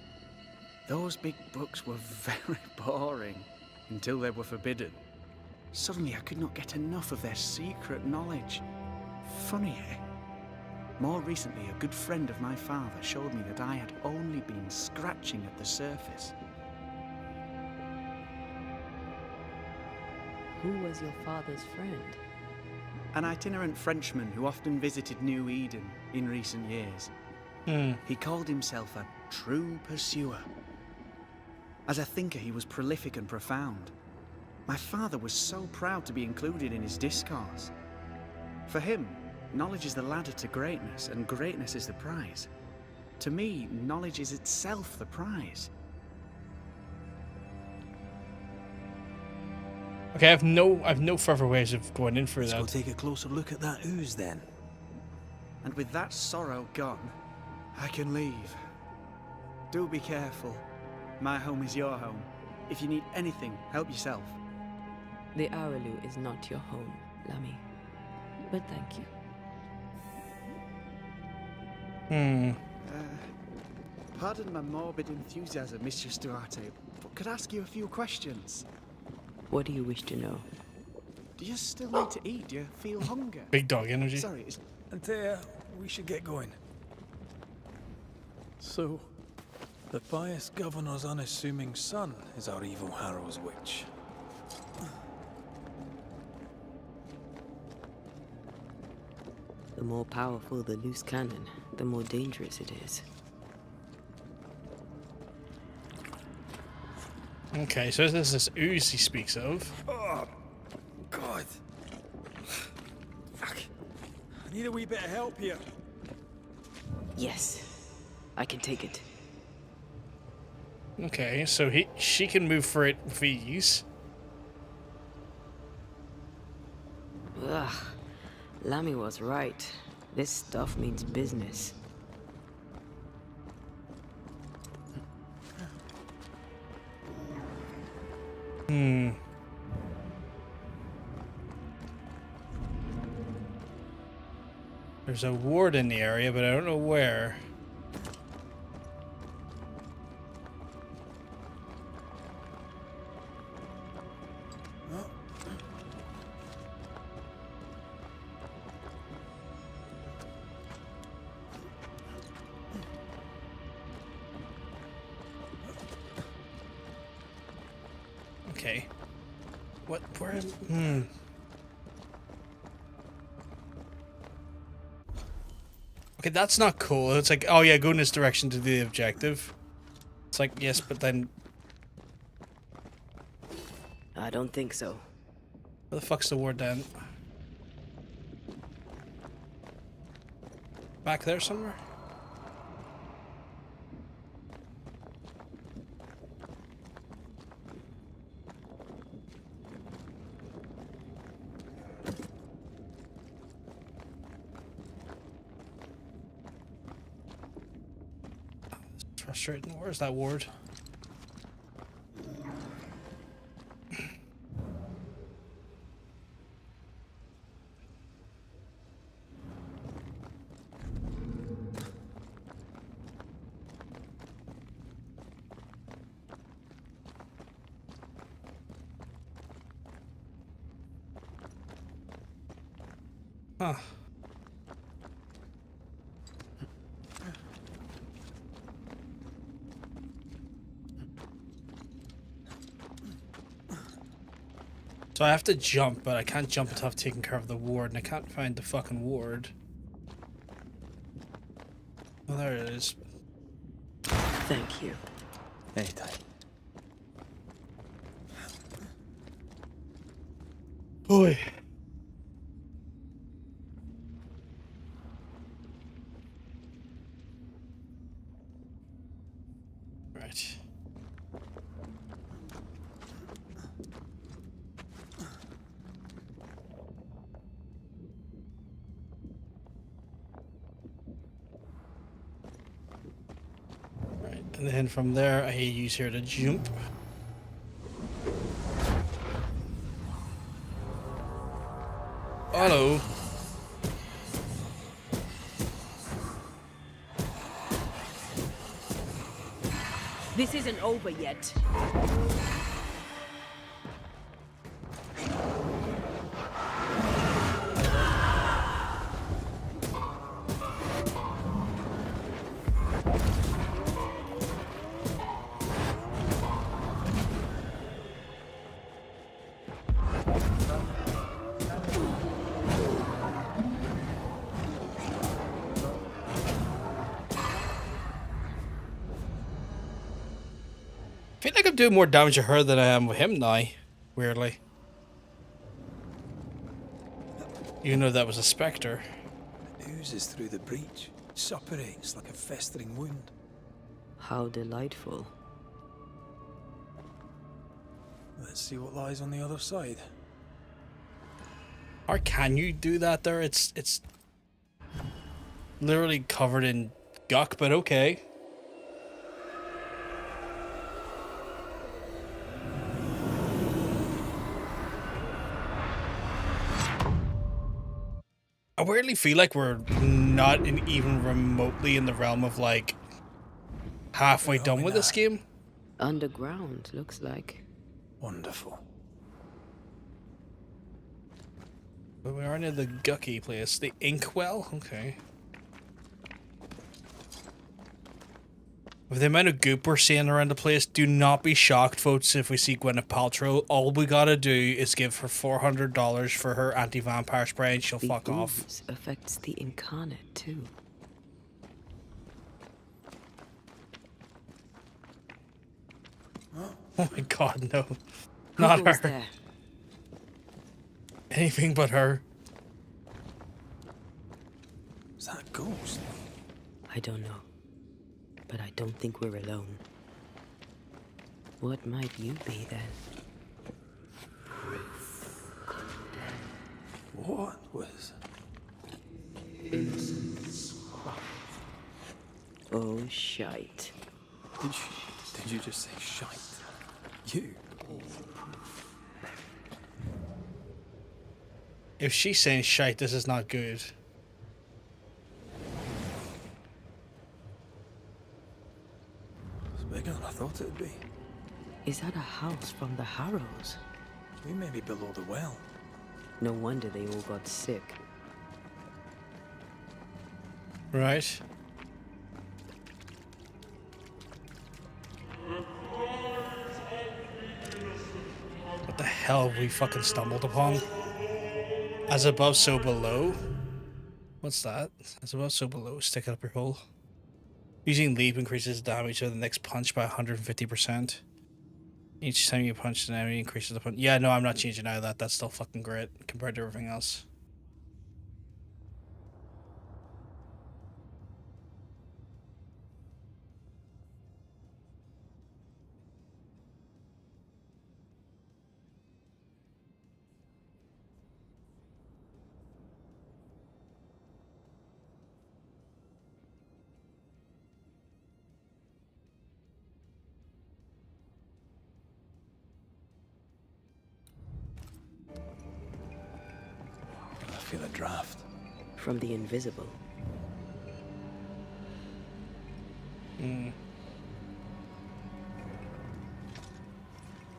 Those big books were very boring until they were forbidden. Suddenly I could not get enough of their secret knowledge. Funny, eh? More recently, a good friend of my father showed me that I had only been scratching at the surface. Who was your father's friend? An itinerant Frenchman who often visited New Eden in recent years. He called himself a true pursuer. As a thinker, he was prolific and profound. My father was so proud to be included in his discourse. For him, knowledge is the ladder to greatness, and greatness is the prize. To me, knowledge is itself the prize. Okay, I've no further ways of going in for Let's go that. take a closer look at that ooze then. And with that sorrow gone, I can leave. Do be careful. My home is your home. If you need anything, help yourself. The Araloo is not your home, Lammy. But thank you. Pardon my morbid enthusiasm, Mistress Duarte, but could I ask you a few questions? What do you wish to know? Do you still need to eat? Do you feel hunger? Big dog energy. Sorry, it's... Antea, we should get going. So, the pious governor's unassuming son is our evil Harrow's witch. The more powerful the loose cannon, the more dangerous it is. Okay, so this is this ooze he speaks of. Oh, God. Fuck. I need a wee bit of help here. Yes, I can take it. Okay, so she can move for it with ease. Ugh, Lammy was right. This stuff means business. There's a ward in the area, but I don't know where. Okay. What? Where? Okay, that's not cool. It's like, oh yeah, go in this direction to the objective. It's like, yes, but then I don't think so. where the fuck's the ward then? Back there somewhere? Frustrating. Where's that ward? Huh. So I have to jump, but I can't jump until I've taken care of the ward, and I can't find the fucking ward. Oh, there it is. Thank you. Anytime. Boy. Right. And then from there, I use here to jump. Hello. This isn't over yet. I feel like I'm doing more damage to her than I am with him now, weirdly. You know that was a spectre. It oozes through the breach, suppurates like a festering wound. How delightful. Let's see what lies on the other side. Or can you do that there? It's literally covered in guck, but okay. I weirdly feel like we're not even remotely in the realm of like halfway Where are done we with this now? game. Underground, looks like. Wonderful. But we are near the Gucky place. The Inkwell? Okay. With the amount of goop we're seeing around the place, do not be shocked, folks, if we see Gwyneth Paltrow. All we gotta do is give her $400 for her anti-vampire spray and she'll The fuck off. ooze affects the incarnate, too. Oh my god, no. Who Not goes her. there? Anything but her. Is that a ghost? I don't know. But I don't think we're alone. What might you be then? What was... Oh, shite. Did you just say shite? You? If she's saying shite, this is not good. It's bigger than I thought it'd be. Is that a house from the Harrows? We may be below the well. No wonder they all got sick. Right. What the hell have we fucking stumbled upon? As above, so below? What's that? As above, so below. Stick it up your hole. Using leap increases damage of the next punch by 150%. Each time you punch an enemy increases the punch. Yeah, no, I'm not changing out of that. That's still fucking great compared to everything else. I feel a draft. From the invisible.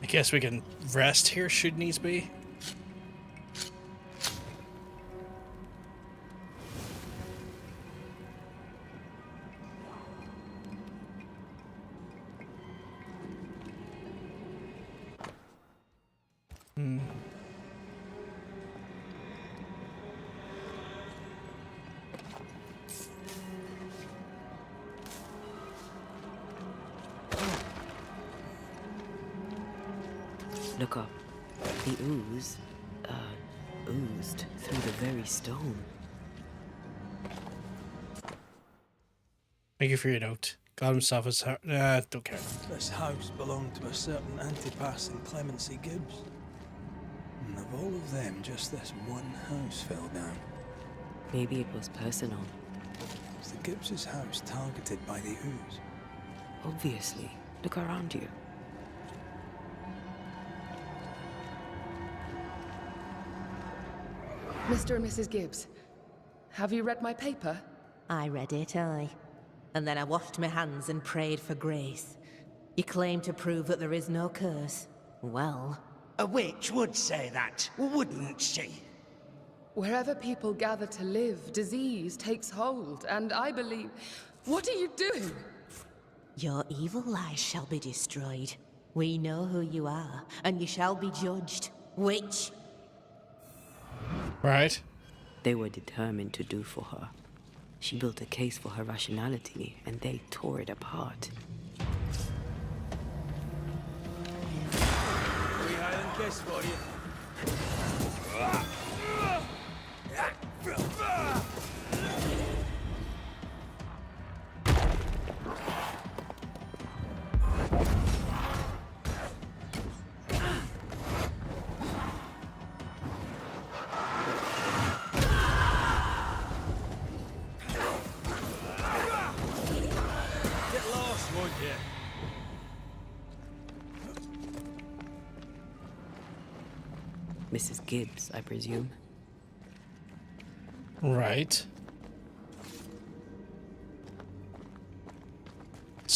I guess we can rest here should needs be. Look up. The ooze, oozed through the very stone. Thank you for your note. God himself is... don't care. This house belonged to a certain Antipas and Clemency Gibbs. And of all of them, just this one house fell down. Maybe it was personal. Was the Gibbs' house targeted by the ooze? Obviously. Look around you. Mr. and Mrs. Gibbs, have you read my paper? I read it, aye. And then I washed my hands and prayed for grace. You claim to prove that there is no curse. Well, A witch would say that, wouldn't she? Wherever people gather to live, disease takes hold, and I believe... What are you doing? your evil lies shall be destroyed. We know who you are, and you shall be judged. Witch! Right. They were determined to do for her. She built a case for her rationality, and they tore it apart. Highland kiss for you. Get lost, won't you? Mrs. Gibbs, I presume.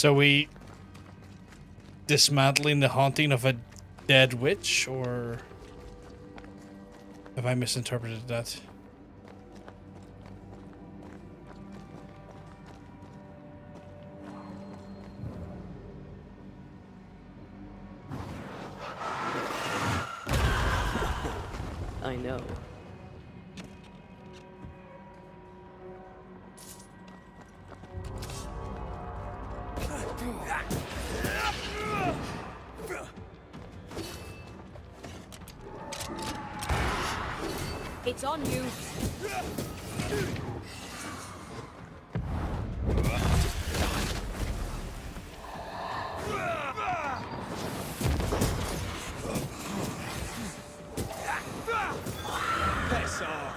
So we dismantling the haunting of a dead witch, or have I misinterpreted that? I know. It's on you. Piss off.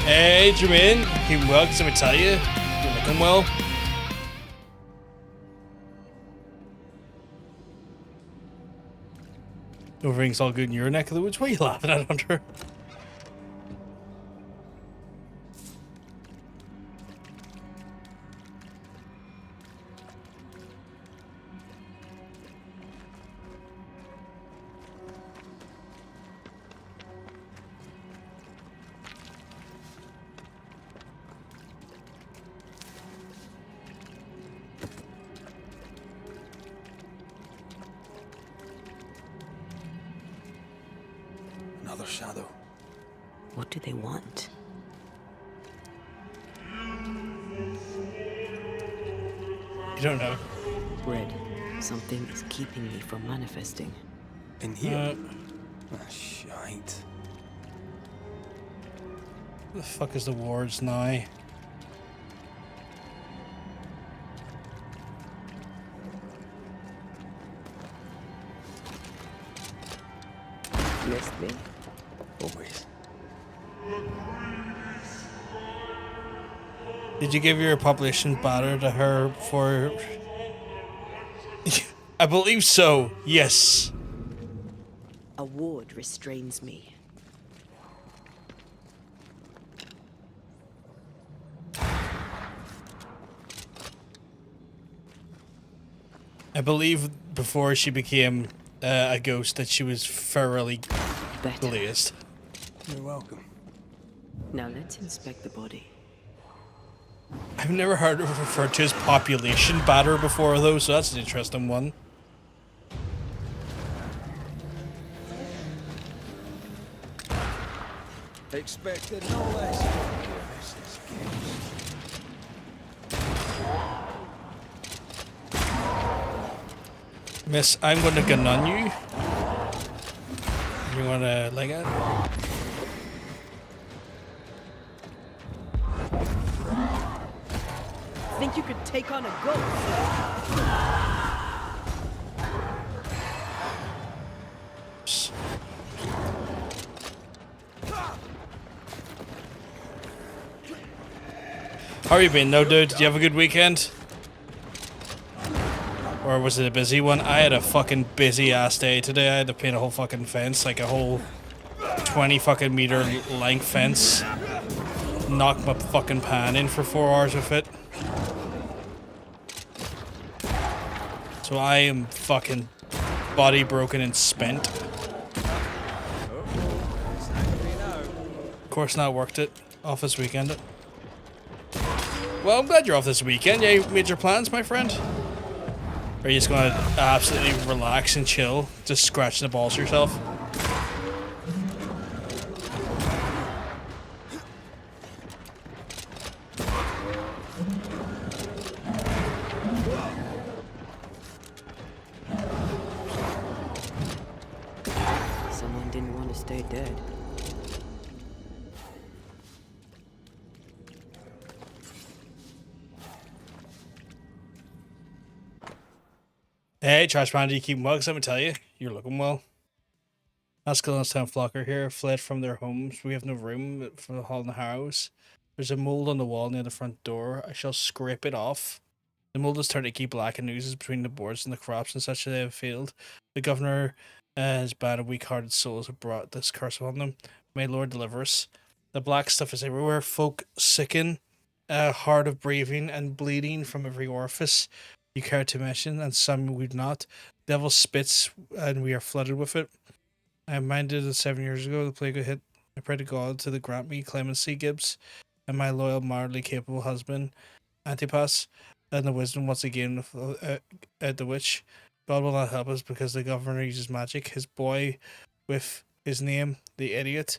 Hey, Jermaine, keep well, because let me tell you, you're looking well. Everything's all good in your neck of the woods. What are you laughing at, Hunter? Another shadow. What do they want? You don't know. Red, something is keeping me from manifesting. In here? Shite. The fuck is the wards now? Missed me? Always. Did you give your population batter to her for... I believe so, yes. A ward restrains me. I believe before she became a ghost that she was thoroughly Better. glazed. You're welcome. Now let's inspect the body. I've never heard it referred to as population batter before though, so that's an interesting one. Expected no less from you, Mrs. Gibbs. Miss, I'm gonna gun on you. You wanna leg it? Think you could take on a ghost? How you been though, dude? Did you have a good weekend? Or was it a busy one? I had a fucking busy ass day today. I had to paint a whole fucking fence, like a whole 20 fucking meter length fence. Knocked my fucking pan in for 4 hours with it. So I am fucking body broken and spent. Of course not worked it. Off this weekend. Well, I'm glad you're off this weekend. Yeah, you made your plans, my friend? Or are you just gonna absolutely relax and chill? Just scratching the balls yourself? Someone didn't want to stay dead. Hey, Trash Panda, you keep mugs, let me tell you. You're looking well. Ascalon's Town Flocker here fled from their homes. We have no room for the Hall in the Harrows. There's a mold on the wall near the front door. I shall scrape it off. The mold is turning black and oozes between the boards and the crops and such that they have failed. The governor and his band of weak-hearted souls have brought this curse upon them. May Lord deliver us. The black stuff is everywhere. Folk sicken, hard of breathing and bleeding from every orifice you care to mention, and some would not. Devil spits, and we are flooded with it. I am minded that 7 years ago the plague hit. I pray to God to grant me clemency, Gibbs, and my loyal, mildly capable husband, Antipas, and the wisdom once again at the witch. God will not help us because the governor uses magic. His boy, with his name, the idiot,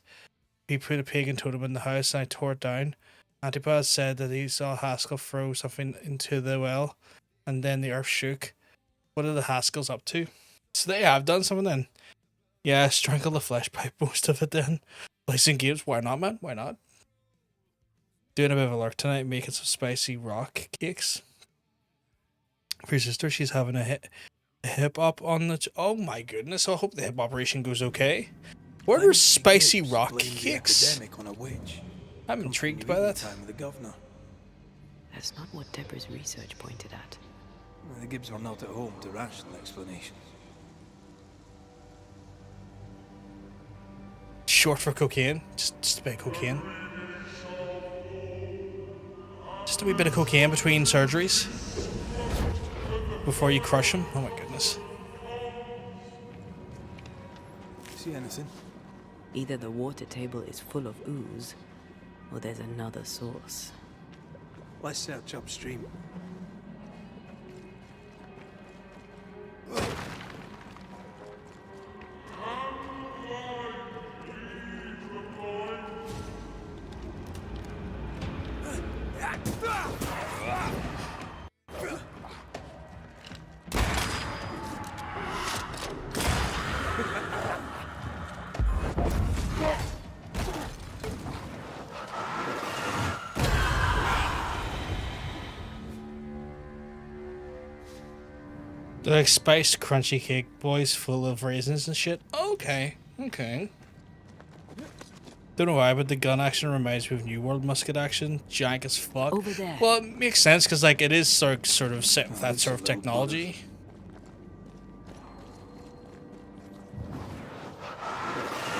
he put a pagan totem in the house and I tore it down. Antipas said that he saw Haskell throw something into the well, and then the earth shook. What are the Haskells up to? So they have done something then. Yeah, strangle the flesh pipe, most of it then. Placing games, why not, man? Why not? Doing a bit of a lark tonight, making some spicy rock cakes. For your sister, she's having a hip hop on the. Oh my goodness! I hope the hip operation goes okay. What are spicy rock cakes? On a witch. I'm intrigued by that. Time with the governor. That's not what Deborah's research pointed at. The Gibbs are not at home to rational explanations. Short for cocaine. Just a bit of cocaine. Just a wee bit of cocaine between surgeries. Before you crush him. Oh my goodness. See anything? Either the water table is full of ooze, or there's another source. Let's search upstream. They're like spiced crunchy cake boys full of raisins and shit. Okay. Don't know why, but the gun action reminds me of New World musket action. Jank as fuck. Over there. Well, it makes sense because like it is sort of set with that sort of technology.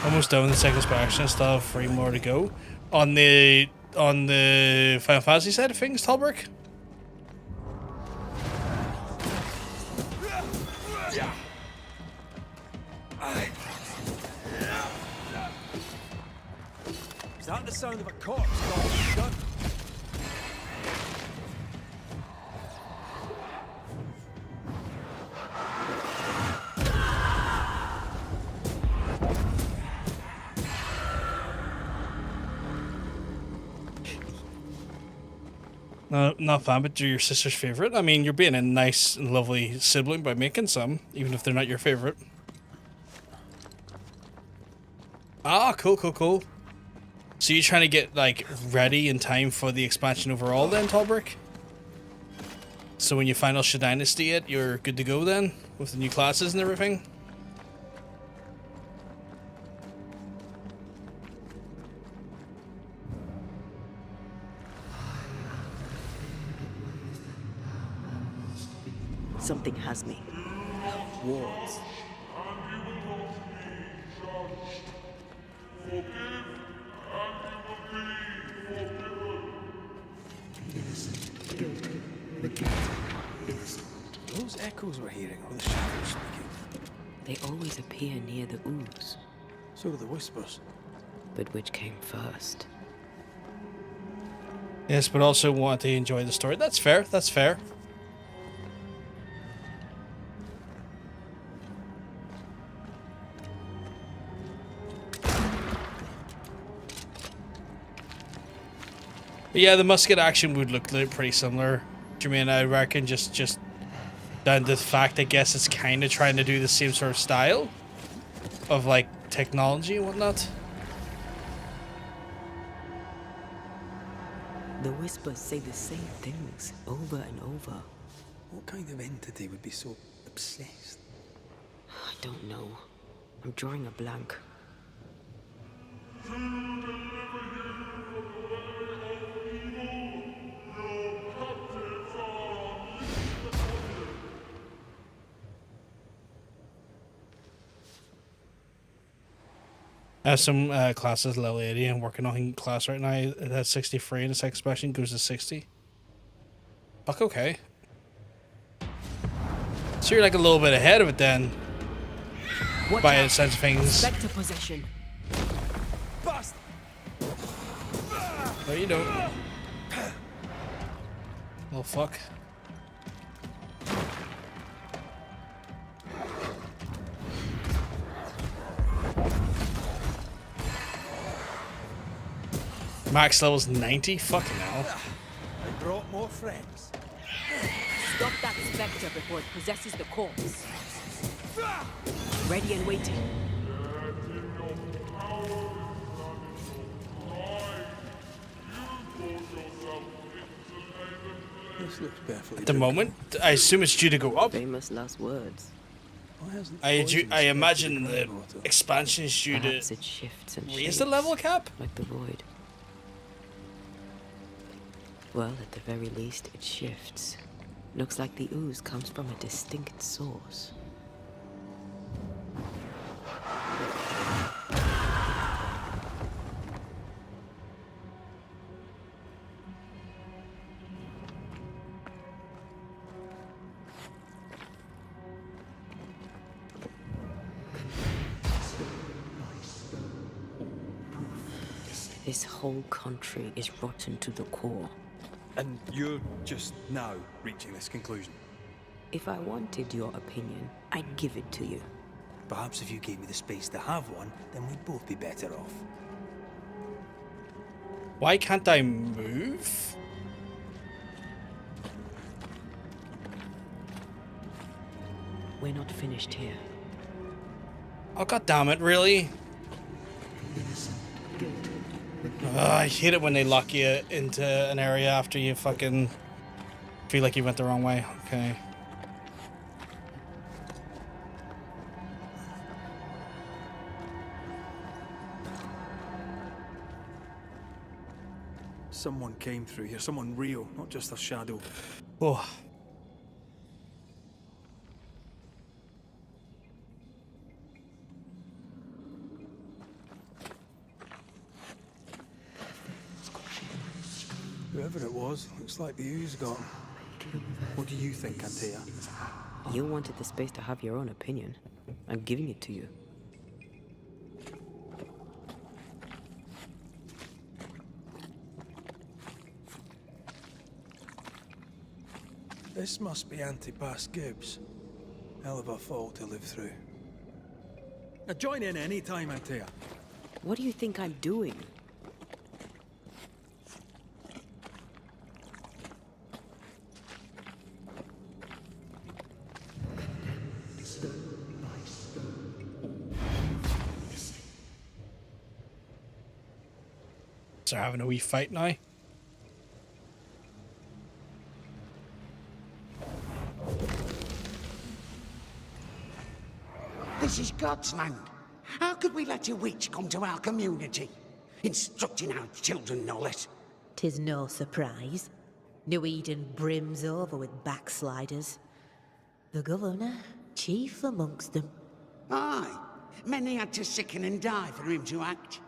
Almost done with the second action. Still have 3 more to go. On the Final Fantasy side of things, Talbrook. Is that the sound of a corpse going gun? No, not fan, but you're your sister's favorite. I mean, you're being a nice and lovely sibling by making some, even if they're not your favorite. Ah, cool. So you're trying to get, like, ready in time for the expansion overall then, Talbrook? So when you final Sha Dynasty it, you're good to go then? With the new classes and everything? Something has me. Wards. Those echoes we're hearing are the shadows speaking. They always appear near the ooze. So do the whispers. But which came first? Yes, but also want to enjoy the story. That's fair. But yeah, the musket action would look pretty similar. Jermaine, I reckon just down to the fact, I guess it's kind of trying to do the same sort of style of like technology and whatnot. The whispers say the same things over and over. What kind of entity would be so obsessed? I don't know. I'm drawing a blank. I have some classes level 80. I'm working on class right now. It has 63 and its expression goes to 60. Fuck, okay. So you're like a little bit ahead of it then. Watch By out. the sense of things. Spectre possession. No, you don't. Oh, fuck. Max level's 90? Fucking hell. I brought more friends. Stop that spectre before it possesses the corpse. Ready and waiting. This looks perfectly At the moment, I assume it's due to go up. Famous last words. I imagine the expansion is due Perhaps to it shifts and raise the shapes, level cap? like the void. Well, at the very least, it shifts. Looks like the ooze comes from a distinct source. This whole country is rotten to the core. And you're just now reaching this conclusion? If I wanted your opinion, I'd give it to you. Perhaps if you gave me the space to have one, then we'd both be better off. Why can't I move? We're not finished here. Oh, god damn it, really? I hate it when they lock you into an area after you fucking feel like you went the wrong way. Okay. Someone came through here, someone real, not just a shadow. Oh. Whoever it was, looks like the ooze got him. What do you think, Antea? You wanted the space to have your own opinion. I'm giving it to you. This must be Antipas Gibbs. Hell of a fall to live through. Now join in any time, Antea. What do you think I'm doing? So having a wee fight now. This is God's land. How could we let a witch come to our community? Instructing our children, no less. 'Tis no surprise. New Eden brims over with backsliders. The governor, chief amongst them. Aye, many had to sicken and die for him to act.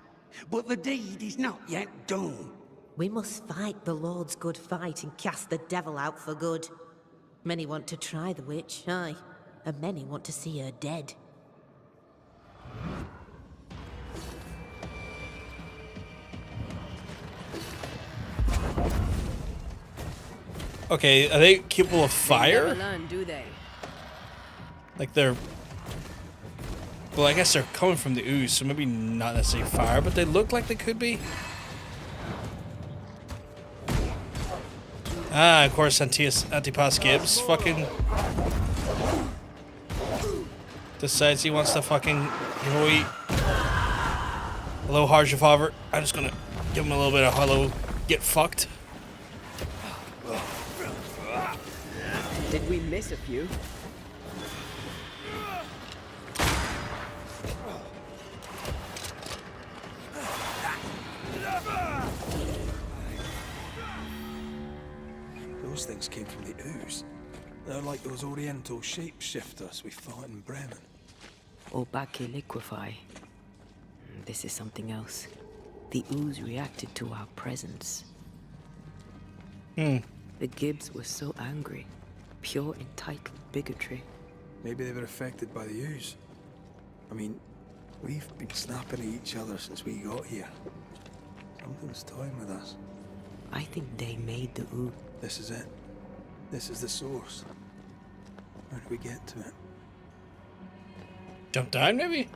But the deed is not yet done. We must fight the Lord's good fight and cast the devil out for good. Many want to try the witch, aye, and many want to see her dead. Okay, are they capable of They fire? never learn, do they? Like they're... Well, I guess they're coming from the ooze, so maybe not necessarily fire, but they look like they could be. Ah, of course, Antipas Gibbs fucking decides he wants to fucking hello, Harsh Father. I'm just gonna give him a little bit of hello, get fucked. Did we miss a few? Those things came from the ooze. They're like those oriental shapeshifters we fought in Bremen. Or Baki liquefy. this is something else. The ooze reacted to our presence. The Gibbs were so angry. Pure entitled bigotry. Maybe they were affected by the ooze. I mean, we've been snapping at each other since we got here. Something's toying with us. I think they made the ooze. This is it. This is the source. How do we get to it? Jump down, maybe?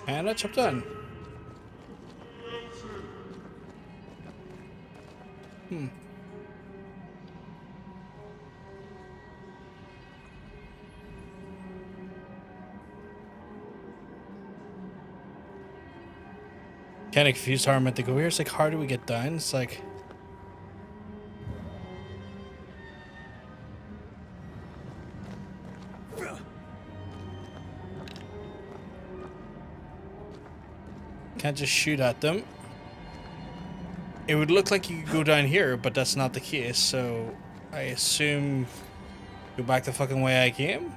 And I jumped down. Kind of confused how I'm meant to go here. It's like, how do we get down? It's like... Can't just shoot at them. It would look like you could go down here, but that's not the case, so I assume go back the fucking way I came?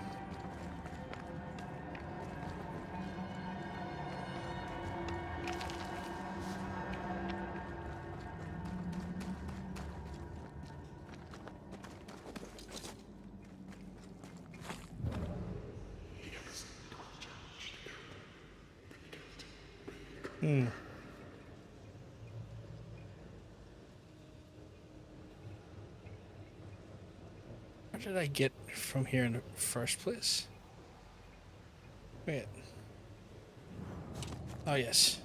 Where did I get from here in the first place? Wait. Oh, yes.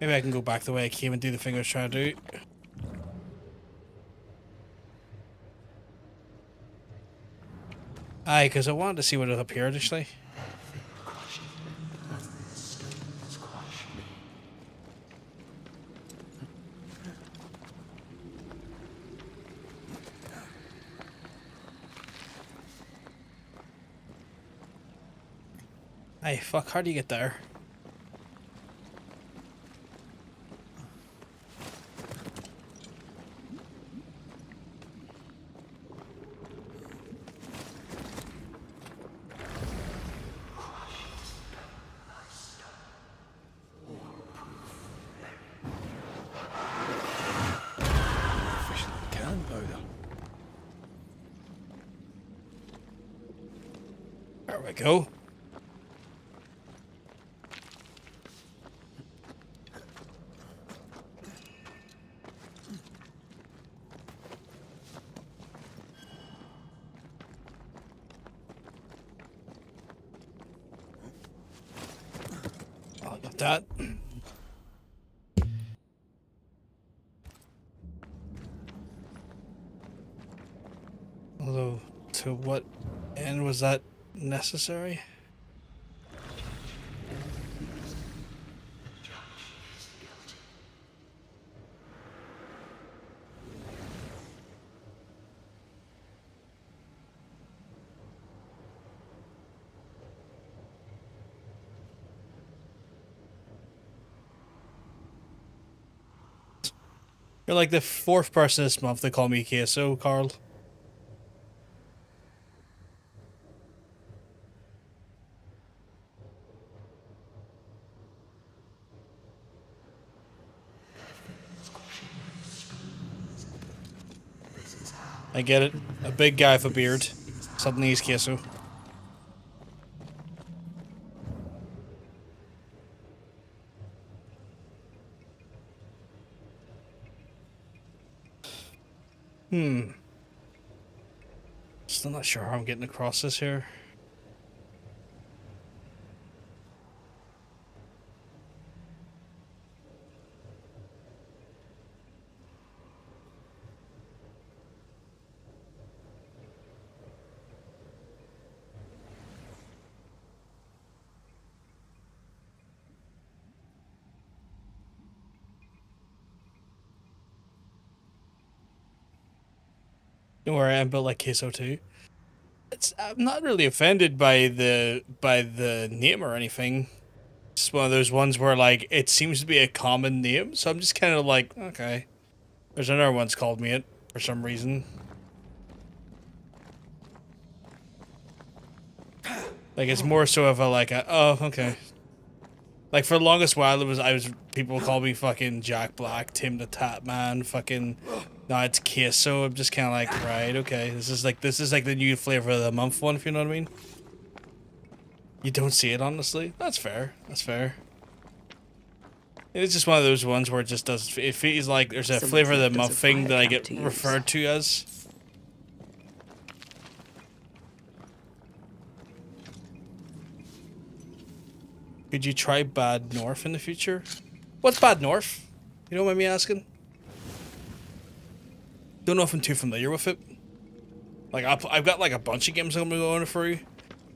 Maybe I can go back the way I came and do the thing I was trying to do. Aye, because I wanted to see what was up here initially. Hey, fuck, how do you get there? There we go. I got that. Although, to what end was that necessary? You're like the fourth person this month to call me queso, Carl. I get it. A big guy with a beard. Suddenly he's queso. Still not sure how I'm getting across this here. Don't worry, I'm built like queso too. I'm not really offended by the name or anything. It's one of those ones where like it seems to be a common name, so I'm just kind of like, okay. There's another one's called me it for some reason. Like it's more so of a like a oh okay. Like for the longest while people call me fucking Jack Black, Tim the Tap Man, fucking now it's Queso. I'm just kinda like, right, okay. This is like the new flavor of the month one, if you know what I mean. You don't see it honestly. That's fair. That's fair. It's just one of those ones where it just does it feels like there's a flavor of the month thing that I get referred to as. Could you try Bad North in the future? What's Bad North? You don't mind me asking? Don't know if I'm too familiar with it. Like I've got like a bunch of games I'm gonna go through.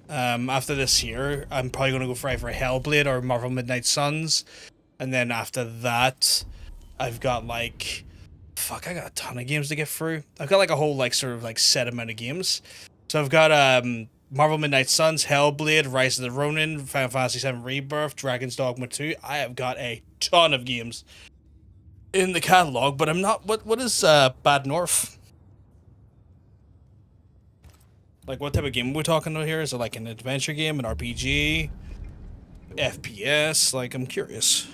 After this year, I'm probably gonna go for either Hellblade or Marvel Midnight Suns, and then after that, I've got like, fuck, I got a ton of games to get through. I've got like a whole like sort of like set amount of games. So I've got Marvel Midnight Suns, Hellblade, Rise of the Ronin, Final Fantasy VII Rebirth, Dragon's Dogma 2. I have got a ton of games in the catalog, but I'm not. What is Bad North? Like, what type of game are we talking about here? Is it like an adventure game, an RPG, FPS? Like, I'm curious.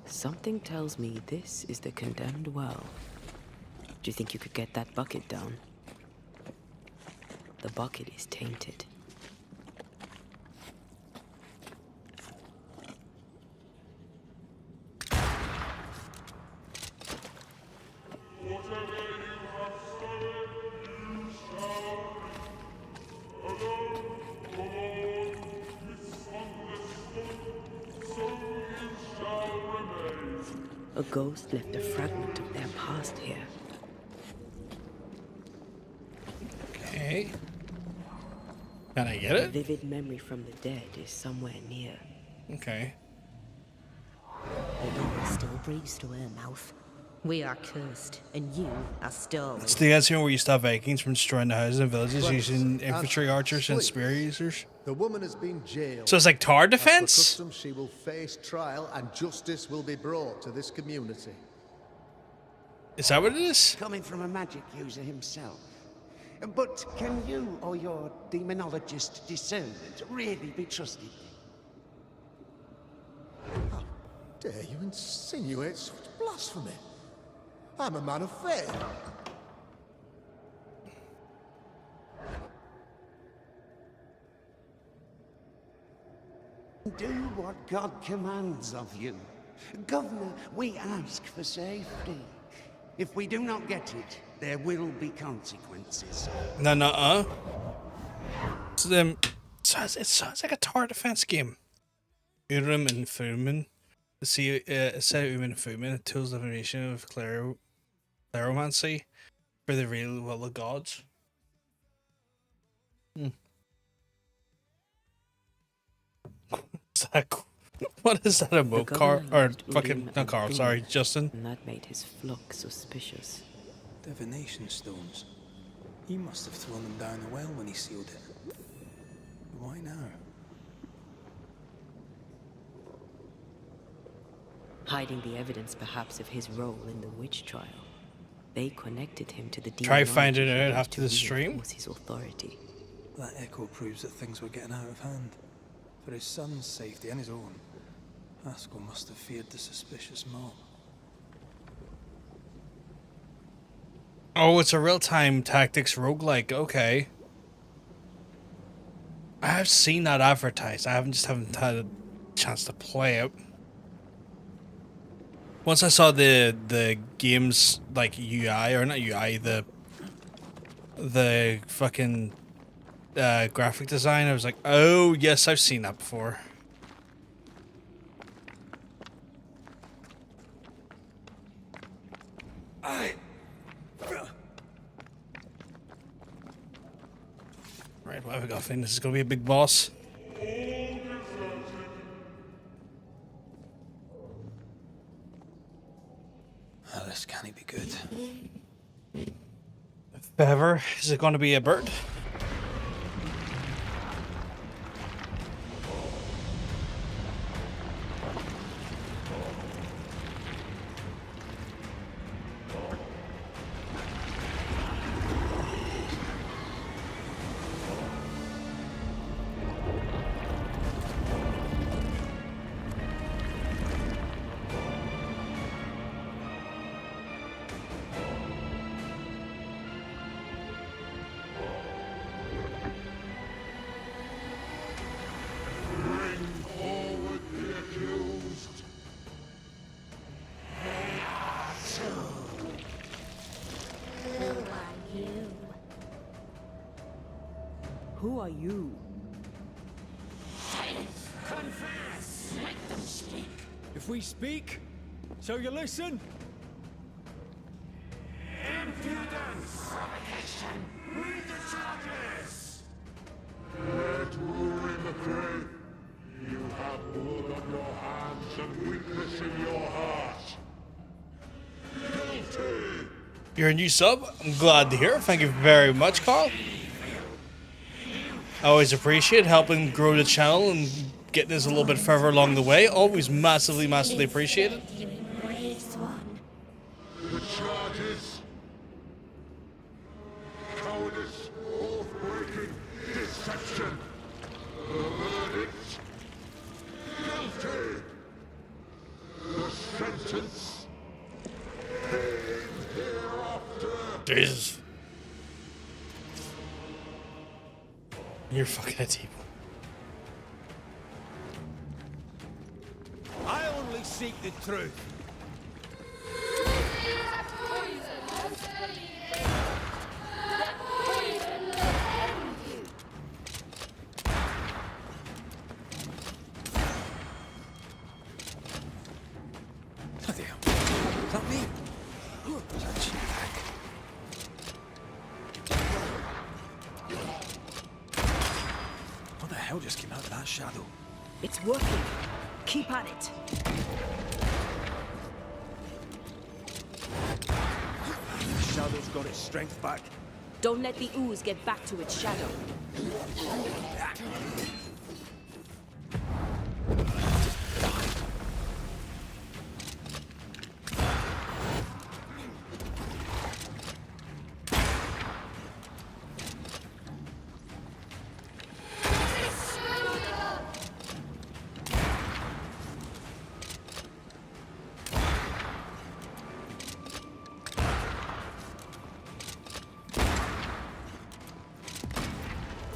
Something tells me this is the condemned well. Do you think you could get that bucket down? The bucket is tainted. A ghost left a fragment of their past here. Okay. Can I get A it? vivid memory from the dead is somewhere near. Okay. The door still breathes through her mouth. We are cursed, and you are stolen. It's the guys here where you stop Vikings from destroying the houses and villages using infantry archers and spear users. The woman has been jailed. So it's like tower As per defense? custom, she will face trial and justice will be brought to this community. Is that what it is? Coming from a magic user himself. But can you or your demonologist discernment really be trusted? How dare you insinuate such blasphemy? I'm a man of faith. Do what God commands of you. Governor, we ask for safety. If we do not get it, there will be consequences. No. So it's like a tower defense game. Urim and Fumin. See, it said Urim and Fumin, tools of divination of cleromancy for the real will of gods. What is that emote, Carl? Or fucking, not Carl, sorry, Justin. And that made his flock suspicious. Divination stones. He must have thrown them down the well when he sealed it. Why now? Hiding the evidence perhaps of his role in the witch trial. They connected him to the Try finding demonology it out after the to stream. reinforce his authority. That echo proves that things were getting out of hand. For his son's safety and his own, Haskell must have feared the suspicious mob. Oh, it's a real-time tactics roguelike. Okay. I've seen that advertised. I haven't had a chance to play it. Once I saw the game's like UI, or not UI, the fucking graphic design, I was like, oh yes, I've seen that before. Right, what have we got? I think this is gonna be a big boss. Oh, this can't be good. If ever, is it gonna be a bird? Who are you? Confess! Make them speak. If we speak, so you listen? Impudence! Provocation! Read the charges! Red Ruin McCray, you have blood on your hands and weakness in your heart. Guilty! You're a new sub? I'm glad to hear. Thank you very much, Carl. I always appreciate helping grow the channel and getting us a little bit further along the way. Always massively, massively appreciated. The charges. Cowardice, oath-breaking, deception. The verdict. Guilty. The sentence. Pain hereafter. Jesus. You're fucking a team. I only seek the truth. Bloody hell. Is that me? Is that cheap back? What the hell just came out of that shadow? It's working. Keep at it. The shadow's got its strength back. Don't let the ooze get back to its shadow.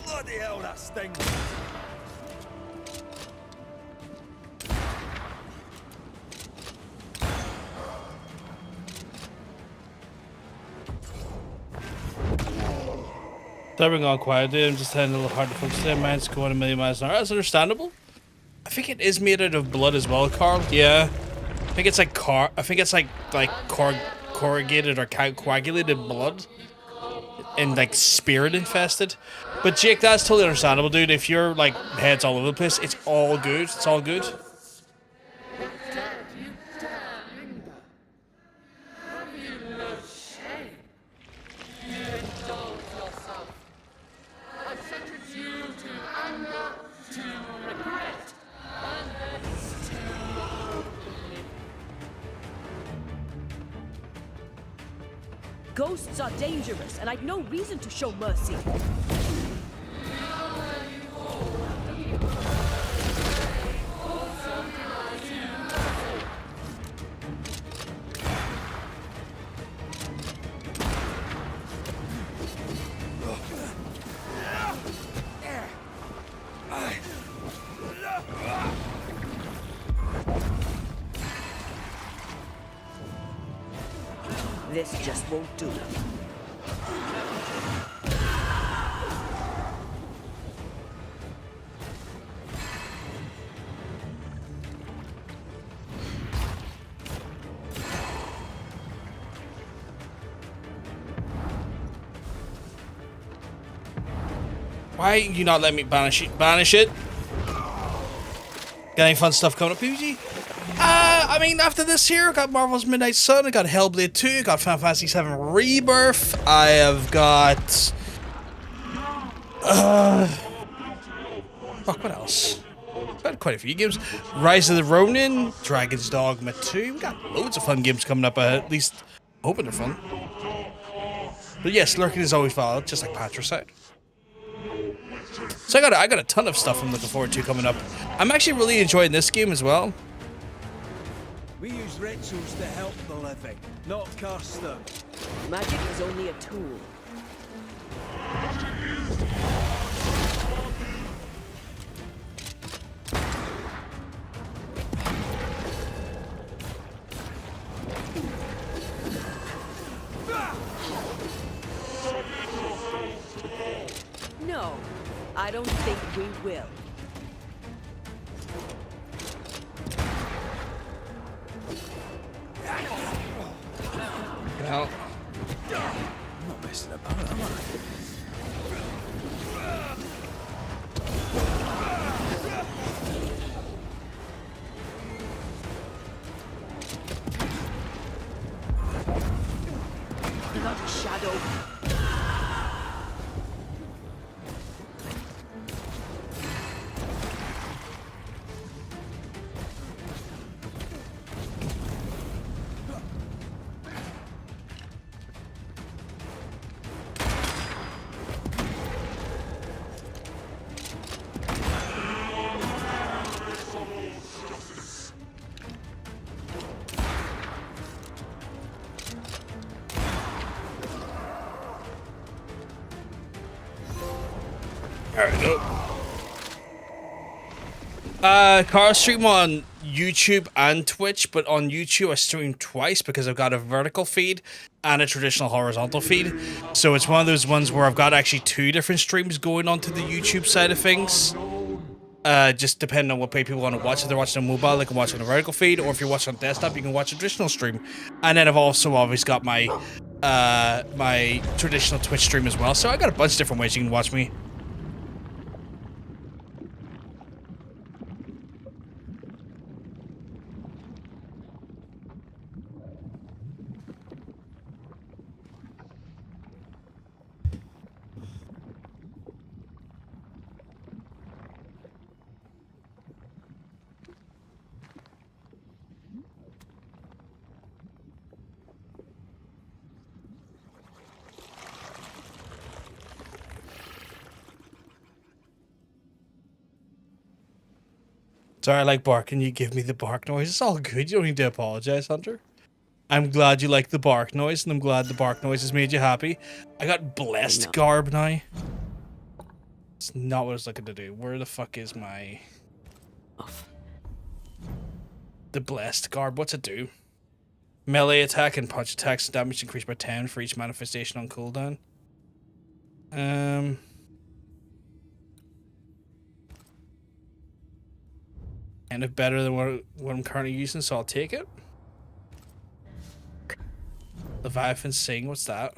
Bloody hell, that stings. They're gone quietly. I'm just having a little hard to focus there. Mine's going a million miles an hour. That's understandable. I think it is made out of blood as well, Carl. Yeah. I think it's like corrugated or coagulated blood. And like spirit infested. But Jake, that's totally understandable, dude. If your like head's all over the place, it's all good. It's all good. Ghosts are dangerous, and I've no reason to show mercy. This just won't do. Why you not let me banish it? Banish it? Got any fun stuff coming up, PvG? I mean, after this here, I got Marvel's Midnight Sun, I got Hellblade 2, I got Final Fantasy 7 Rebirth, I have got... fuck, what else? I've got quite a few games. Rise of the Ronin, Dragon's Dogma 2, we got loads of fun games coming up, at least hoping they're fun. But yes, lurking is always valid, just like Patricide. So I got a ton of stuff I'm looking forward to coming up. I'm actually really enjoying this game as well. We use rituals to help the living, not curse them. Magic is only a tool. No, I don't think we will. Well, I'm not messing about, am I? Blood shadow. Alright, nope. Carl stream on YouTube and Twitch, but on YouTube I stream twice because I've got a vertical feed and a traditional horizontal feed. So it's one of those ones where I've got actually two different streams going on to the YouTube side of things. Just depending on what way people want to watch. If they're watching on mobile, they can watch on a vertical feed, or if you're watching on desktop, you can watch a traditional stream. And then I've also always got my my traditional Twitch stream as well. So I got a bunch of different ways you can watch me. Sorry, I like barking. You give me the bark noise. It's all good. You don't need to apologize, Hunter. I'm glad you like the bark noise, and I'm glad the bark noise has made you happy. I got blessed garb now. It's not what I was looking to do. Where the fuck is my... The blessed garb? What's it do? Melee attack and punch attacks damage increased by 10 for each manifestation on cooldown. Kind of better than what I'm currently using, so I'll take it. Leviathan Sing, what's that?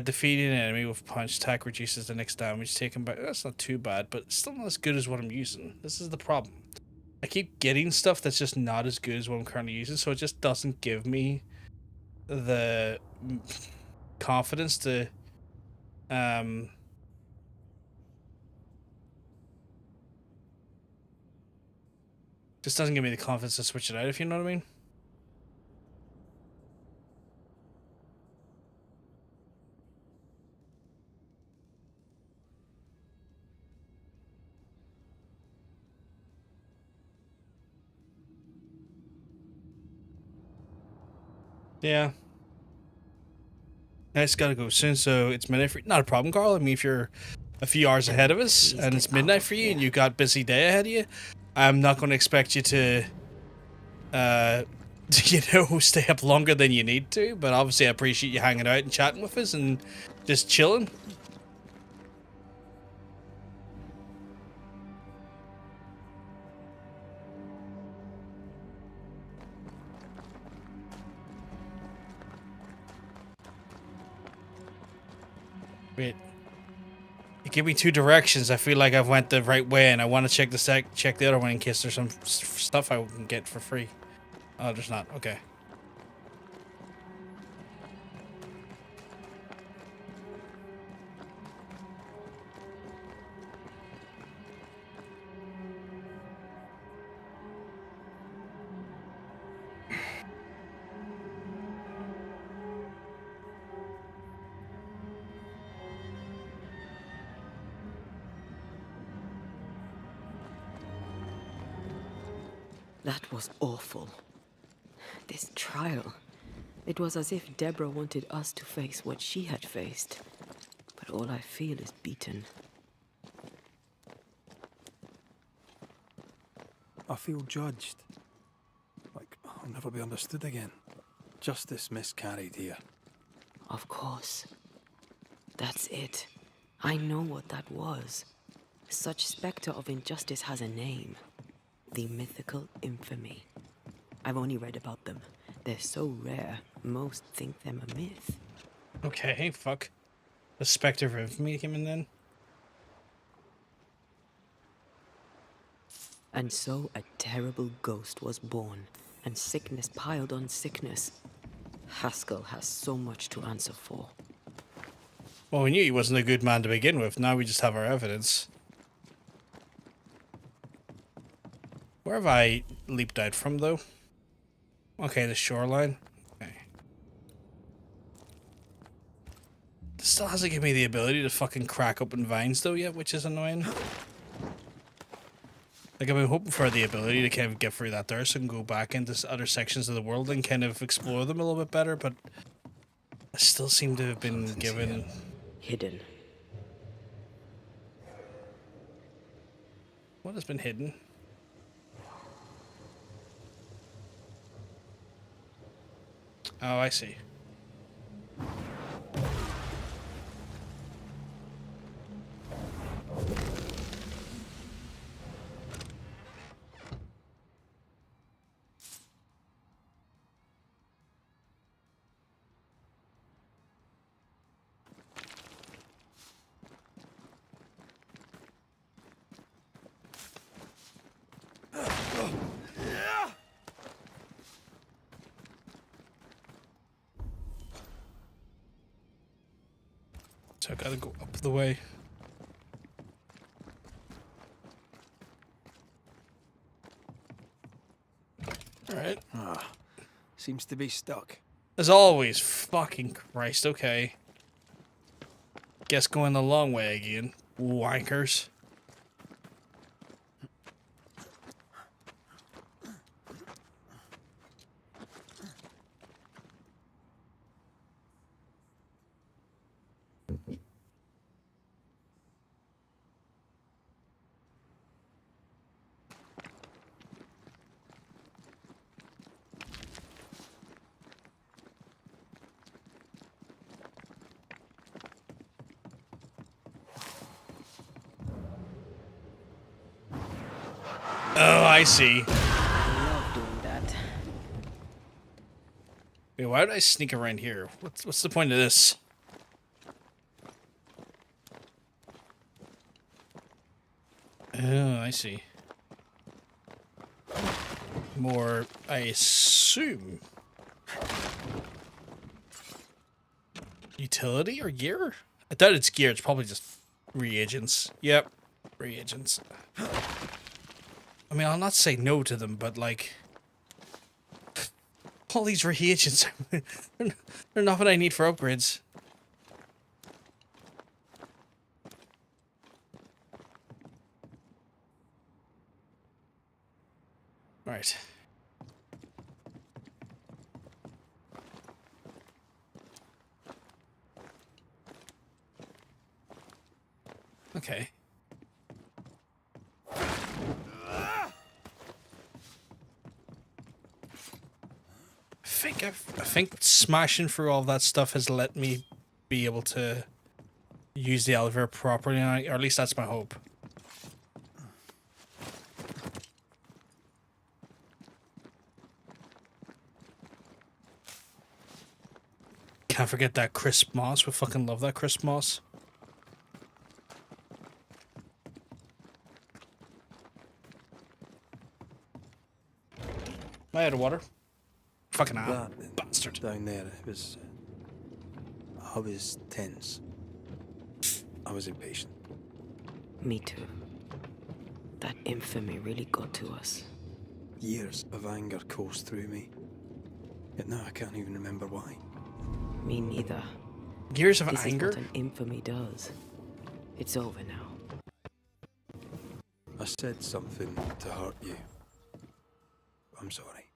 Defeating an enemy with punch attack reduces the next damage taken by... That's not too bad, but it's still not as good as what I'm using. This is the problem. I keep getting stuff that's just not as good as what I'm currently using, so it just doesn't give me the confidence to... Just doesn't give me the confidence to switch it out, if you know what I mean. Yeah. I just gotta go soon, so it's midnight for you. Not a problem, Carl. I mean, if you're a few hours ahead of us and it's midnight for you and you got a busy day ahead of you, I'm not going to expect you to, you know, stay up longer than you need to. But obviously, I appreciate you hanging out and chatting with us and just chilling. Wait. You give me two directions. I feel like I've went the right way, and I want to check the other one in case there's some stuff I can get for free. Oh, there's not. Okay. That was awful. This trial. It was as if Deborah wanted us to face what she had faced. But all I feel is beaten. I feel judged. Like I'll never be understood again. Justice miscarried here. Of course. That's it. I know what that was. Such specter of injustice has a name. The mythical infamy. I've only read about them. They're so rare, most think them a myth. Okay, fuck. The specter of infamy came in then? And so a terrible ghost was born, and sickness piled on sickness. Haskell has so much to answer for. Well, we knew he wasn't a good man to begin with. Now we just have our evidence. Where have I leaped out from, though? Okay, the shoreline. Okay. This still hasn't given me the ability to fucking crack open vines, though, yet, which is annoying. Like, I've been hoping for the ability to kind of get through that there so I can go back into other sections of the world and kind of explore them a little bit better, but I still seem to have been given... Hidden. What has been hidden? Oh, I see. So I gotta go up the way. Alright. Ah, seems to be stuck. As always, fucking Christ, okay. Guess going the long way again. Wankers. Oh, I see. I love doing that. Wait, why would I sneak around here? What's the point of this? Oh, I see. More, I assume. Utility or gear? I thought it's gear. It's probably just reagents. Yep, reagents. I mean, I'll not say no to them, but like... all these reagents, they're not what I need for upgrades. Right. Okay. I think smashing through all that stuff has let me be able to use the elevator properly, or at least that's my hope. Can't forget that crisp moss. We fucking love that crisp moss. Am I out of water? Fucking hell. Bastard. Down there, I was tense. I was impatient. Me too. That infamy really got to us. Years of anger coursed through me. Yet now I can't even remember why. Me neither. Years of this anger? Is what an infamy does. It's over now. I said something to hurt you. I'm sorry.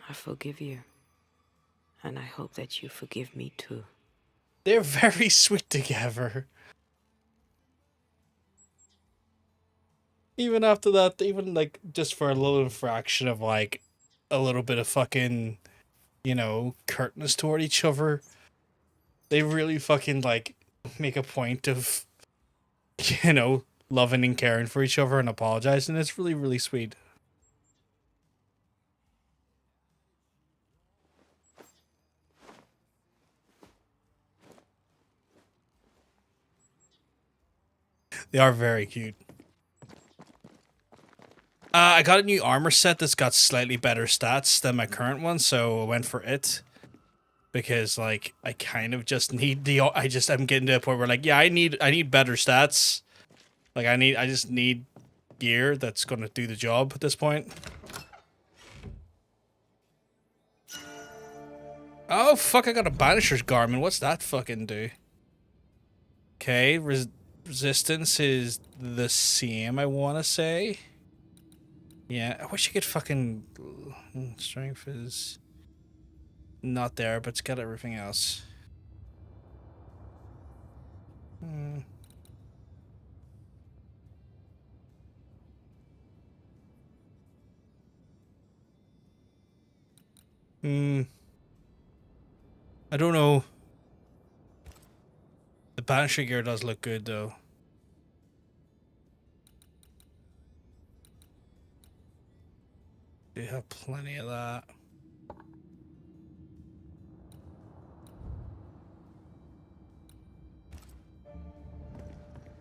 I forgive you. And I hope that you forgive me too. They're very sweet together. Even after that, even like just for a little fraction of like a little bit of fucking, you know, curtness toward each other, they really fucking like make a point of you know, loving and caring for each other and apologizing. It's really, really sweet. They are very cute. I got a new armor set that's got slightly better stats than my current one, so I went for it. Because, like, I kind of just need I'm getting to a point where, like, yeah, I need better stats. Like, I just need gear that's gonna do the job at this point. Oh, fuck, I got a Banisher's garment. What's that fucking do? Okay, resistance is the same, I want to say. Yeah, I wish I could fucking... Strength is not there, but it's got everything else. I don't know. The Banisher gear does look good, though. They have plenty of that.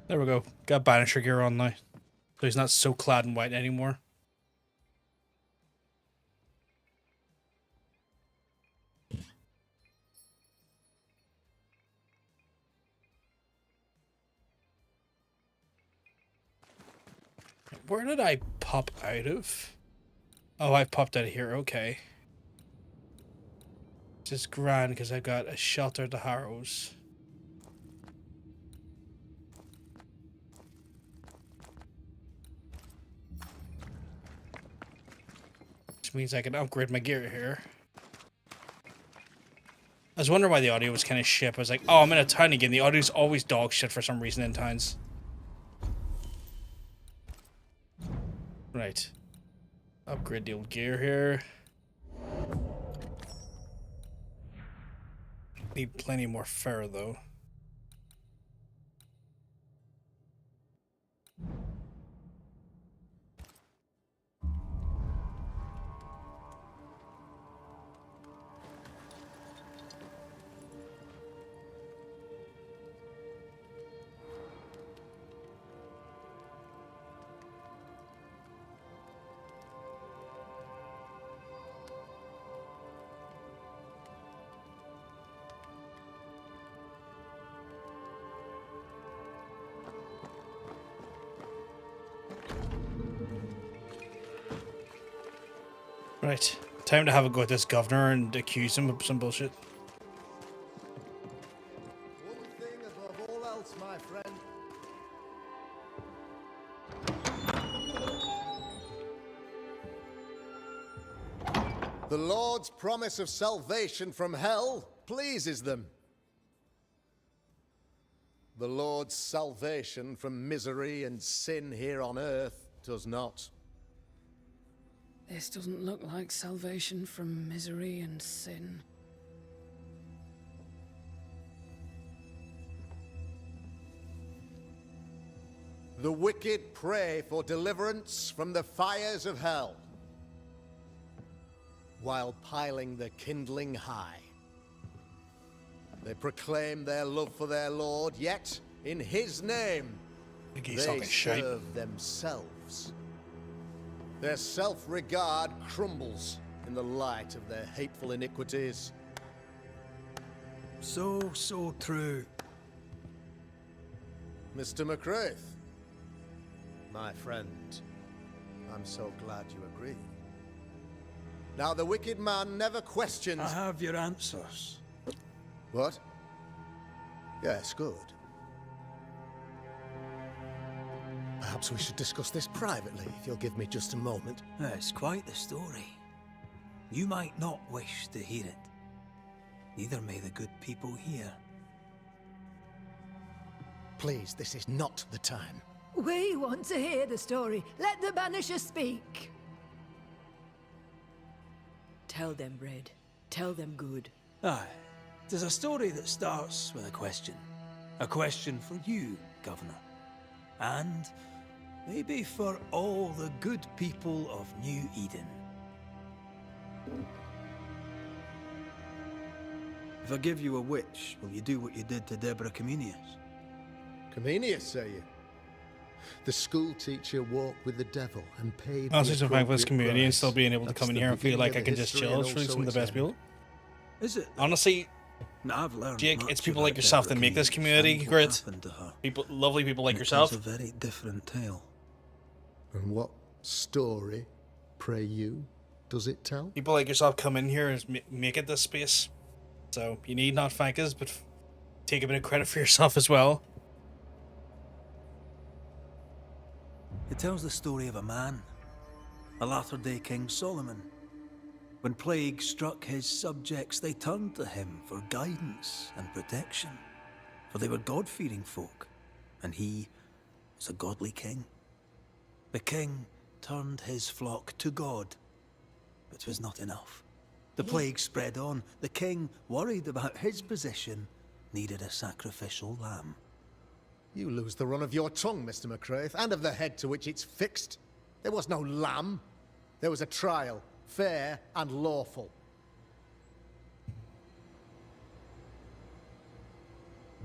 There we go. Got Banisher gear on now. So he's not so clad in white anymore. Where did I pop out of? Oh, I popped out of here. Okay. This is grand because I got a shelter to Harrows. Which means I can upgrade my gear here. I was wondering why the audio was kind of shit. I was like, oh, I'm in a town again. The audio's always dog shit for some reason in towns. Right. Upgrade the old gear here. Need plenty more fur, though. Right. Time to have a go at this governor and accuse him of some bullshit. One thing above all else, my friend. The Lord's promise of salvation from hell pleases them. The Lord's salvation from misery and sin here on earth does not. This doesn't look like salvation from misery and sin. The wicked pray for deliverance from the fires of hell, while piling the kindling high. They proclaim their love for their Lord, yet in his name they serve themselves. Their self-regard crumbles in the light of their hateful iniquities. So true. Mr. McCraith, my friend, I'm so glad you agree. Now, the wicked man never questions... I have your answers. What? Yes, good. Perhaps we should discuss this privately, if you'll give me just a moment. It's quite the story. You might not wish to hear it. Neither may the good people hear. Please, this is not the time. We want to hear the story. Let the Banisher speak. Tell them, Red. Tell them good. Aye. There's a story that starts with a question. A question for you, Governor. And maybe for all the good people of New Eden. If I give you a witch, will you do what you did to Deborah Comenius? Comenius, say you? The school teacher walked with the devil and paid. I'll see some thankless community and still being able to come in here and feel like I can just chill. It's really some of the best people. Is it? Honestly, I've learned Jake, much it's people about like yourself that Deborah make this Comenius community and what great. happened to her. People, lovely people like It yourself. tells a very different tale. And what story, pray you, does it tell? People like yourself come in here and make it this space. So you need not thank us, but take a bit of credit for yourself as well. It tells the story of a man, a latter-day King Solomon. When plague struck his subjects, they turned to him for guidance and protection, for they were God-fearing folk, and he was a godly king. The king turned his flock to God, but it was not enough. The plague spread on. The king, worried about his position, needed a sacrificial lamb. You lose the run of your tongue, Mr. McCraith, and of the head to which it's fixed. There was no lamb. There was a trial, fair and lawful.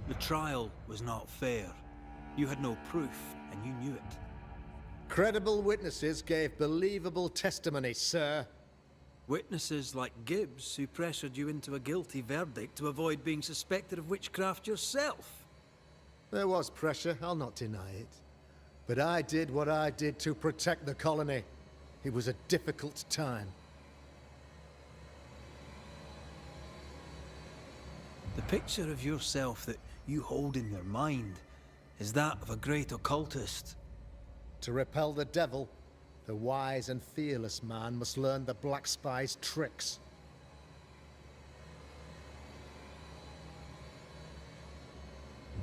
The trial was not fair. You had no proof, and you knew it. Credible witnesses gave believable testimony, sir. Witnesses like Gibbs, who pressured you into a guilty verdict to avoid being suspected of witchcraft yourself. There was pressure, I'll not deny it. But I did what I did to protect the colony. It was a difficult time. The picture of yourself that you hold in your mind is that of a great occultist. To repel the devil, the wise and fearless man must learn the Black Spy's tricks.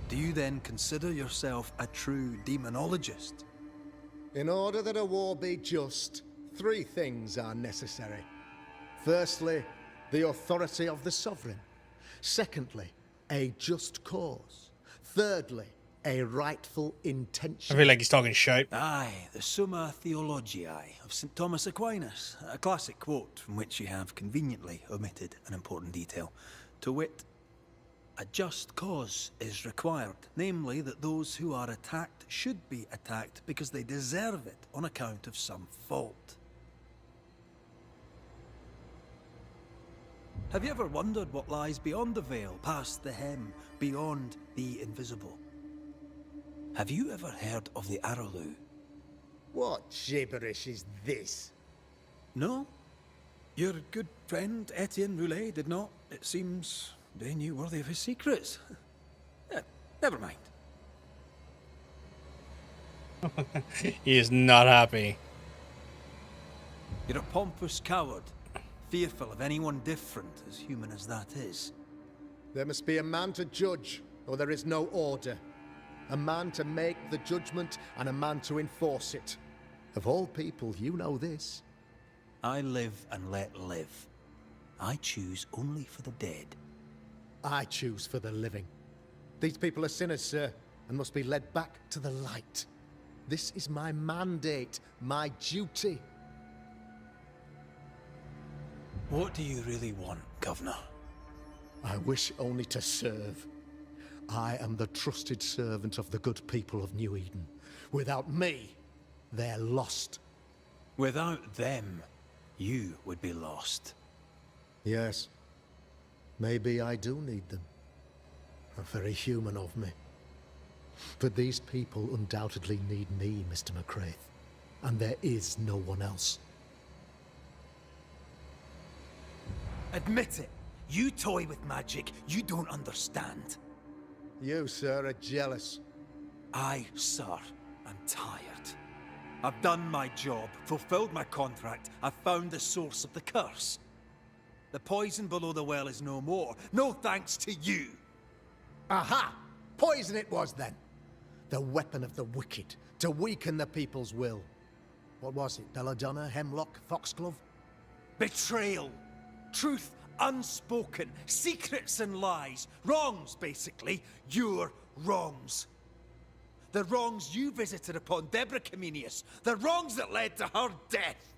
Do you then consider yourself a true demonologist? In order that a war be just, 3 things are necessary. Firstly, the authority of the sovereign. Secondly, a just cause. Thirdly, a rightful intention. I feel like he's talking shit. Aye, the Summa Theologiae of St. Thomas Aquinas, a classic quote from which you have conveniently omitted an important detail. To wit, a just cause is required, namely that those who are attacked should be attacked because they deserve it on account of some fault. Have you ever wondered what lies beyond the veil, past the hem, beyond the invisible? Have you ever heard of the Arrowloo? What gibberish is this? No? Your good friend Etienne Roulet did not, it seems, deign you worthy of his secrets. Never mind. He is not happy. You're a pompous coward, fearful of anyone different, as human as that is. There must be a man to judge, or there is no order. A man to make the judgment, and a man to enforce it. Of all people, you know this. I live and let live. I choose only for the dead. I choose for the living. These people are sinners, sir, and must be led back to the light. This is my mandate, my duty. What do you really want, Governor? I wish only to serve. I am the trusted servant of the good people of New Eden. Without me, they're lost. Without them, you would be lost. Yes. Maybe I do need them. Very human of me. But these people undoubtedly need me, Mr. McCraith. And there is no one else. Admit it. You toy with magic you don't understand. You, sir, are jealous. I, sir, am tired. I've done my job, fulfilled my contract, I've found the source of the curse. The poison below the well is no more, no thanks to you. Aha! Poison it was then. The weapon of the wicked, to weaken the people's will. What was it? Belladonna, hemlock, foxglove? Betrayal. Truth unspoken. Secrets and lies. Wrongs, basically. Your wrongs. The wrongs you visited upon Deborah Comenius. The wrongs that led to her death.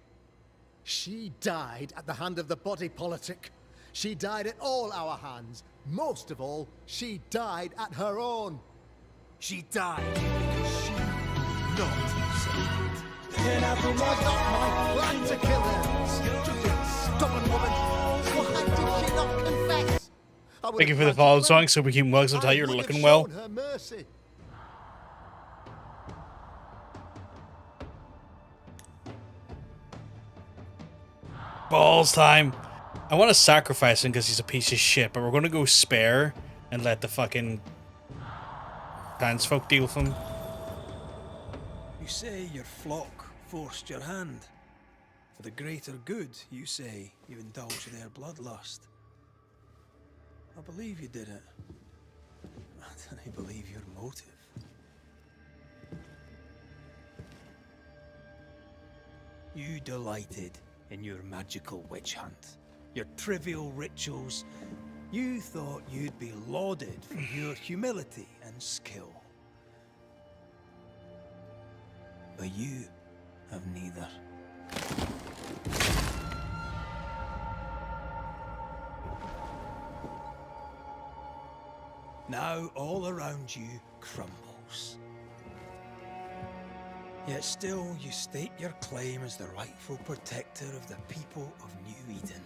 She died at the hand of the body politic. She died at all our hands. Most of all, she died at her own. She died because she not saved. It was not my plan to kill her. Stupid, stubborn woman. Why did she not confess? Thank you for the follow song. Super Keep Mugs. I'll tell you, you're looking well. Her mercy. Balls time. I want to sacrifice him because he's a piece of shit, but we're going to go spare and let the fucking townsfolk deal with him. You say your flock forced your hand. For the greater good, you say you indulged their bloodlust. I believe you did it. I don't believe your motive. You delighted in your magical witch hunt, your trivial rituals. You thought you'd be lauded for your humility and skill. But you have neither. Now all around you crumbles. Yet still you state your claim as the rightful protector of the people of New Eden.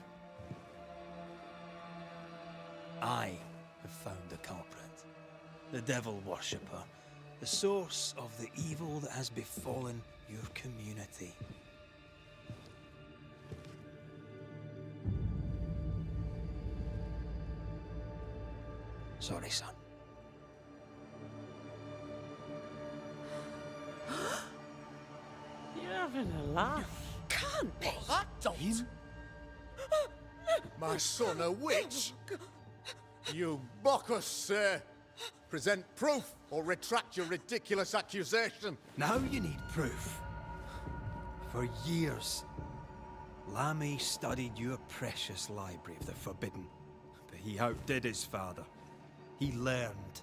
I have found the culprit, the devil worshipper, the source of the evil that has befallen your community. Sorry, son. You're having a laugh. Can't be. That don't. My son, a witch? You mock us, sir. Present proof or retract your ridiculous accusation. Now you need proof. For years, Lammy studied your precious library of the forbidden, but he outdid his father. He learned.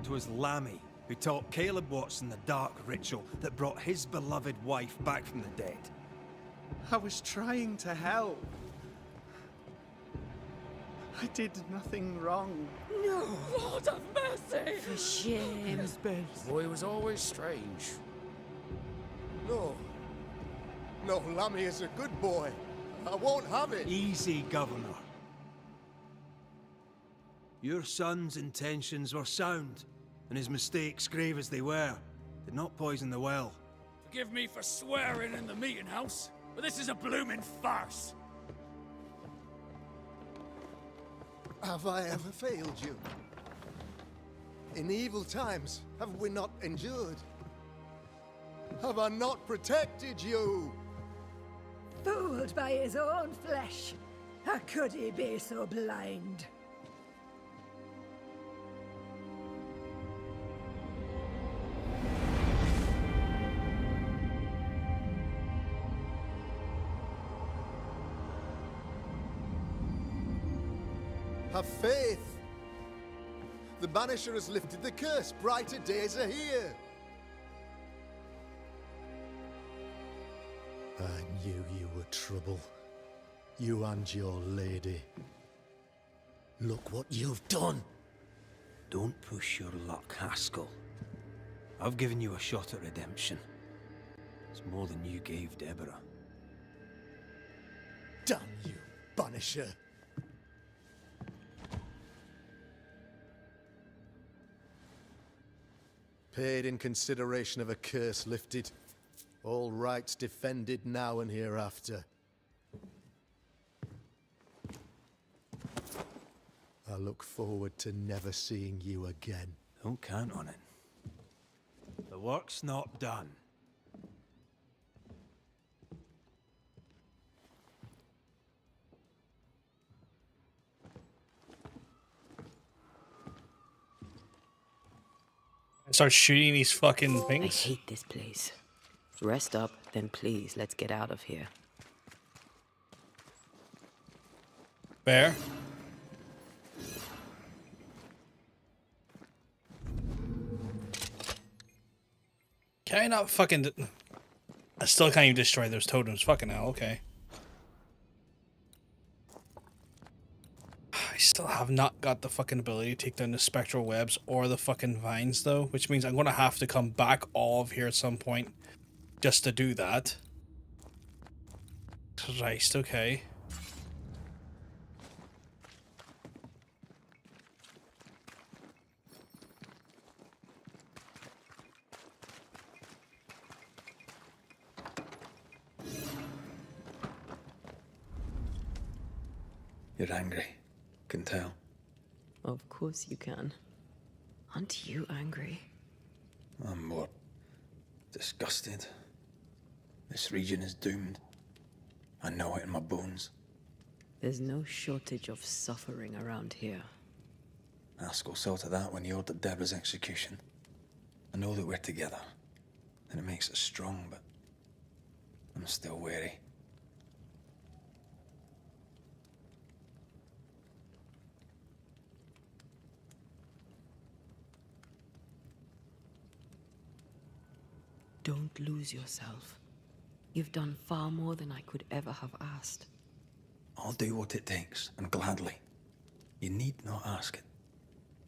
'Twas Lammy who taught Caleb Watson the dark ritual that brought his beloved wife back from the dead. I was trying to help. I did nothing wrong. No. Lord have mercy. For shame. The boy was always strange. No. No, Lammy is a good boy. I won't have it. Easy, Governor. Your son's intentions were sound, and his mistakes, grave as they were, did not poison the well. Forgive me for swearing in the meeting house, but this is a blooming farce. Have I ever failed you? In evil times, have we not endured? Have I not protected you? Fooled by his own flesh. How could he be so blind? Have faith. The Banisher has lifted the curse. Brighter days are here. I knew you were trouble. You and your lady. Look what you've done. Don't push your luck, Haskell. I've given you a shot at redemption. It's more than you gave Deborah. Damn you, Banisher. Paid in consideration of a curse lifted. All rights defended now and hereafter. I look forward to never seeing you again. Don't count on it. The work's not done. Start shooting these fucking I things. hate this place. Rest up, then please, let's get out of here. Bear. Can I not fucking... I still can't even destroy those totems. Fucking hell, okay. I still have not got the fucking ability to take down the spectral webs or the fucking vines, though. Which means I'm going to have to come back all of here at some point just to do that. Christ, okay. You're angry. Can tell. Of course you can. Aren't you angry? I'm more disgusted. This region is doomed. I know it in my bones. There's no shortage of suffering around here. Askell saw to that when he ordered Deborah's execution. I know that we're together, and it makes us strong, but I'm still wary. Don't lose yourself. You've done far more than I could ever have asked. I'll do what it takes, and gladly. You need not ask it.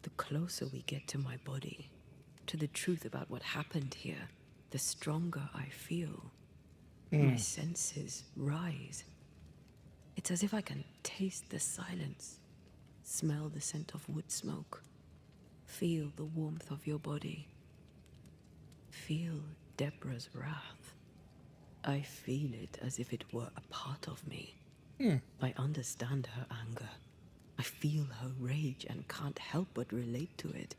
The closer we get to my body, to the truth about what happened here, the stronger I feel. My senses rise. It's as if I can taste the silence, smell the scent of wood smoke, feel the warmth of your body, feel Deborah's wrath. I feel it as if it were a part of me. I understand her anger. I feel her rage and can't help but relate to it.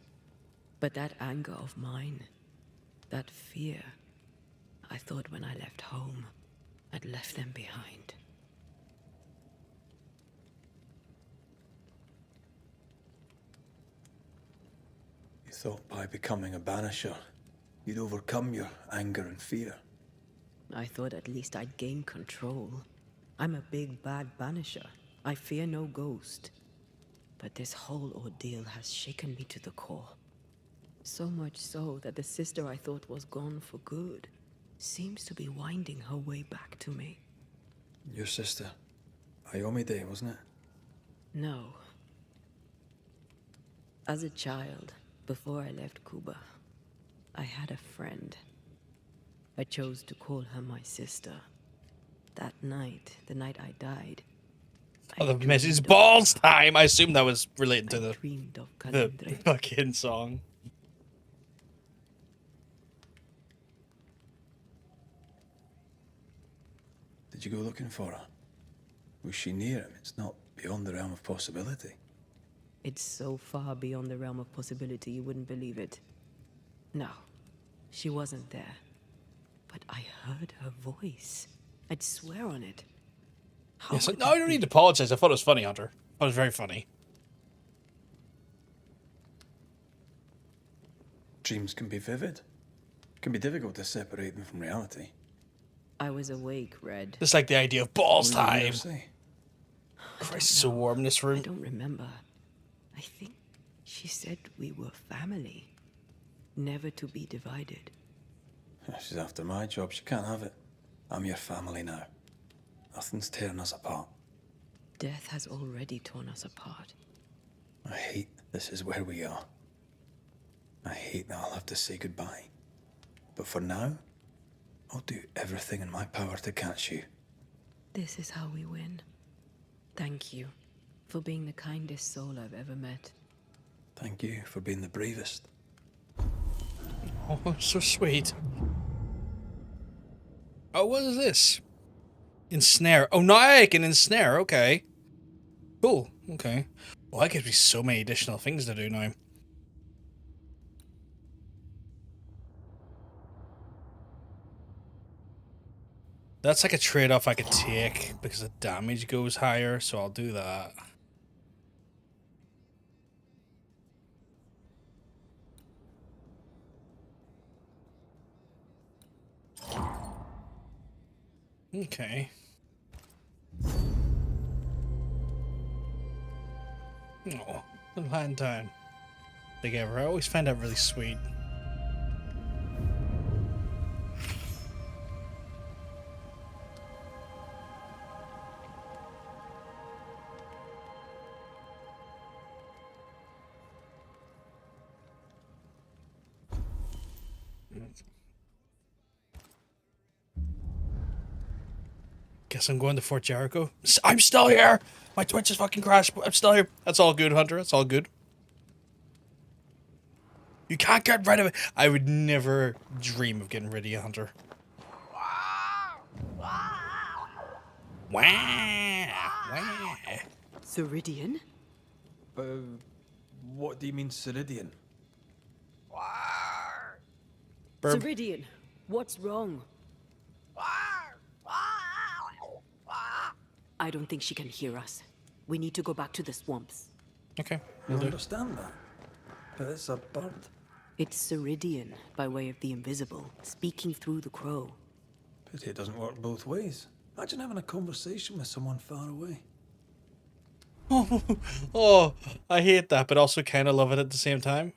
But that anger of mine, that fear, I thought when I left home, I'd left them behind. You thought by becoming a Banisher, you'd overcome your anger and fear. I thought at least I'd gain control. I'm a big bad Banisher. I fear no ghost. But this whole ordeal has shaken me to the core. So much so that the sister I thought was gone for good seems to be winding her way back to me. Your sister, Ayomide, wasn't it? No. As a child, before I left Cuba, I had a friend. I chose to call her my sister. That night, the night I died, Oh, the Mrs. Balls time! I assume that was related to the fucking song. Did you go looking for her? Was she near him? It's not beyond the realm of possibility. It's so far beyond the realm of possibility you wouldn't believe it. No, she wasn't there. But I heard her voice. I'd swear on it. Yes, no, I don't need to apologize. I thought it was funny, Hunter. I thought it was very funny. Dreams can be vivid. It can be difficult to separate them from reality. I was awake, Red. Just like the idea of balls time. Say? Christ, it's so warm in this room. I don't remember. I think she said we were family. Never to be divided. She's after my job. She can't have it. I'm your family now. Nothing's tearing us apart. Death has already torn us apart. I hate this is where we are. I hate that I'll have to say goodbye. But for now, I'll do everything in my power to catch you. This is how we win. Thank you for being the kindest soul I've ever met. Thank you for being the bravest. Oh, so sweet. Oh, what is this? Ensnare. Oh, now I can ensnare. Okay. Cool. Okay. Well, that gives me so many additional things to do now. That's like a trade-off I could take because the damage goes higher, so I'll do that. Okay. Oh, the lantern. Together. I always find that really sweet. Guess I'm going to Fort Jericho. I'm still here! My Twitch is fucking crashed, but I'm still here. That's all good, Hunter. That's all good. You can't get rid of it. I would never dream of getting rid of you, Hunter. Wah! Ceridian? What do you mean, Ceridian? Ceridian, what's wrong? I don't think she can hear us. We need to go back to the swamps. Okay. I understand that. But it's a bird. It's Ceridian, by way of the invisible, speaking through the crow. Pity it doesn't work both ways. Imagine having a conversation with someone far away. Oh, I hate that, but also kind of love it at the same time.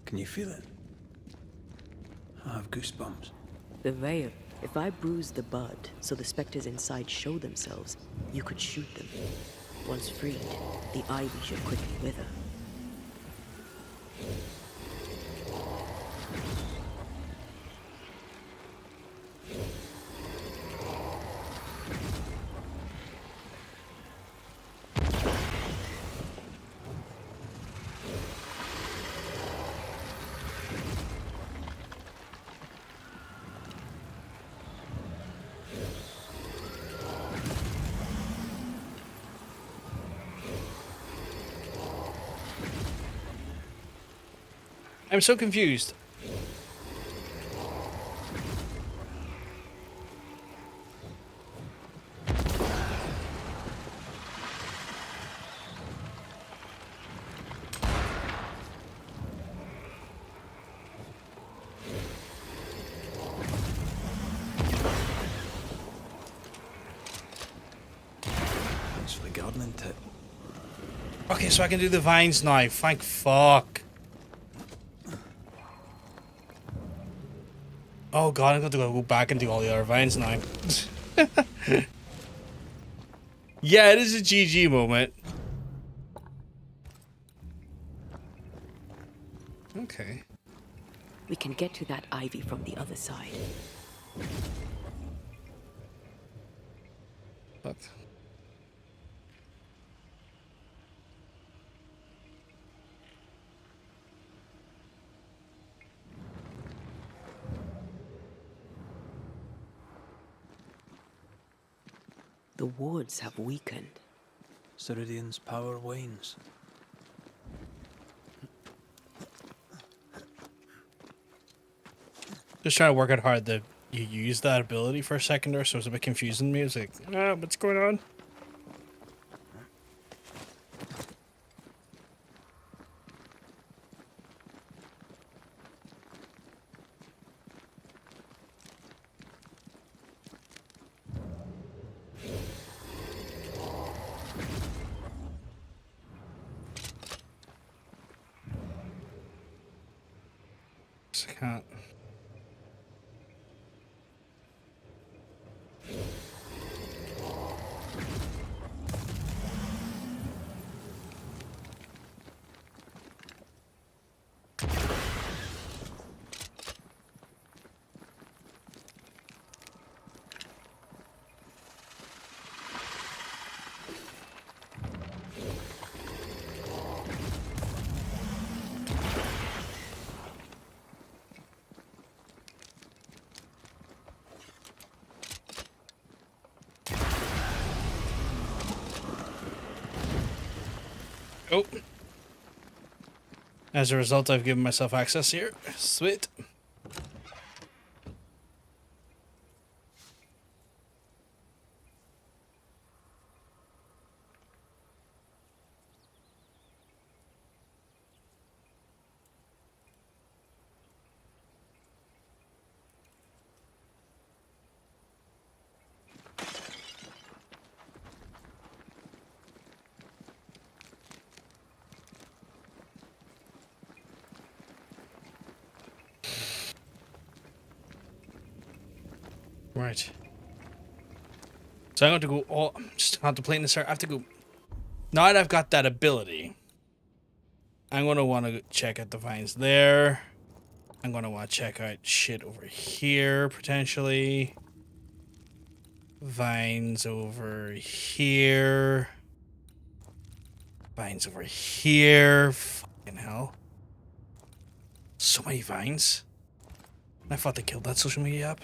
Can you feel it? I have goosebumps. The veil. If I bruise the bud so the specters inside show themselves, you could shoot them. Once freed, the ivy should quickly wither. I'm so confused. Thanks for the gardening tip. Okay, so I can do the vines now. Thank fuck. Oh god, I'm going to go back and do all the other vines now. Yeah, it is a GG moment. Okay. We can get to that ivy from the other side. But the wards have weakened. Ceridian's power wanes. just trying to work out how you use that ability for a second there, so it's a bit confusing to me. It's like, what's going on? I can't. Oh. As a result, I've given myself access here. Sweet. Right. So I'm going to go all just contemplating this here. I have to go Now that I've got that ability, I'm going to want to check out the vines there. I'm going to want to check out shit over here, potentially. Vines over here. Vines over here. Fucking hell. So many vines. I thought they killed that social media app.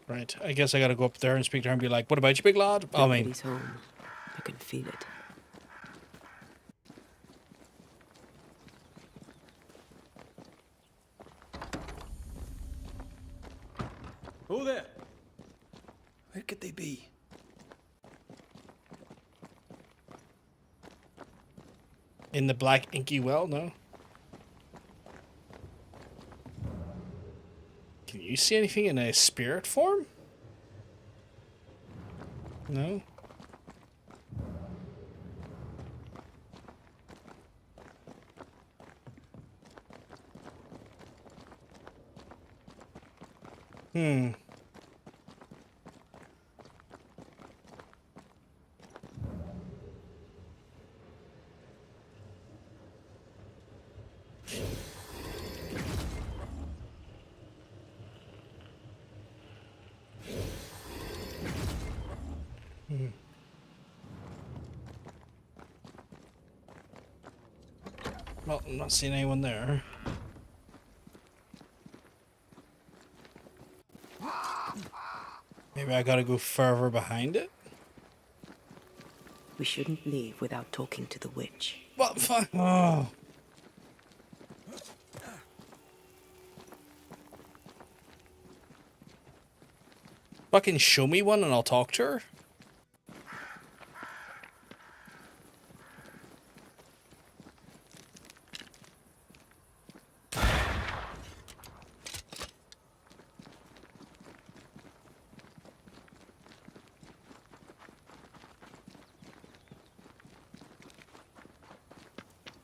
Right, I guess I gotta go up there and speak to her and be like, what about you, big lad? I mean... Nobody's home. I can feel it. Who there? Where could they be? In the black inky well, no? Can you see anything in a spirit form? No? Hmm. Well, I'm not seeing anyone there. Maybe I gotta go further behind it? We shouldn't leave without talking to the witch. What the fuck? Oh. Fucking show me one and I'll talk to her?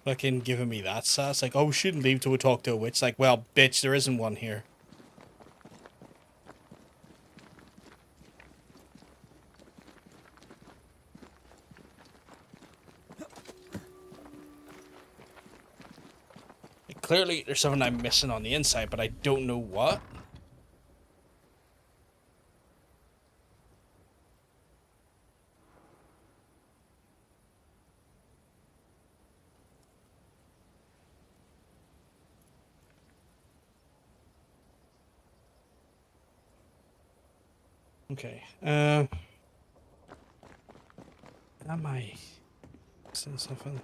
Fucking giving me that sass. Like, oh, we shouldn't leave till we talk to a witch. Like, well, bitch, there isn't one here. Like, clearly, there's something I'm missing on the inside, but I don't know what. Okay. Am I missing something?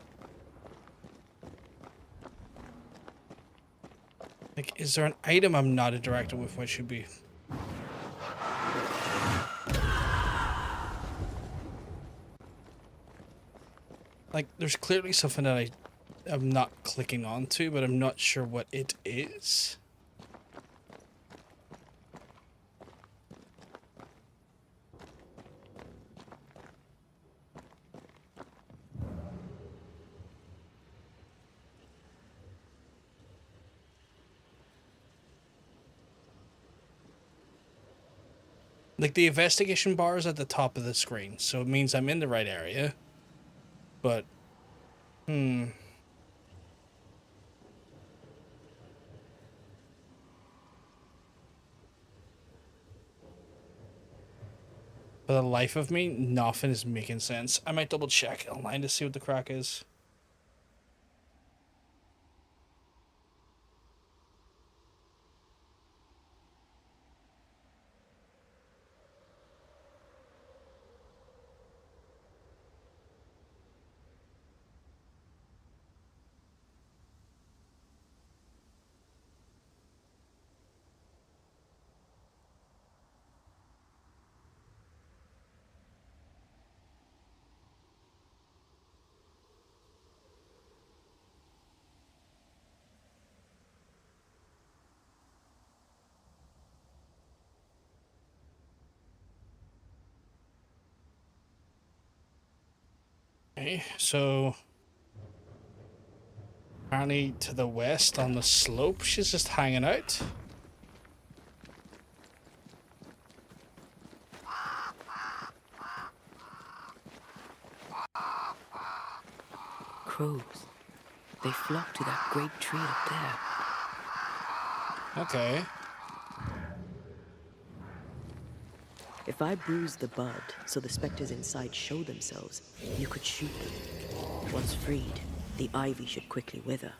Like, is there an item I'm not interacting with what should be? Like, there's clearly something that I'm not clicking onto, but I'm not sure what it is. Like, the investigation bar is at the top of the screen, so it means I'm in the right area. But, For the life of me, nothing is making sense. I might double check online to see what the crack is. Okay, so apparently to the west on the slope, she's just hanging out. Crows. They flock to that great tree up there. Okay. If I bruise the bud so the specters inside show themselves, you could shoot them. Once freed, the ivy should quickly wither.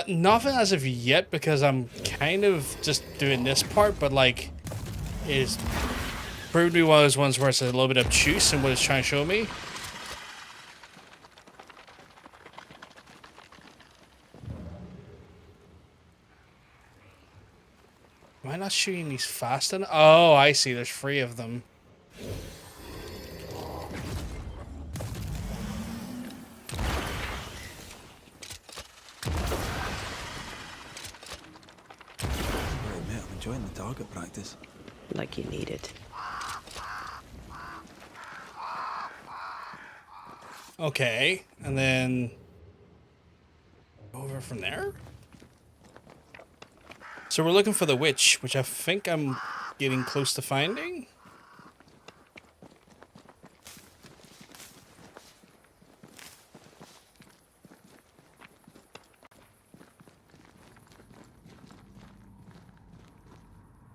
Nothing as of yet because I'm kind of just doing this part, but like, it's proved to be one of those ones where it's a little bit obtuse in what it's trying to show me. Am I not shooting these fast enough? Oh, I see. There's 3 of them. Enjoying the target practice. Like you need it. Okay, and then over from there? So we're looking for the witch, which I think I'm getting close to finding.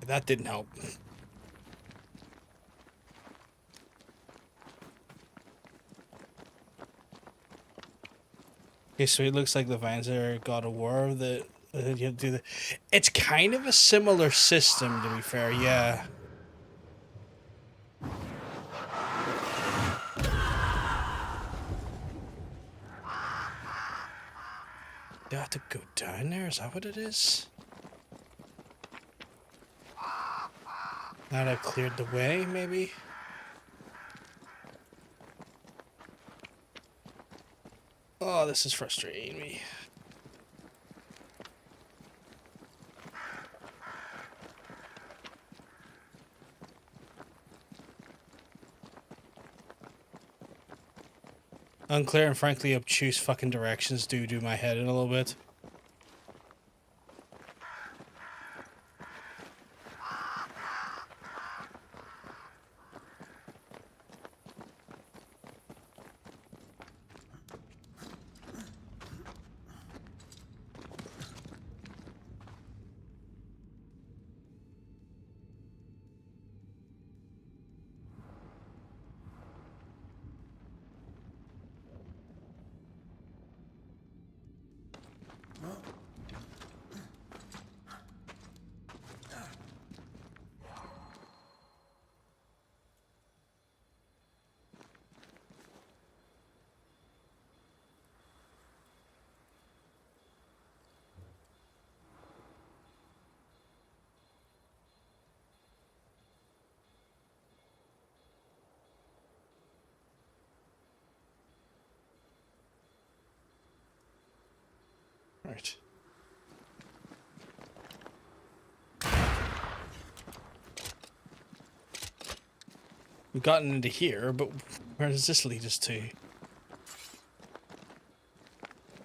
That didn't help. Okay, so it looks like the vines are God of War that you have to do the. It's kind of a similar system, to be fair. Yeah. Do I have to go down there? Is that what it is? Now that I've cleared the way, maybe? Oh, this is frustrating me. Unclear and frankly obtuse fucking directions do my head in a little bit. Right. We've gotten into here, but where does this lead us to?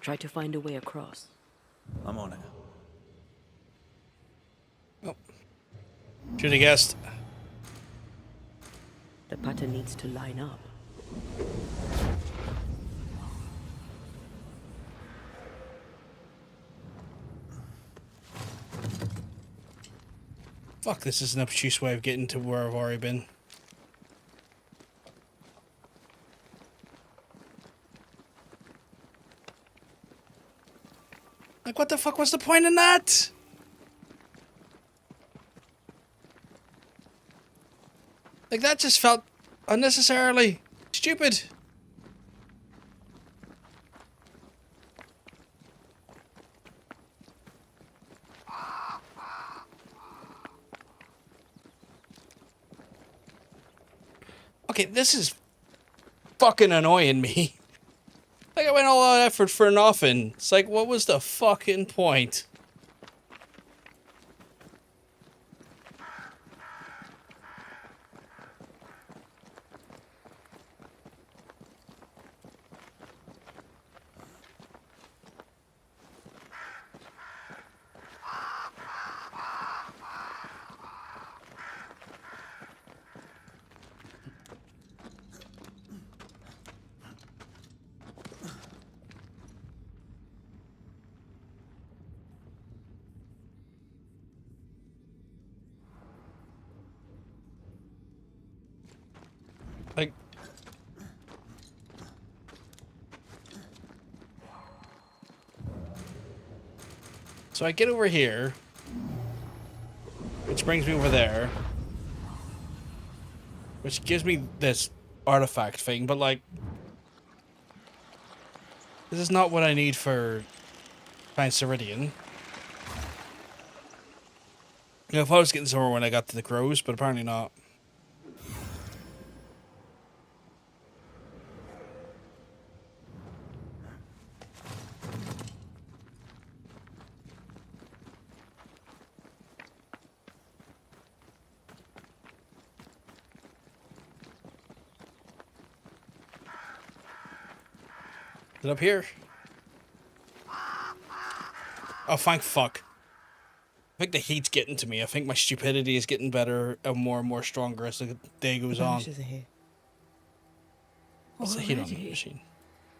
Try to find a way across. I'm on it. Oh. Should have guessed. The pattern needs to line up. Fuck, this is an obtuse way of getting to where I've already been. Like, what the fuck was the point in that? Like, that just felt unnecessarily stupid. Okay, this is fucking annoying me. Like, I went all out effort for nothing. It's like, what was the fucking point? Like, so I get over here, which brings me over there, which gives me this artifact thing, but like, this is not what I need for Fine Ceridian. You know, if I was getting somewhere when I got to the crows, but apparently not. Is it up here? Oh, thank fuck. I think the heat's getting to me. I think my stupidity is getting better and more stronger as the day goes on. Banishers are here. What's the heat on the Already? machine?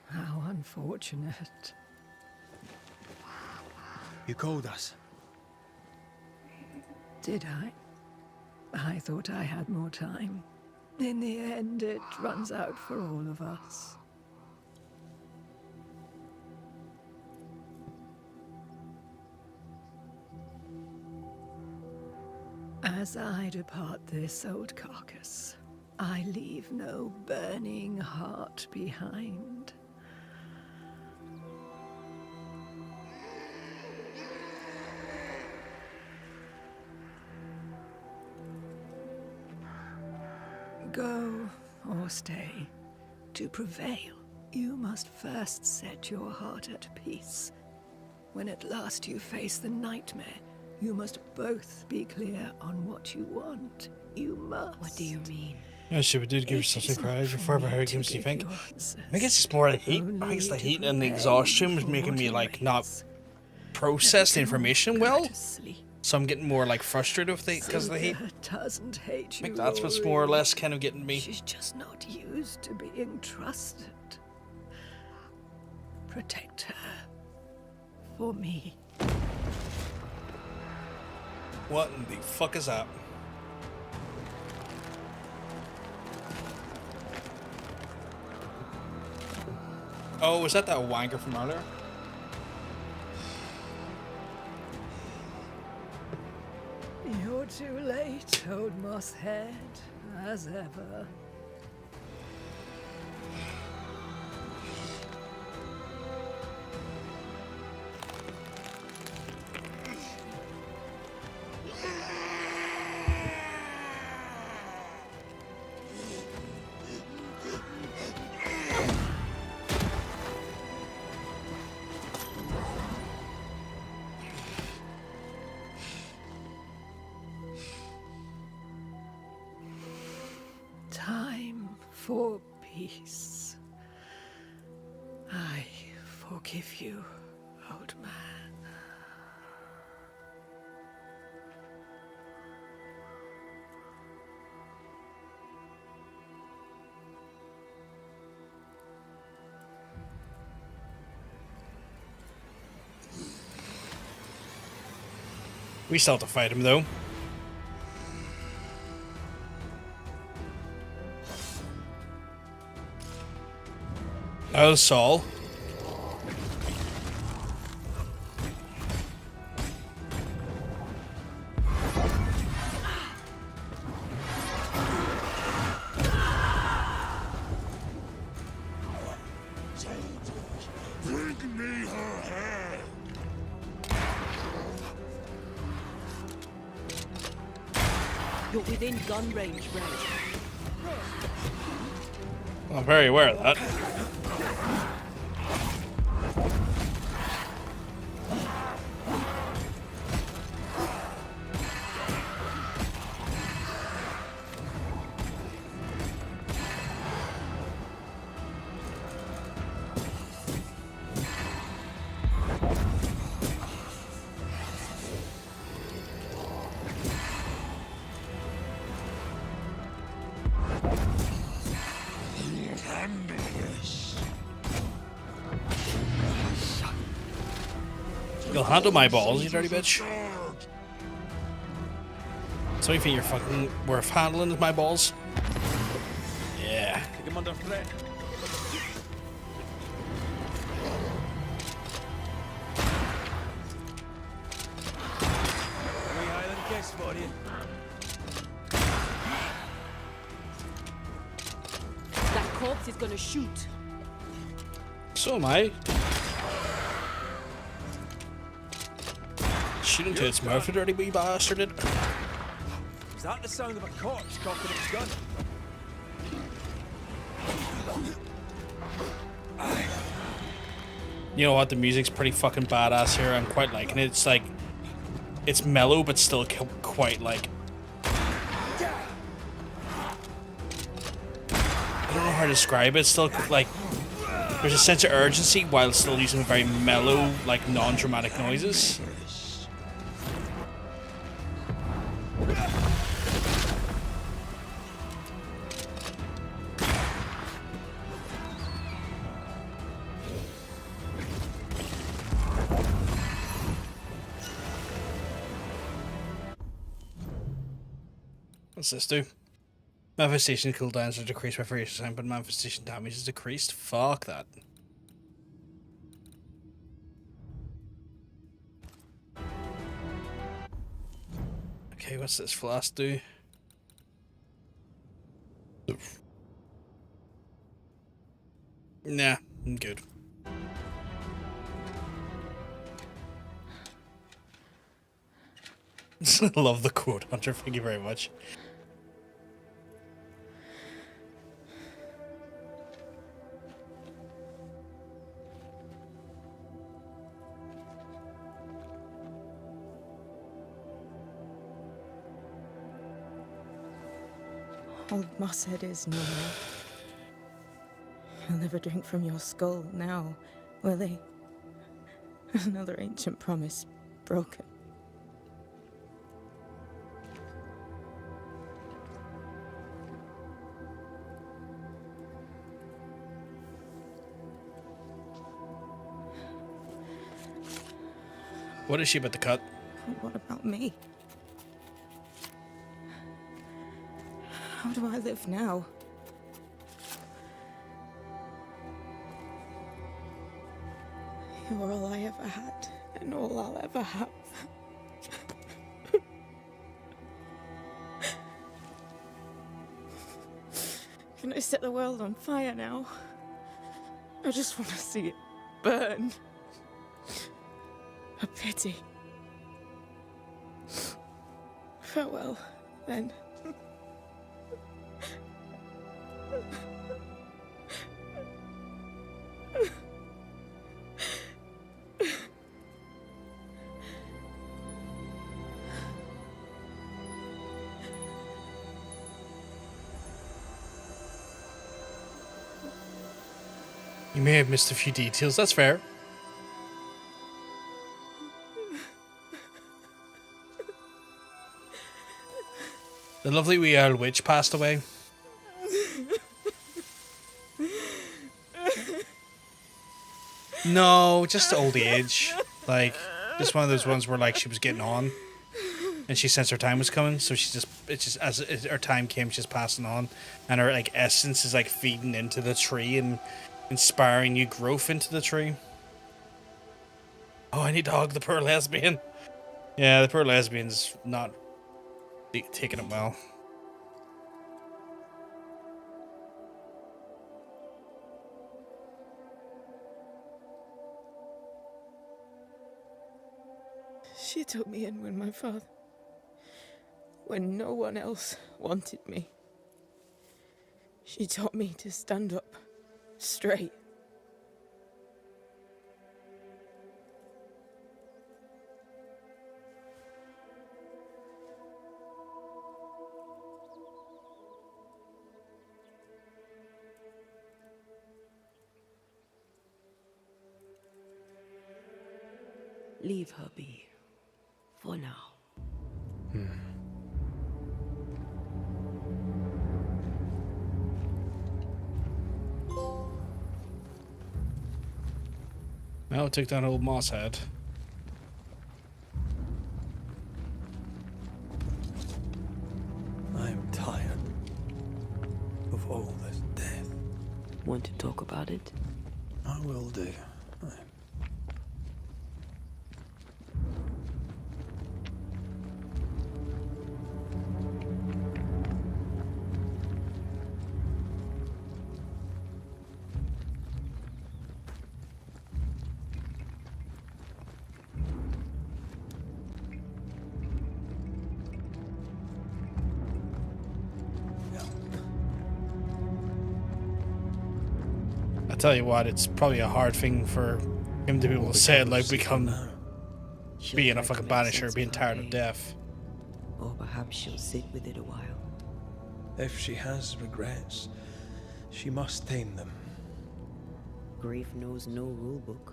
How unfortunate. You called us. Did I? I thought I had more time. In the end, it runs out for all of us. As I depart this old carcass, I leave no burning heart behind. Go or stay. To prevail, you must first set your heart at peace. When at last you face the nightmare, you must both be clear on what you want. You must. What do you mean? Yeah, sure, we did give yourself some courage before how games do you think? I guess it's more the heat. I think it's the heat and the exhaustion was making me like not process the information well. So I'm getting more like frustrated with it because of the heat. Doesn't hate I you. think that's what's more or less kind of getting me. She's just not used to being trusted. Protect her. For me. What in the fuck is that? Oh, was that wanker from earlier? You're too late, old mosshead, as ever. Time for peace. I forgive you, old man. We still have to fight him though. Oh, Saul. Bring me her head! You're within gun range, Brad. I'm very aware of that. You'll handle my balls, you dirty bitch. So you think you're fucking worth handling with my balls? Yeah. Take him under threat. We Highland kiss for you. That corpse is gonna shoot. So am I. Shoot into its mouth, you dirty wee bastard. Is that the sound of a corpse cocking its gun? You know what? The music's pretty fucking badass here. I'm quite liking it. It's like, it's mellow, but still quite like. I don't know how to describe it. It's still like, there's a sense of urgency while still using very mellow, like non-dramatic noises. What's this do? Manifestation cooldowns are decreased by 3%, but manifestation damage is decreased. Fuck that. Okay, what's this flask do? Nah, I'm good. Love the quote, Hunter. Thank you very much. Old Mosshead is no more. He'll never drink from your skull now, will he? Another ancient promise broken. What is she about to cut? What about me? How do I live now? You're all I ever had, and all I'll ever have. Can I set the world on fire now? I just want to see it burn. A pity. Farewell, then. You may have missed a few details, that's fair. The lovely wee old witch passed away. No, just old age. Like, just one of those ones where like she was getting on, and she sensed her time was coming, so it's just as her time came, she's passing on, and her like essence is like feeding into the tree and inspiring new growth into the tree. Oh, I need to hug the poor lesbian. Yeah, the poor lesbian's not taking it well. She took me in when no one else wanted me. She taught me to stand up Straight. Leave her be. For now. Now take down old moss head. I'm tired of all this death. Want to talk about it? I will do. I tell you what, it's probably a hard thing for him to be able to say it, like being a fucking banisher, being tired of death. Or perhaps she'll sit with it a while. If she has regrets, she must tame them. Grief knows no rule book.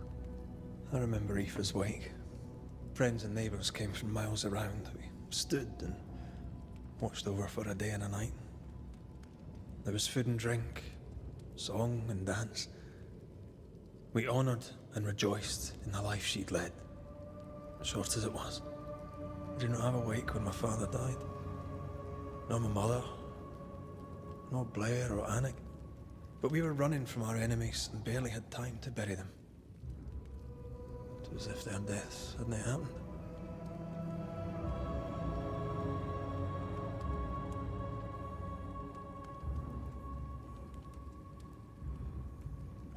I remember Aoife's wake. Friends and neighbours came from miles around. We stood and watched over for a day and a night. There was food and drink, song and dance. We honoured and rejoiced in the life she'd led, short as it was. I did not have a wake when my father died. Nor my mother, nor Blair or Anik. But we were running from our enemies and barely had time to bury them. It was as if their deaths hadn't happened.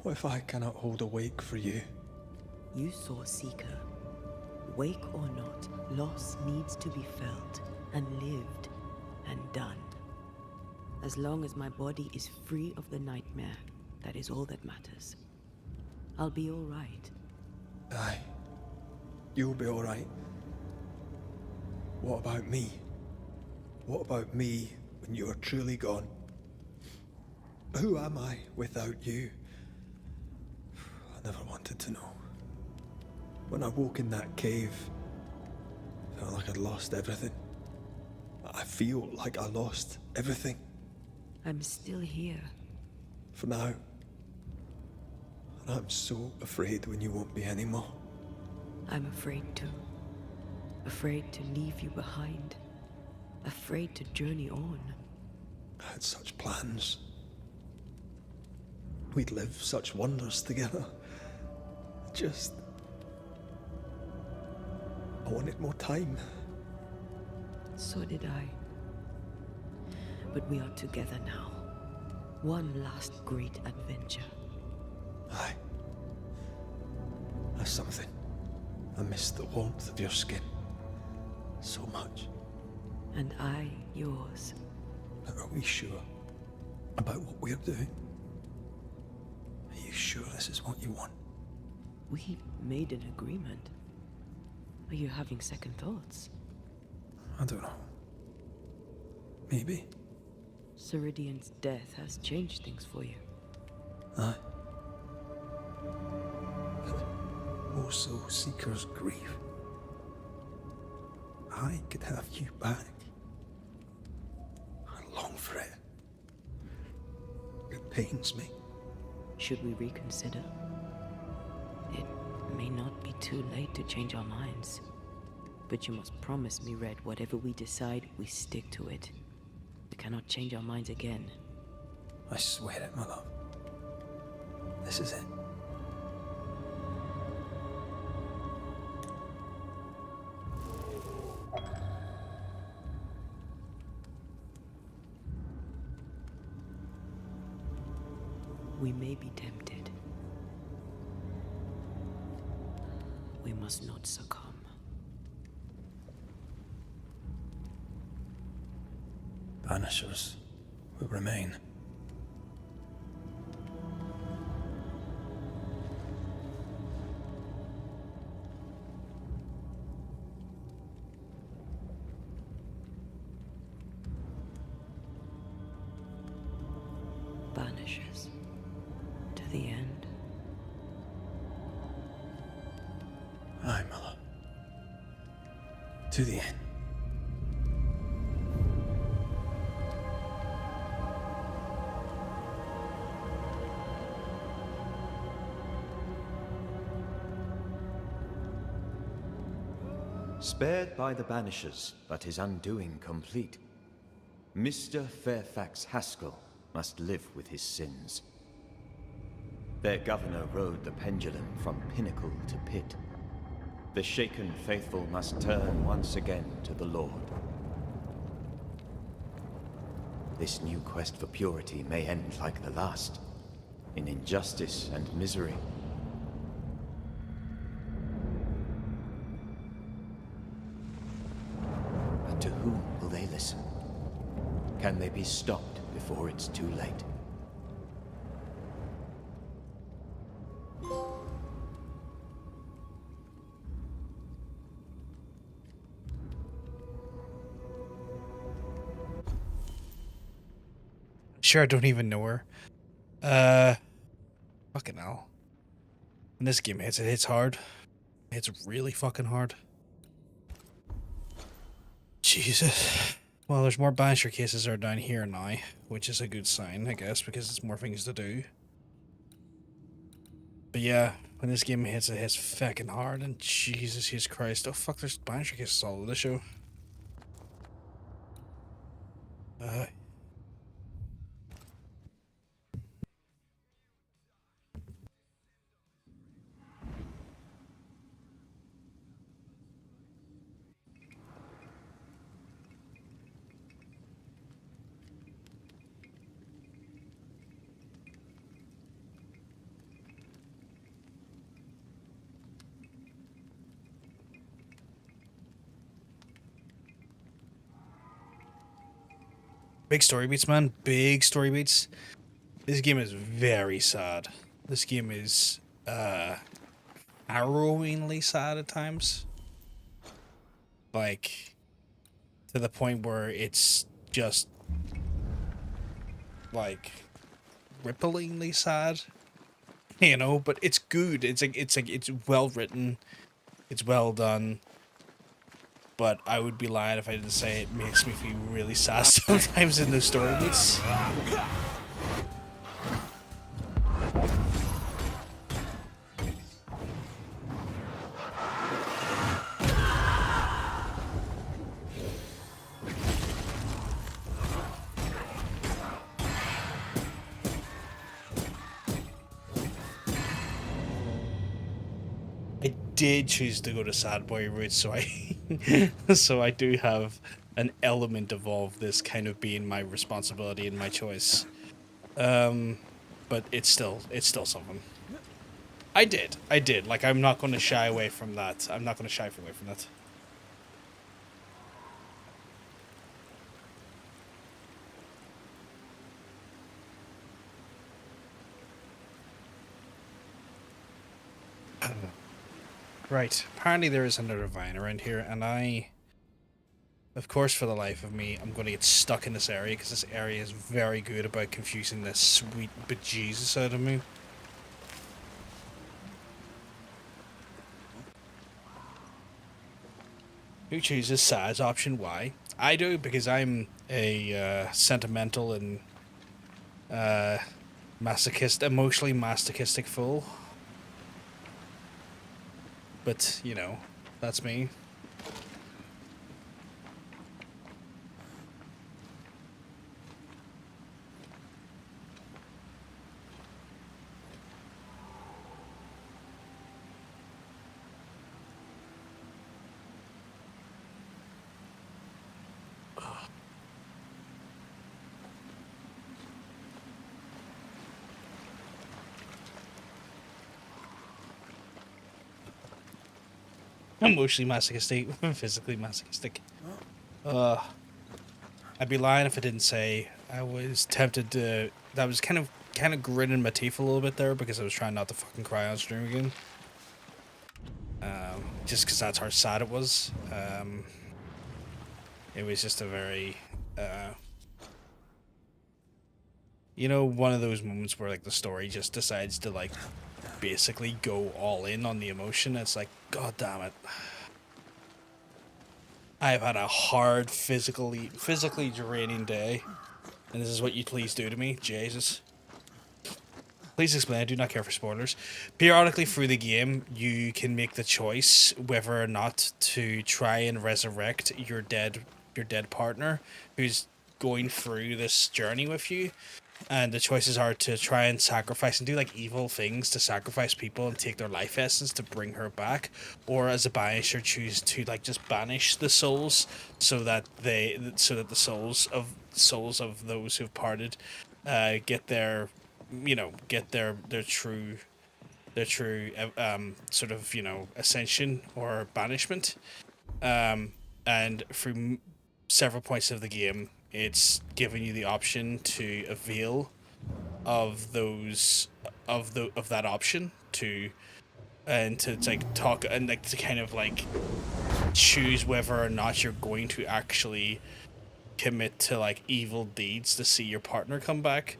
What if I cannot hold a wake for you? You saw Seeker. Wake or not, loss needs to be felt and lived and done. As long as my body is free of the nightmare, that is all that matters. I'll be all right. Aye. You'll be all right. What about me? What about me when you are truly gone? Who am I without you? I never wanted to know. When I woke in that cave, I felt like I'd lost everything. I feel like I lost everything. I'm still here. For now. And I'm so afraid when you won't be anymore. I'm afraid too. Afraid to leave you behind. Afraid to journey on. I had such plans. We'd live such wonders together. I wanted more time. So did I. But we are together now. One last great adventure. Aye. That's something. I miss the warmth of your skin. So much. And I yours. But are we sure about what we're doing? Are you sure this is what you want? We made an agreement. Are you having second thoughts? I don't know. Maybe. Ceridian's death has changed things for you. Aye. But also Seeker's grief. I could have you back. I long for it. It pains me. Should we reconsider? It may not be too late to change our minds. But you must promise me, Red, whatever we decide, we stick to it. We cannot change our minds again. I swear it, my love. This is it. We may be tempted. We must not succumb. Banishers will remain. Banishers. To the end. Aye, Mother. To the end. Spared by the Banishers, but his undoing complete. Mr. Fairfax Haskell must live with his sins. Their governor rode the pendulum from pinnacle to pit. The shaken faithful must turn once again to the Lord. This new quest for purity may end like the last, in injustice and misery. But to whom will they listen? Can they be stopped before it's too late? Sure, I don't even know her. Fucking hell. When this game hits, it hits hard. It hits really fucking hard. Jesus. Well, there's more Banisher cases are down here now, which is a good sign, I guess, because there's more things to do. But yeah, when this game hits, it hits fucking hard, and Jesus Christ. Oh fuck, there's Banisher cases all over the show. Big story beats, man. Big story beats. This game is very sad. This game is harrowingly sad at times. Like, to the point where it's just like ripplingly sad. You know, but it's good. It's well written. It's well done. But I would be lying if I didn't say it makes me feel really sad sometimes in the story beats. I did choose to go to sad boy route, so I do have an element of all of this kind of being my responsibility and my choice. But it's still something. I did. Like, I'm not going to shy away from that. I'm not going to shy away from that. Right, apparently there is another vine around here, and of course, for the life of me, I'm going to get stuck in this area, because this area is very good about confusing the sweet bejesus out of me. Who chooses sad's option? Why? I do, because I'm a sentimental and emotionally masochistic fool. But, you know, that's me. Emotionally masochistic, physically masochistic. I'd be lying if I didn't say I was tempted to. That was kind of gritting my teeth a little bit there because I was trying not to fucking cry on stream again. Just because that's how sad it was. It was just a very, You know, one of those moments where like the story just decides to like basically go all in on the emotion. It's like, god damn it. I've had a hard physically draining day, and this is what you please do to me, Jesus. Please explain. I do not care for spoilers. Periodically through the game, you can make the choice whether or not to try and resurrect your dead partner who's going through this journey with you. And the choices are to try and sacrifice and do like evil things to sacrifice people and take their life essence to bring her back, or as a banisher choose to like just banish the souls so that the souls of those who've parted get their true sort of, you know, ascension or banishment. And through several points of the game, it's giving you the option to avail of that option to like talk and like to kind of like choose whether or not you're going to actually commit to like evil deeds to see your partner come back.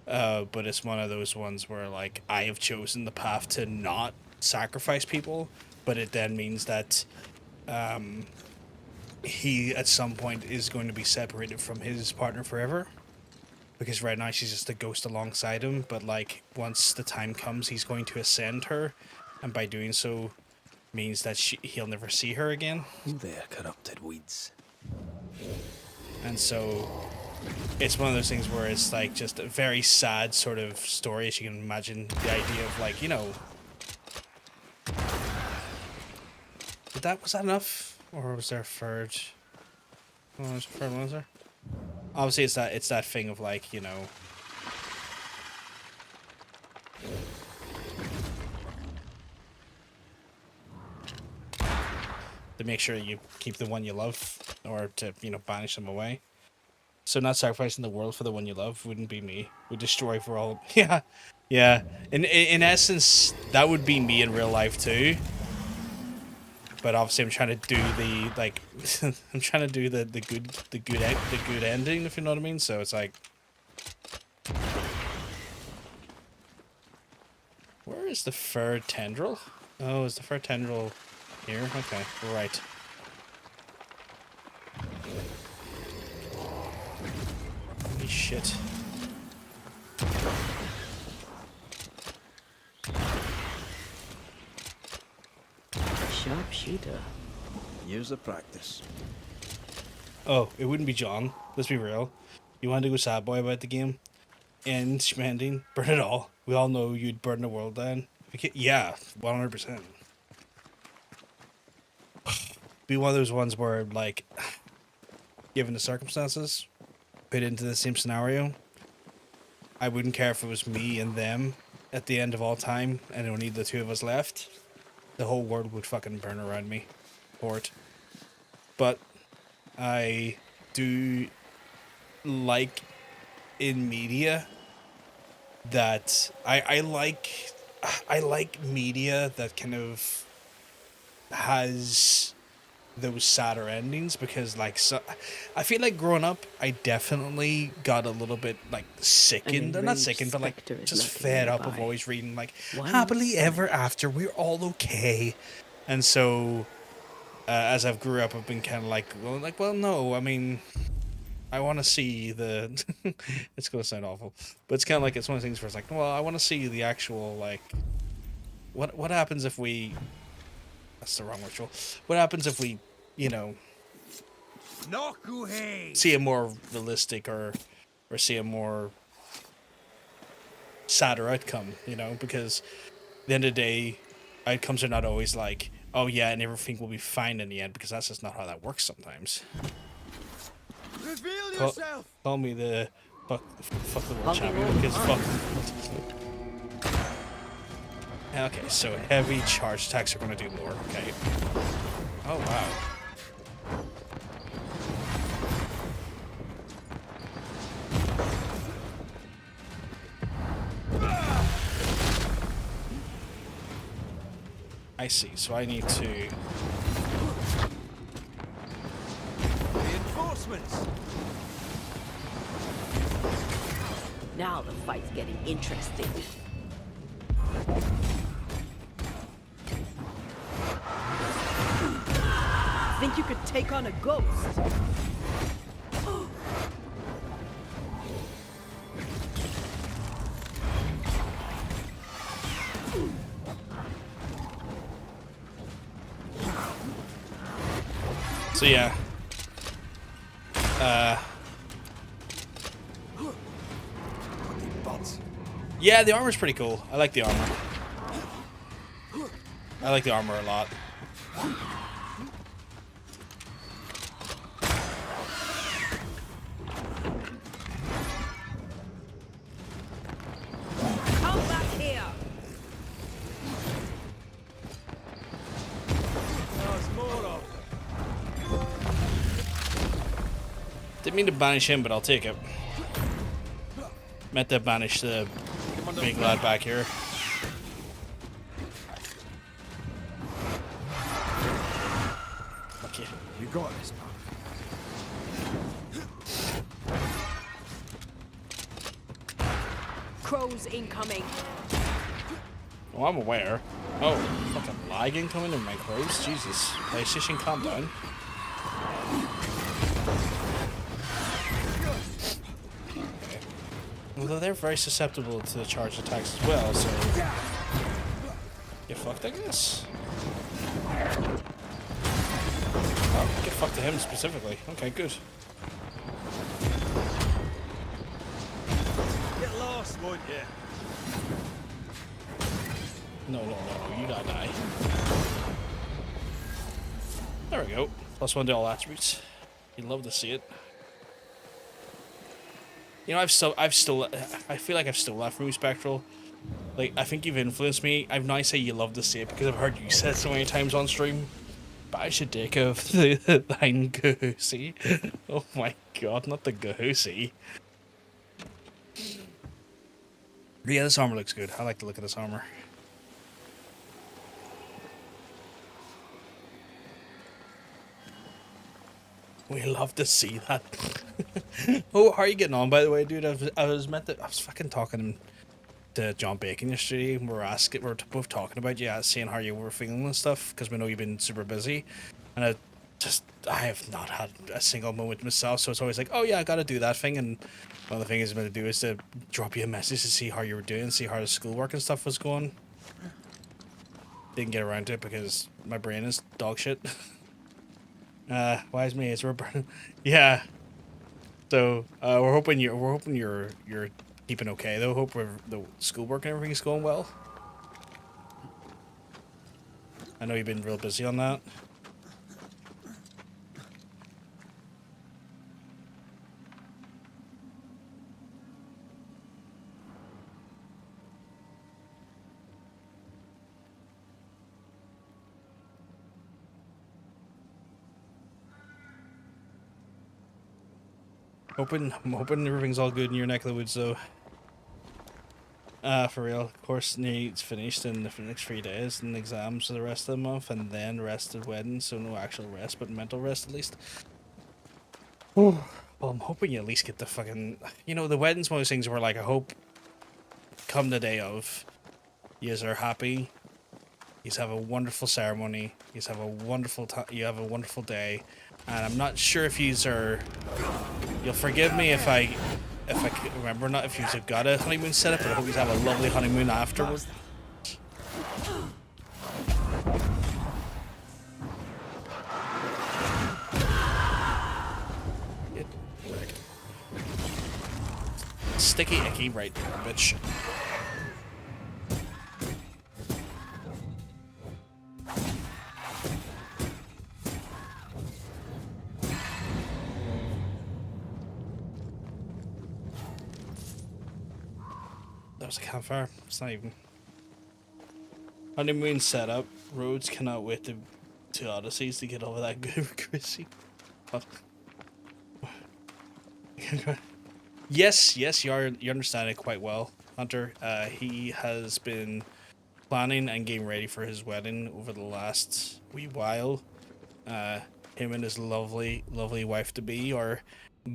But it's one of those ones where like I have chosen the path to not sacrifice people, but it then means that he at some point is going to be separated from his partner forever, because right now she's just a ghost alongside him, but like once the time comes he's going to ascend her, and by doing so means that he'll never see her again. They're corrupted weeds. And so it's one of those things where it's like just a very sad sort of story, as you can imagine. The idea of like, you know, was that enough? Or was there a third? Oh, was there a third one, was there? Obviously, it's that thing of like, you know, to make sure you keep the one you love, or to, you know, banish them away. So not sacrificing the world for the one you love wouldn't be me. Would destroy for all. Yeah, yeah. In essence, that would be me in real life too. But obviously, I'm trying to do the like, I'm trying to do the good ending, if you know what I mean. So it's like, where is the third tendril? Oh, is the third tendril here? Okay, right. Holy shit. Sharpshooter. Years of practice. Oh, it wouldn't be John. Let's be real. You wanted to go sad boy about the game? End, schmending, burn it all. We all know you'd burn the world down. Okay, yeah, 100%. Be one of those ones where, like, given the circumstances, put into the same scenario, I wouldn't care if it was me and them at the end of all time and only the two of us left. The whole world would fucking burn around me for it. But I do like in media that I like media that kind of has those sadder endings, because like, so I feel like growing up I definitely got a little bit like sickened, or not sickened, but like just fed up of always reading like happily ever after, we're all okay. And so as I've grew up, I've been kind of like, well no, I mean, I want to see the it's gonna sound awful, but it's kind of like, it's one of the things where it's like, well, I want to see the actual like what happens if we, that's the wrong ritual, what happens if we, you know, see a more realistic or see a more sadder outcome, you know, because at the end of the day, outcomes are not always like, oh yeah, and everything will be fine in the end, because that's just not how that works sometimes. Reveal yourself. Call me the fuck the world champion, because fuck. Okay, so heavy charge attacks are going to do more. Okay. Oh wow. I see. So I need to. Reinforcements. Now the fight's getting interesting. Think you could take on a ghost? So yeah. Yeah, the armor's pretty cool. I like the armor. I like the armor a lot. Come back here! Didn't mean to banish him, but I'll take it. Meant to banish the big lad back here. Okay. You got this, Crows incoming. Oh, I'm aware. Oh, fucking lag incoming in my crows. Jesus. PlayStation, calm down. Although they're very susceptible to charged attacks as well, so get fucked, I guess. Oh, get fucked to him specifically. Okay, good. Get lost, won't you? No, you gotta die. There we go. +1 to all attributes. You'd love to see it. You know, I feel like I've still that from you, Spectral. Like, I think you've influenced me. I've now say you love to see it because I've heard you say it so many times on stream. But I should take of the line Gahusi. Oh my god, not the Gahusi. But yeah, this armor looks good. I like the look of this armor. We love to see that. Oh, how are you getting on, by the way, dude? I was fucking talking to John Bacon yesterday. We're both talking about you, seeing how you were feeling and stuff, because we know you've been super busy. And I have not had a single moment myself, so it's always like, oh yeah, I gotta do that thing. And one of the things I'm gonna do is to drop you a message to see how you were doing, see how the schoolwork and stuff was going. Didn't get around to it because my brain is dog shit. Why is me? It's burning. Yeah. So we're hoping you're keeping okay though. Hope the schoolwork and everything is going well. I know you've been real busy on that. I'm hoping everything's all good in your neck of the woods, though. For real. Of course, needs finished in the next 3 days, and exams for the rest of the month, and then rest of wedding, so no actual rest, but mental rest at least. Well, I'm hoping you at least get the fucking... You know, the wedding's one of those things where, like, I hope come the day of, yous are happy, yous have a wonderful ceremony, yous have a wonderful you have a wonderful day, and I'm not sure if yous are... You'll forgive me if I remember not if you've got a honeymoon set up, but I hope you have a lovely honeymoon afterwards. Sticky icky right there, bitch. That was a campfire. It's not even. Honeymoon setup. Roads cannot wait to Odysseys to get over that good Chrissy. Yes, you understand it quite well, Hunter. He has been planning and getting ready for his wedding over the last wee while. Him and his lovely wife to be are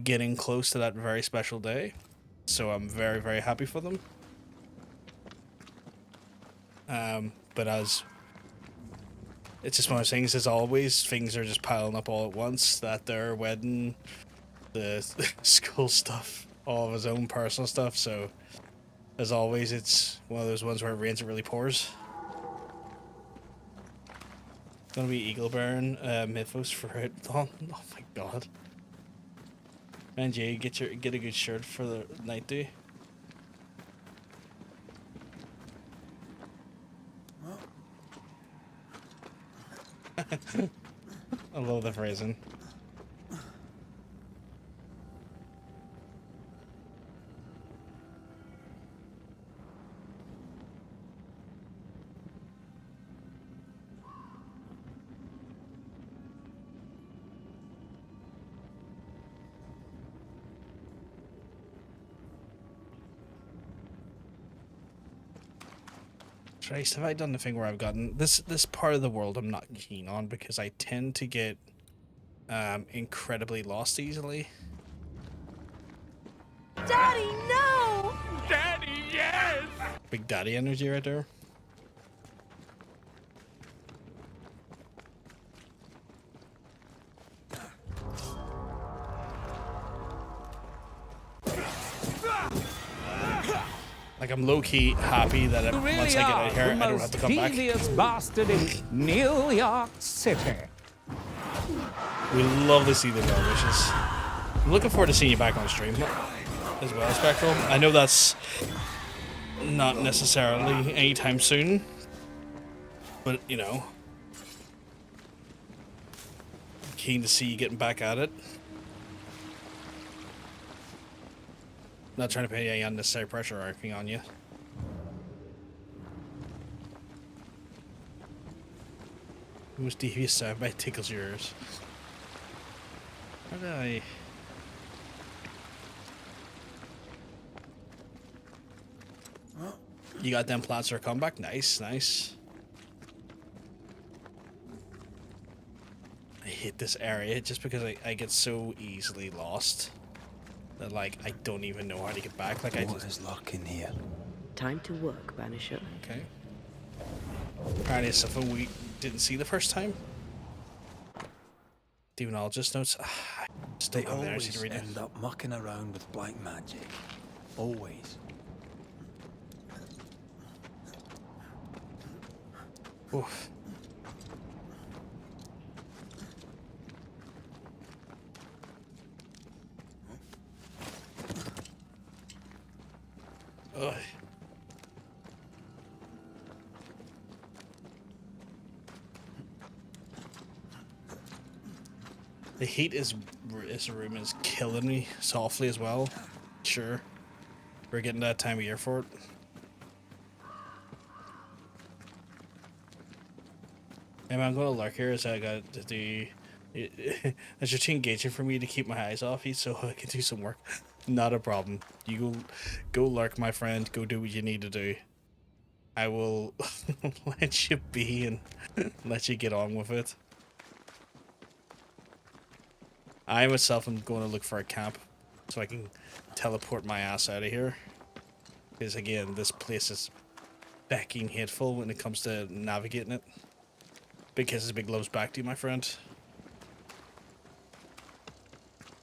getting close to that very special day. So I'm very, very happy for them. But as it's just one of those things, as always, things are just piling up all at once. That their wedding, the school stuff, all of his own personal stuff. So as always, it's one of those ones where it rains, it really pours. It's gonna be Eagle Baron, Mythos for it. Oh my god. Man, Jay, get a good shirt for the night, do. I love the phrasing. Christ, have I done the thing where I've gotten this part of the world I'm not keen on because I tend to get incredibly lost easily. Daddy, no! Daddy, yes! Big daddy energy right there. Like, I'm low-key happy that Really once I get out of here, I don't have to come back. devious bastard in New York City. We love to see the well-wishes. I'm looking forward to seeing you back on stream as well, Spectral. I know that's not necessarily anytime soon, but, you know, keen to see you getting back at it. Not trying to put any unnecessary pressure or anything on you. Most devious soundbite tickles your ears. How did I... You got them plans for a comeback? Nice, nice. I hate this area just because I get so easily lost. That, like, I don't even know how to get back. Like, What is luck in here? Time to work, Banisher. Okay. Apparently it's something we didn't see the first time. Demonologist notes. I just They don't have the energy to always read it. end up mucking around with black magic. Always. Oof. Ugh. The heat is room is killing me softly as well. Sure, we're getting that time of year for it. Hey man, I'm gonna lurk here as I got to do. It's just too engaging for me to keep my eyes off you, so I can do some work. Not a problem. You go lurk, my friend. Go do what you need to do. I will let you be and let you get on with it. I myself am going to look for a camp so I can teleport my ass out of here. Because again, this place is becking hateful when it comes to navigating it. Big kisses, big loves back to you, my friend.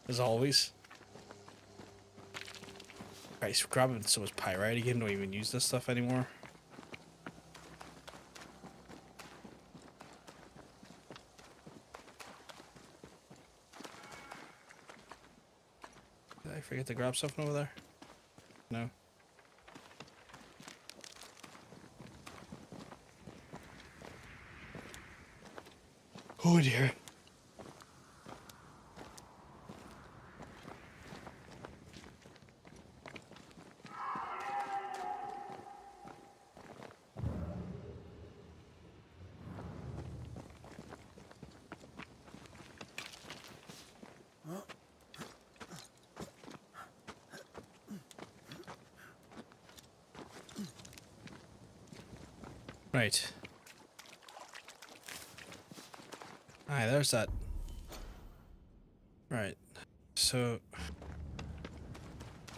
As always. Christ, grabbing so much pyrite again, don't even use this stuff anymore. Did I forget to grab something over there? No. Oh dear. Right. Aye, there's that. Right. So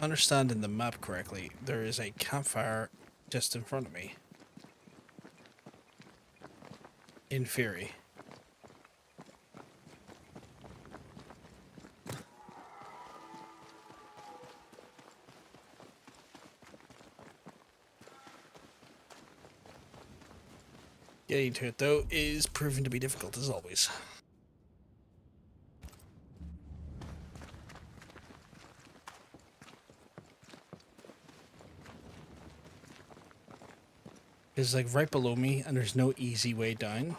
understanding the map correctly, there is a campfire just in front of me. In theory. Getting to it, though, is proving to be difficult, as always. It's like right below me, and there's no easy way down.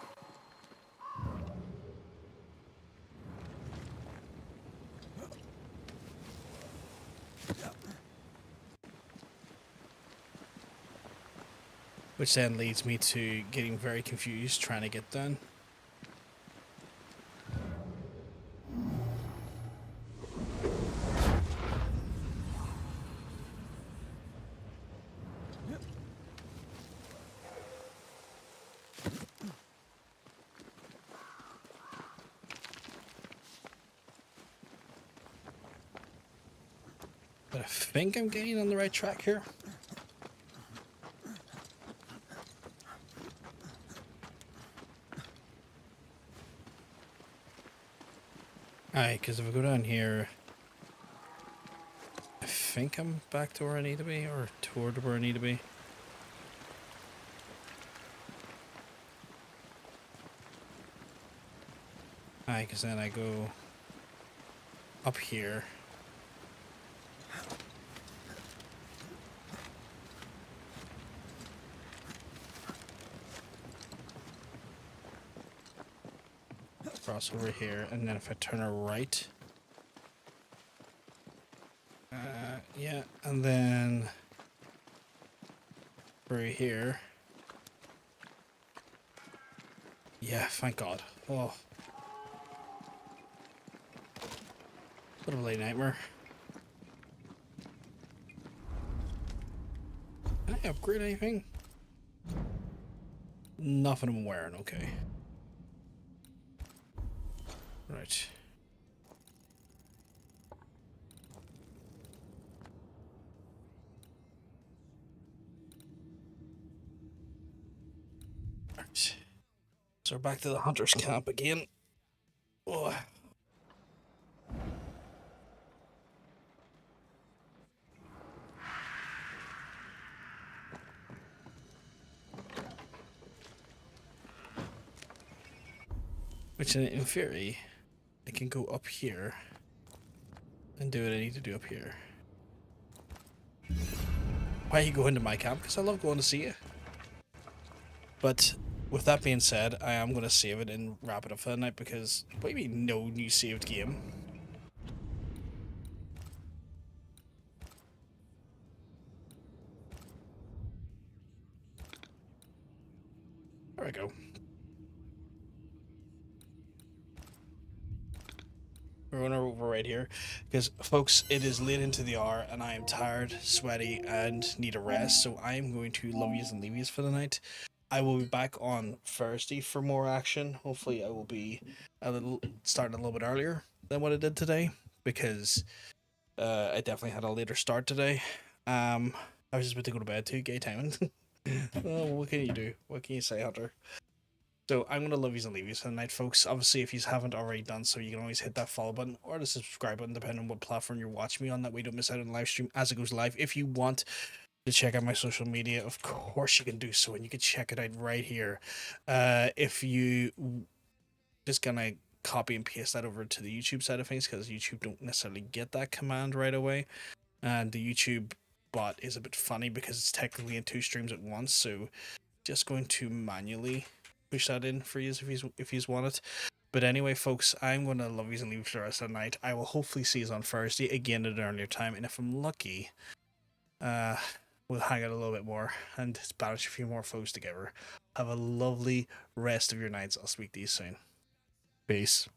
Which then leads me to getting very confused trying to get down. But I think I'm getting on the right track here. Alright, because if I go down here, I think I'm back to where I need to be, or toward where I need to be. Alright, because then I go up here. Cross over here, and then if I turn a right, yeah, and then through here, yeah, thank God. Oh, bit of a late nightmare. Can I upgrade anything? Nothing I'm wearing, okay. Right. Right. So we're back to the hunter's camp again. Oh. Which in theory, I can go up here and do what I need to do up here. Why you go into my camp? Because I love going to see you. But with that being said, I am going to save it and wrap it up for the night because what do you mean no new saved game? There we go. We're going to over right here because, folks, it is late into the hour and I am tired, sweaty, and need a rest. So I am going to love yous and leave yous for the night. I will be back on Thursday for more action. Hopefully, I will be starting a little bit earlier than what I did today because I definitely had a later start today. I was just about to go to bed too. Gay timing. Oh, what can you do? What can you say, Hunter? So I'm going to love yous and leave yous for the night, folks. Obviously, if you haven't already done so, you can always hit that follow button or the subscribe button, depending on what platform you're watching me on. That way you don't miss out on the live stream as it goes live. If you want to check out my social media, of course you can do so, and you can check it out right here. If you just gonna copy and paste that over to the YouTube side of things, because YouTube don't necessarily get that command right away, and the YouTube bot is a bit funny because it's technically in two streams at once, so just going to manually push that in for you if you want it. But anyway, folks, I'm going to love yous and leave you for the rest of the night. I will hopefully see you on Thursday again at an earlier time, and if I'm lucky, we'll hang out a little bit more and banish a few more foes together. Have a lovely rest of your nights. I'll speak to you soon. Peace.